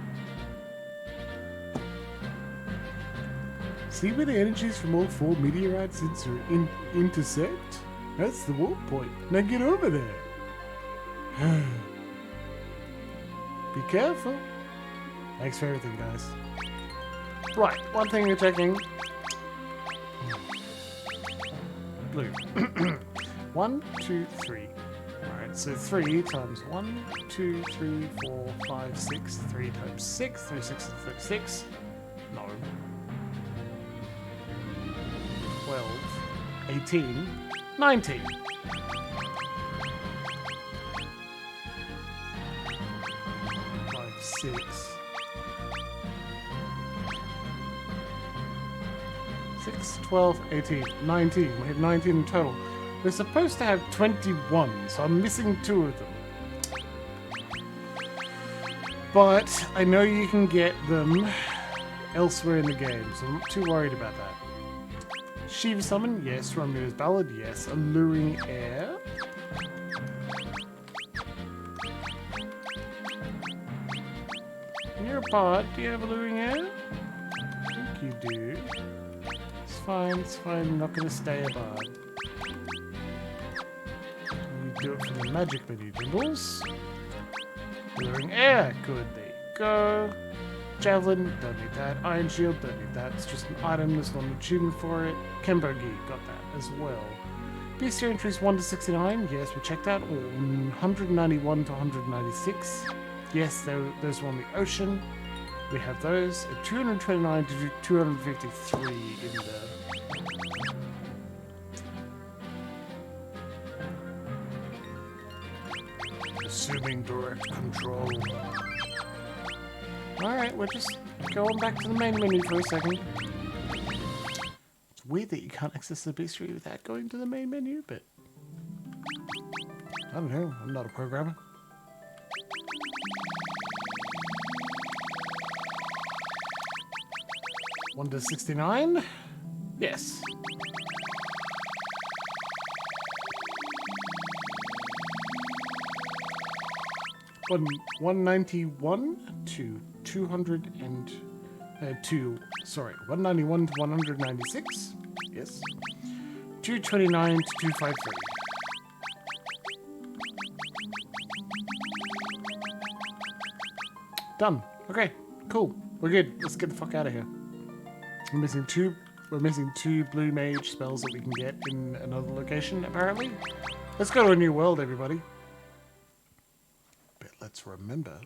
See where the energies from all 4 meteorites intersect? That's the warp point. Now get over there. Be careful. Thanks for everything, guys. Right, one thing we're checking. blue. 1, 2, 3. Alright, so 3 times 1, 2, 3, 4, 5, 6. 3 times 6. 3, 6 is 36. No. 12, 18, 19. 5, 6. 6, 12, 18, 19. We have 19 in total. We're supposed to have 21, so I'm missing 2 of them. But I know you can get them elsewhere in the game, so I'm not too worried about that. Shiva Summon, yes. Romeo's Ballad, yes. Alluring Air. You're a bard. Do you have Alluring Air? I think you do. It's fine, it's fine. I'm not going to stay a bard. You do it from the magic menu, Jimbles. Alluring Air. Good, there you go. Javelin, don't need that. Iron Shield, don't need that. It's just an item, there's not an achievement for it. Kembogi, got that as well. Bestiary entries 1 to 69, yes, we checked that. 191 to 196. Yes, those were on the ocean. We have those. 229 to 253 in there. Assuming direct control. Alright, we're just going back to the main menu for a second. It's weird that you can't access the bestiary without going to the main menu, but I don't know, I'm not a programmer. One to 69? Yes. 191 to 191 to 196. Yes. 229 to 253. Done. Okay, cool. We're good. Let's get the fuck out of here. We're missing two blue mage spells that we can get in another location, apparently. Let's go to a new world, everybody. But let's remember.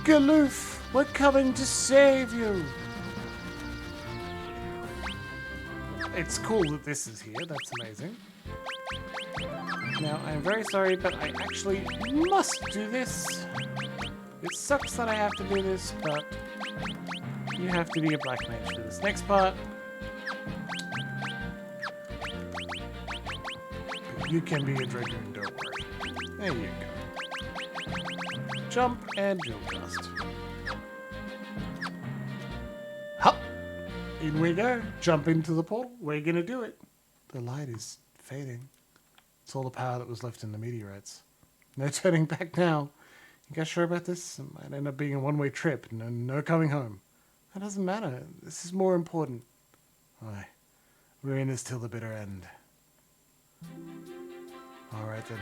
Galoof, we're coming to save you! It's cool that this is here, that's amazing. Now, I'm very sorry, but I actually must do this. It sucks that I have to do this, but you have to be a black mage for this next part. But you can be a dragoon, don't worry. There you go. Jump and jewel dust. Hop! In we go. Jump into the portal. We're gonna do it. The light is fading. It's all the power that was left in the meteorites. No turning back now. You guys sure about this? It might end up being a one-way trip. No coming home. That doesn't matter. This is more important. Aye. We're in this till the bitter end. Alright then.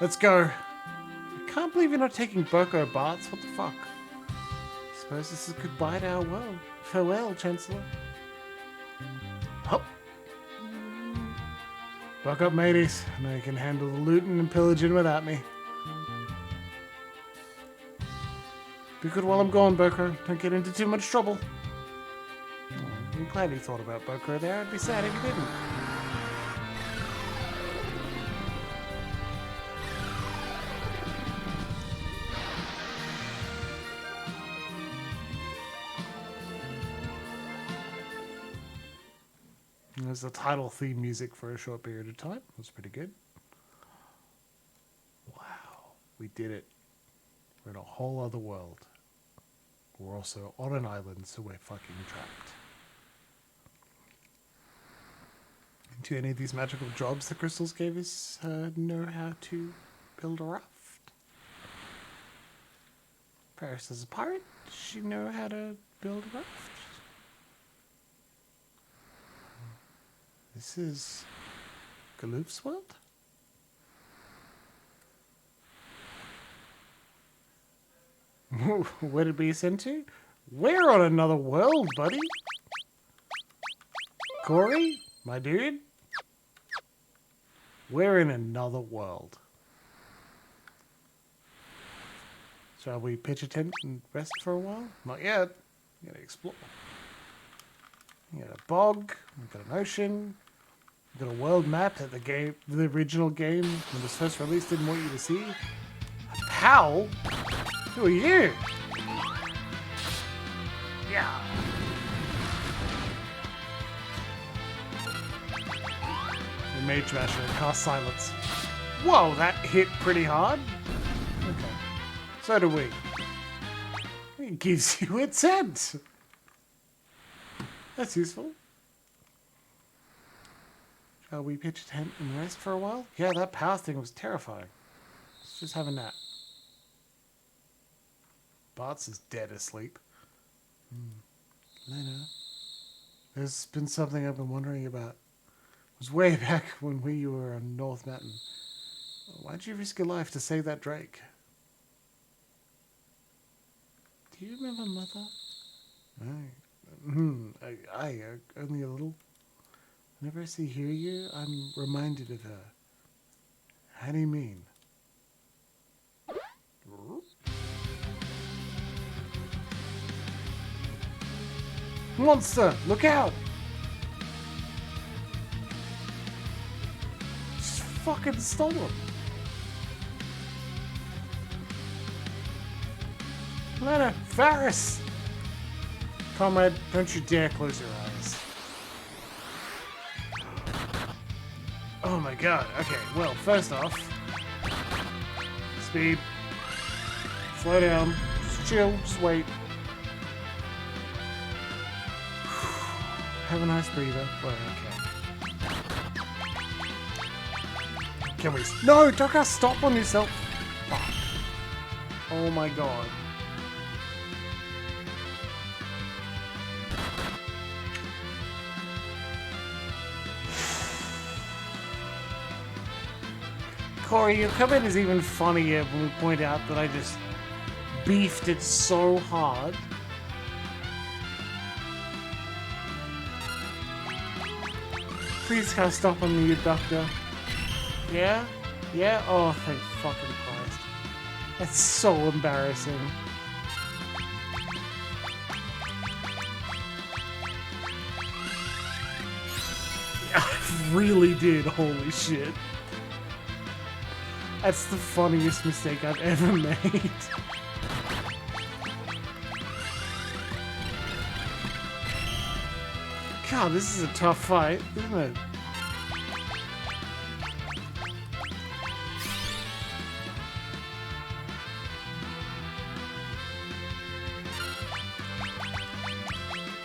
Let's go. I can't believe you're not taking Boko baths. What the fuck? I suppose this is goodbye to our world. Farewell, Chancellor. Hop. Buck up, mateys. I know you can handle the looting and pillaging without me. Be good while I'm gone, Boko. Don't get into too much trouble. Oh, I'm glad you thought about Boko there. I'd be sad if you didn't. There's the title theme music for a short period of time. That's pretty good. Wow. We did it. We're in a whole other world. We're also on an island, so we're fucking trapped. Do any of these magical jobs the crystals gave us know how to build a raft? Paris as a pirate, does she know how to build a raft? This is Galoof's world? Where did we send to? We're on another world, buddy. Corey, my dude. We're in another world. Shall we pitch a tent and rest for a while? Not yet. We gotta explore. We got a bog. We've got an ocean. We've got a world map that the original game, when it was first released, didn't want you to see. A pal? Who are you? Yeah. The Mage Masher and cast silence. Whoa, that hit pretty hard. Okay. So do we. It gives you a tent. That's useful. Shall we pitch a tent and rest for a while? Yeah, that power thing was terrifying. Let's just have a nap. Bart's is dead asleep. Lena, there's been something I've been wondering about. It was way back when we were on North Mountain. Why'd you risk your life to save that Drake? Do you remember Mother? I only a little. Whenever I see you, I'm reminded of her. How do you mean? Monster! Look out! Just fucking stole him. Lena, Varys! Comrade, don't you dare close your eyes. Oh my god, okay, well, first off, speed, slow down, just chill, just wait. Have a nice breather. Well, okay. Can we... No, Tucker, stop on yourself. Fuck. Oh my god. Corey, your comment is even funnier when we point out that I just beefed it so hard. Please can't stop on me, doctor. Yeah? Yeah? Oh, thank fucking Christ. That's so embarrassing. I really did, holy shit. That's the funniest mistake I've ever made. God, this is a tough fight, isn't it?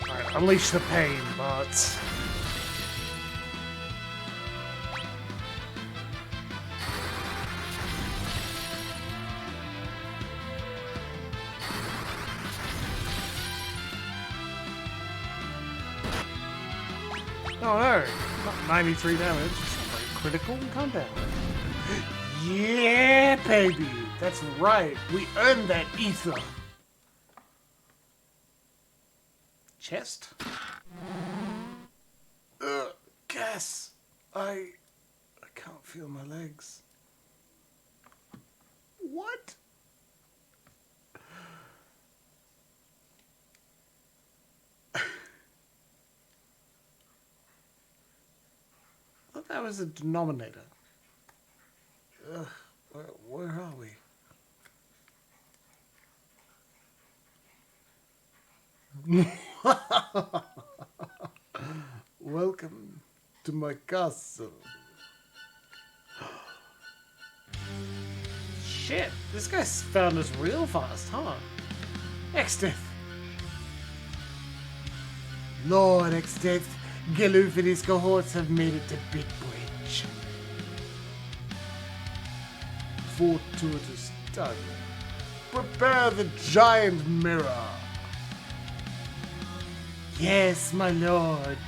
Alright, unleash the pain, but... Oh no, not 93 damage, critical, calm down. Yeah, baby, that's right, we earned that ether. Chest? Gas, I can't feel my legs. What? That was a denominator. Ugh, where are we? Welcome to my castle. Shit, this guy's found us real fast, huh? Exdeath. Lord Exdeath, Galoof and his cohorts have made it to Big Bridge. Fortuitous done. Prepare the giant mirror. Yes, my lord.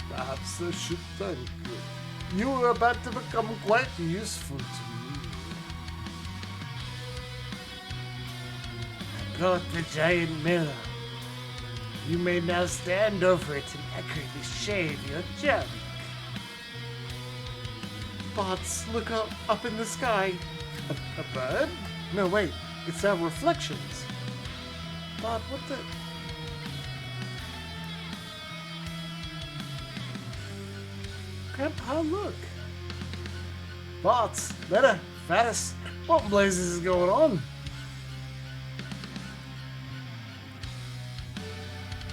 Perhaps I should thank you. You are about to become quite useful to me. got the giant mirror. You may now stand over it and accurately shave your junk. Bots, look up in the sky. A bird? No, wait. It's our reflections. Bot, what the... Grandpa, look. Bots, better, fattest. What blazes is going on?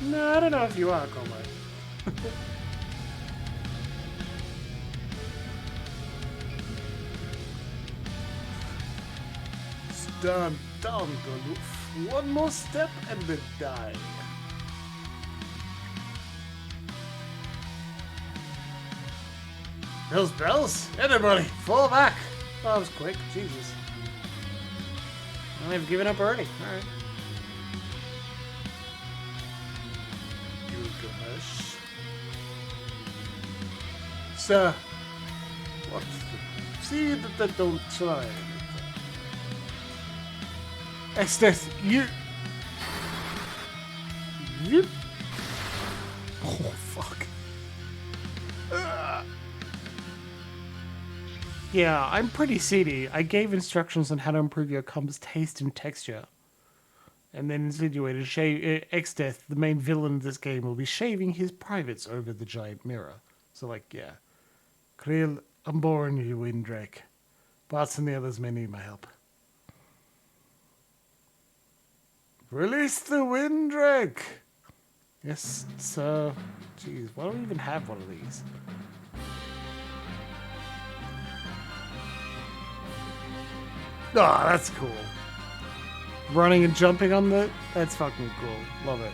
No, I don't know if you are, comrade. Stand down, Galoof. One more step and then die. Those bells? Everybody, fall back! Oh, that was quick. Jesus. I've given up already. Alright. Gilgamesh. Sir. What? See that they don't try anything. Estes, you... You... Oh, fuck. Yeah, I'm pretty seedy. I gave instructions on how to improve your comp's taste and texture. And then insinuated X-Death, the main villain of this game, will be shaving his privates over the giant mirror. So, like, yeah. Krill, I'm boring you, Windrake. Bots and the others may need my help. Release the Windrake! Yes, sir. Jeez, why don't we even have one of these? Oh, that's cool. Running and jumping on the... That's fucking cool. Love it.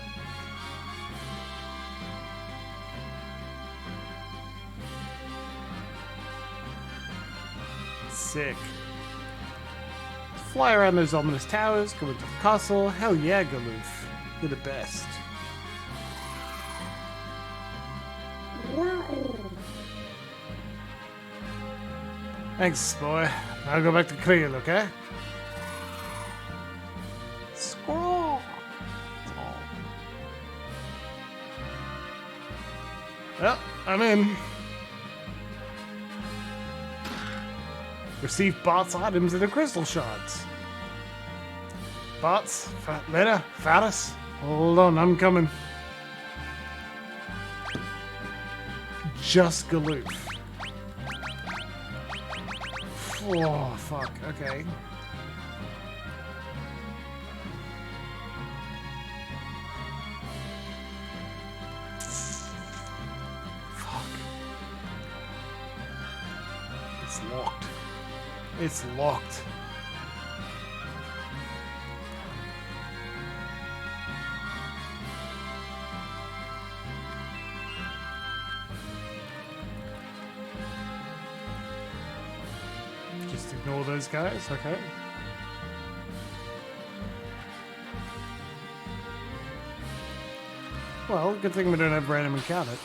Sick. Fly around those ominous towers, go into the castle. Hell yeah, Galoof. You're the best. Thanks, boy. I'll go back to Kriel, okay? Squirrel! Oh. Well, I'm in. Receive bots items and the crystal shards. Bots, Lena, Fatus. Hold on, I'm coming. Just Galoof. Oh, fuck. Okay. Fuck. It's locked. It's locked. Just ignore those guys, okay. Well, good thing we don't have random encounter.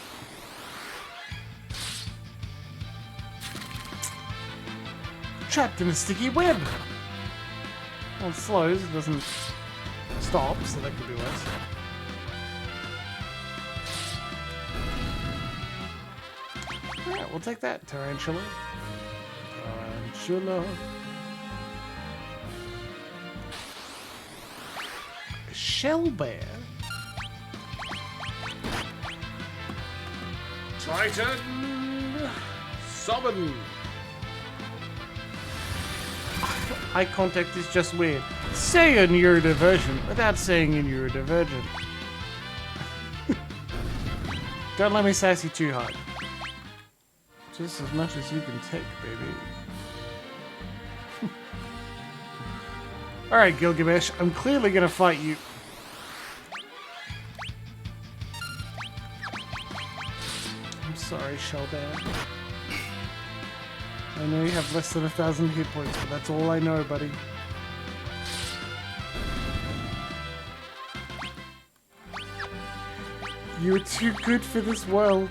Trapped in a sticky web! Well, it slows, it doesn't stop, so that could be worse. Alright, we'll take that, Tarantula. Tarantula. A shell bear? Titan! Summon! Eye contact is just weird. Say a neurodivergent without saying a neurodivergent. Don't let me sassy too hard. Just as much as you can take, baby. Alright, Gilgamesh, I'm clearly gonna fight you. I'm sorry, Shellbear. I know you have less than 1,000 hit points, but that's all I know, buddy. You're too good for this world.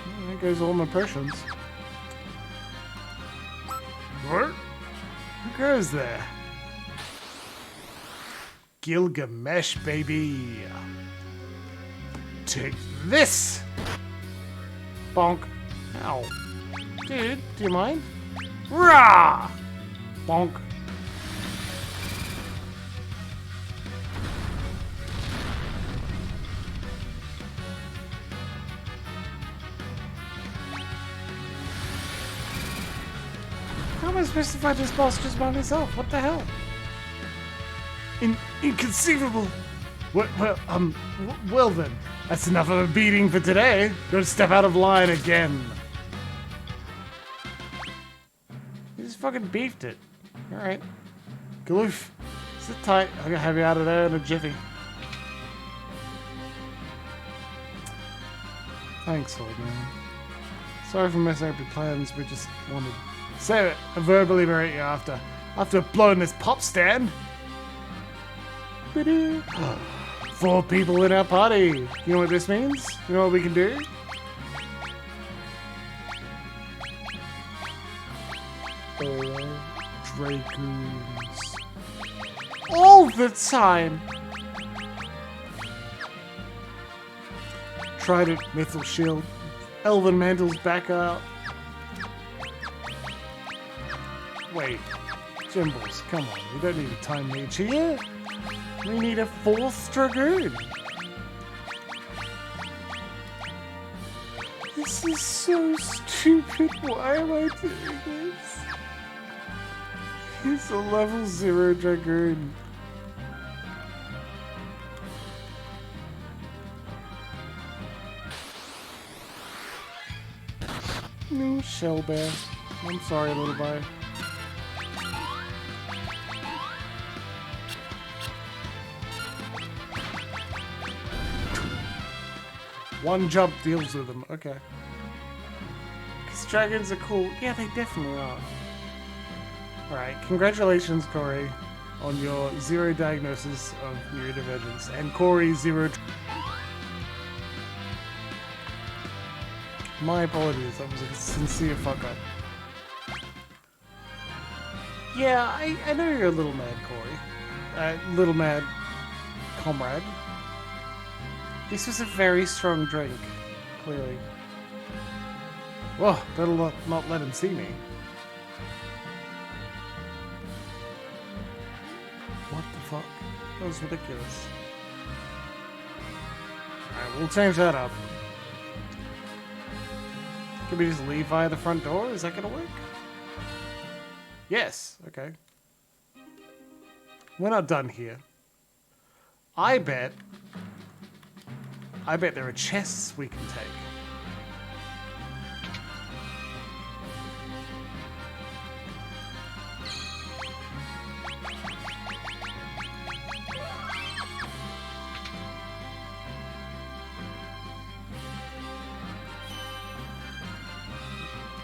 Well, there goes all my potions. What? Who goes there? Gilgamesh, baby. Take this! Bonk. Ow. Dude, do you mind? Rah! Bonk. How am I supposed to fight this boss just by myself? What the hell? Inconceivable! Well then, that's enough of a beating for today. Don't step out of line again. You just fucking beefed it. Alright. Galoof, sit tight. I'm gonna have you out of there in a jiffy. Thanks, old man. Sorry for messing up your plans, we just wanted to say it and verbally berate you after blowing this pop stand. 4 people in our party. You know what this means? You know what we can do? All Dragoons. All the time! Trident, Mythal Shield, Elven Mantle's back out. Wait, Jimbles, come on, we don't need a time mage here. We need a 4th Dragoon. This is so stupid. Why am I doing this? He's a level 0 Dragoon. No shell bear. I'm sorry, little boy. One jump deals with them. Okay. Because dragons are cool. Yeah, they definitely are. Alright, congratulations, Corey, on your 0 diagnosis of neurodivergence. And Corey, 0... My apologies, that was a sincere fuck-up. Yeah, I know you're a little mad, Corey. Little mad comrade. This was a very strong drink, clearly. Whoa, better not let him see me. What the fuck? That was ridiculous. Alright, we'll change that up. Can we just leave via the front door? Is that gonna work? Yes, okay. We're not done here. I bet there are chests we can take.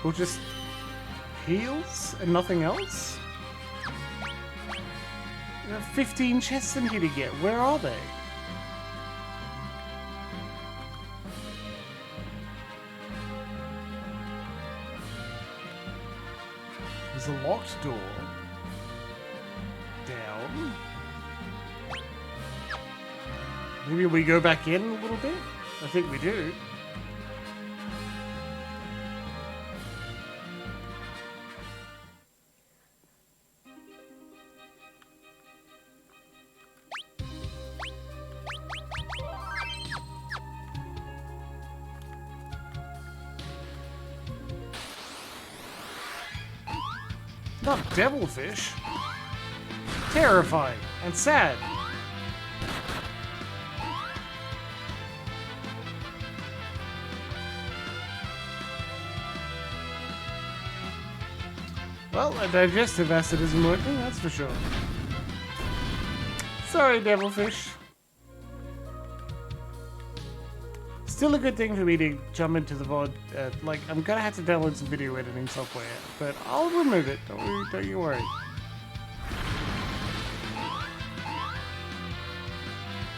Or just heals and nothing else? There are 15 chests in here to get. Where are they? There's a locked door. Down. Maybe we go back in a little bit? I think we do. Not devilfish. Terrifying and sad. Well, a digestive acid isn't working, that's for sure. Sorry, devilfish. Still a good thing for me to jump into the VOD. Like, I'm gonna have to download some video editing software, but I'll remove it. Don't you worry.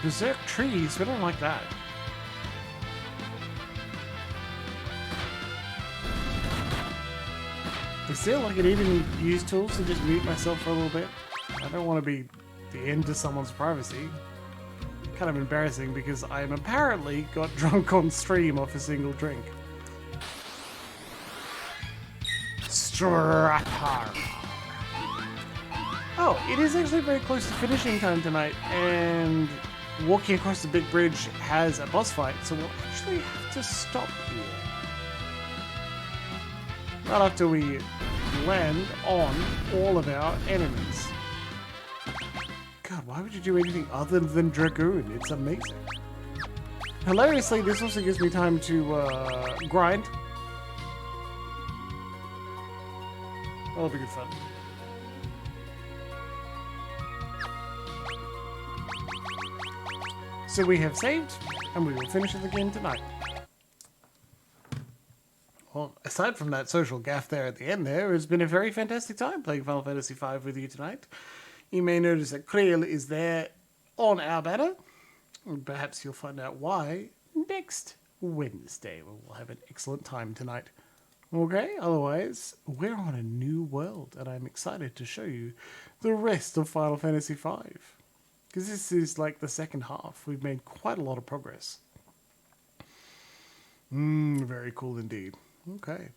Berserk trees, we don't like that. Is there like an even use tools to just mute myself for a little bit? I don't want to be the end to someone's privacy. Kind of embarrassing because I am apparently got drunk on stream off a single drink. Strapper. Oh, it is actually very close to finishing time tonight, and walking across the big bridge has a boss fight, so we'll actually have to stop here. Right after we land on all of our enemies. God, why would you do anything other than Dragoon? It's amazing. Hilariously, this also gives me time to grind. That'll be good fun. So we have saved, and we will finish it again tonight. Well, aside from that social gaffe there at the end there, it's been a very fantastic time playing Final Fantasy V with you tonight. You may notice that Creel is there on our banner. And perhaps you'll find out why next Wednesday, when we'll have an excellent time tonight. Okay, otherwise, we're on a new world, and I'm excited to show you the rest of Final Fantasy V. Because this is like the second half. We've made quite a lot of progress. Very cool indeed. Okay.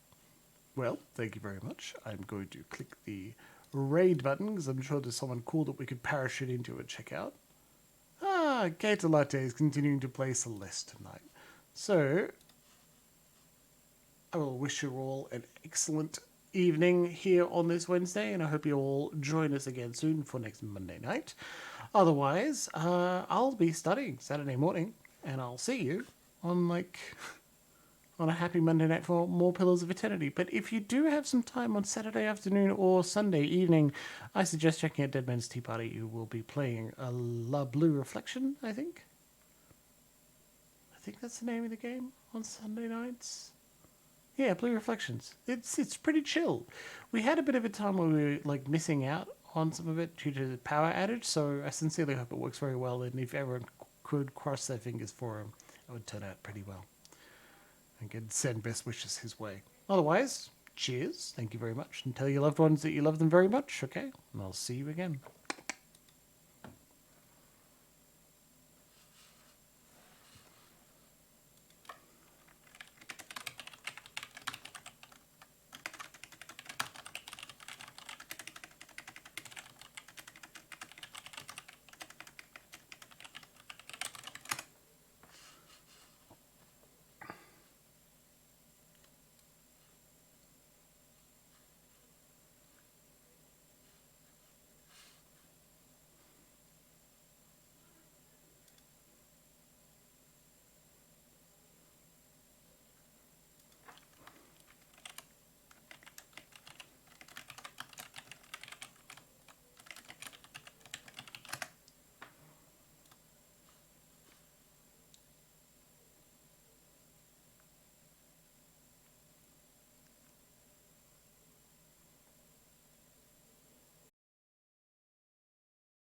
Well, thank you very much. I'm going to click the raid button because I'm sure there's someone cool that we could parachute into and check out. Ah, Gator Latte is continuing to play Celeste tonight. So, I will wish you all an excellent evening here on this Wednesday, and I hope you all join us again soon for next Monday night. Otherwise, I'll be studying Saturday morning, and I'll see you on on a happy Monday night for more Pillars of Eternity. But if you do have some time on Saturday afternoon or Sunday evening, I suggest checking out Dead Man's Tea Party. You will be playing a La Blue Reflection, I think. I think that's the name of the game on Sunday nights. Yeah, Blue Reflections. It's pretty chill. We had a bit of a time where we were missing out on some of it due to the power outage, so I sincerely hope it works very well, and if everyone could cross their fingers for him, it would turn out pretty well. And can send best wishes his way. Otherwise, cheers, thank you very much, and tell your loved ones that you love them very much, okay? And I'll see you again.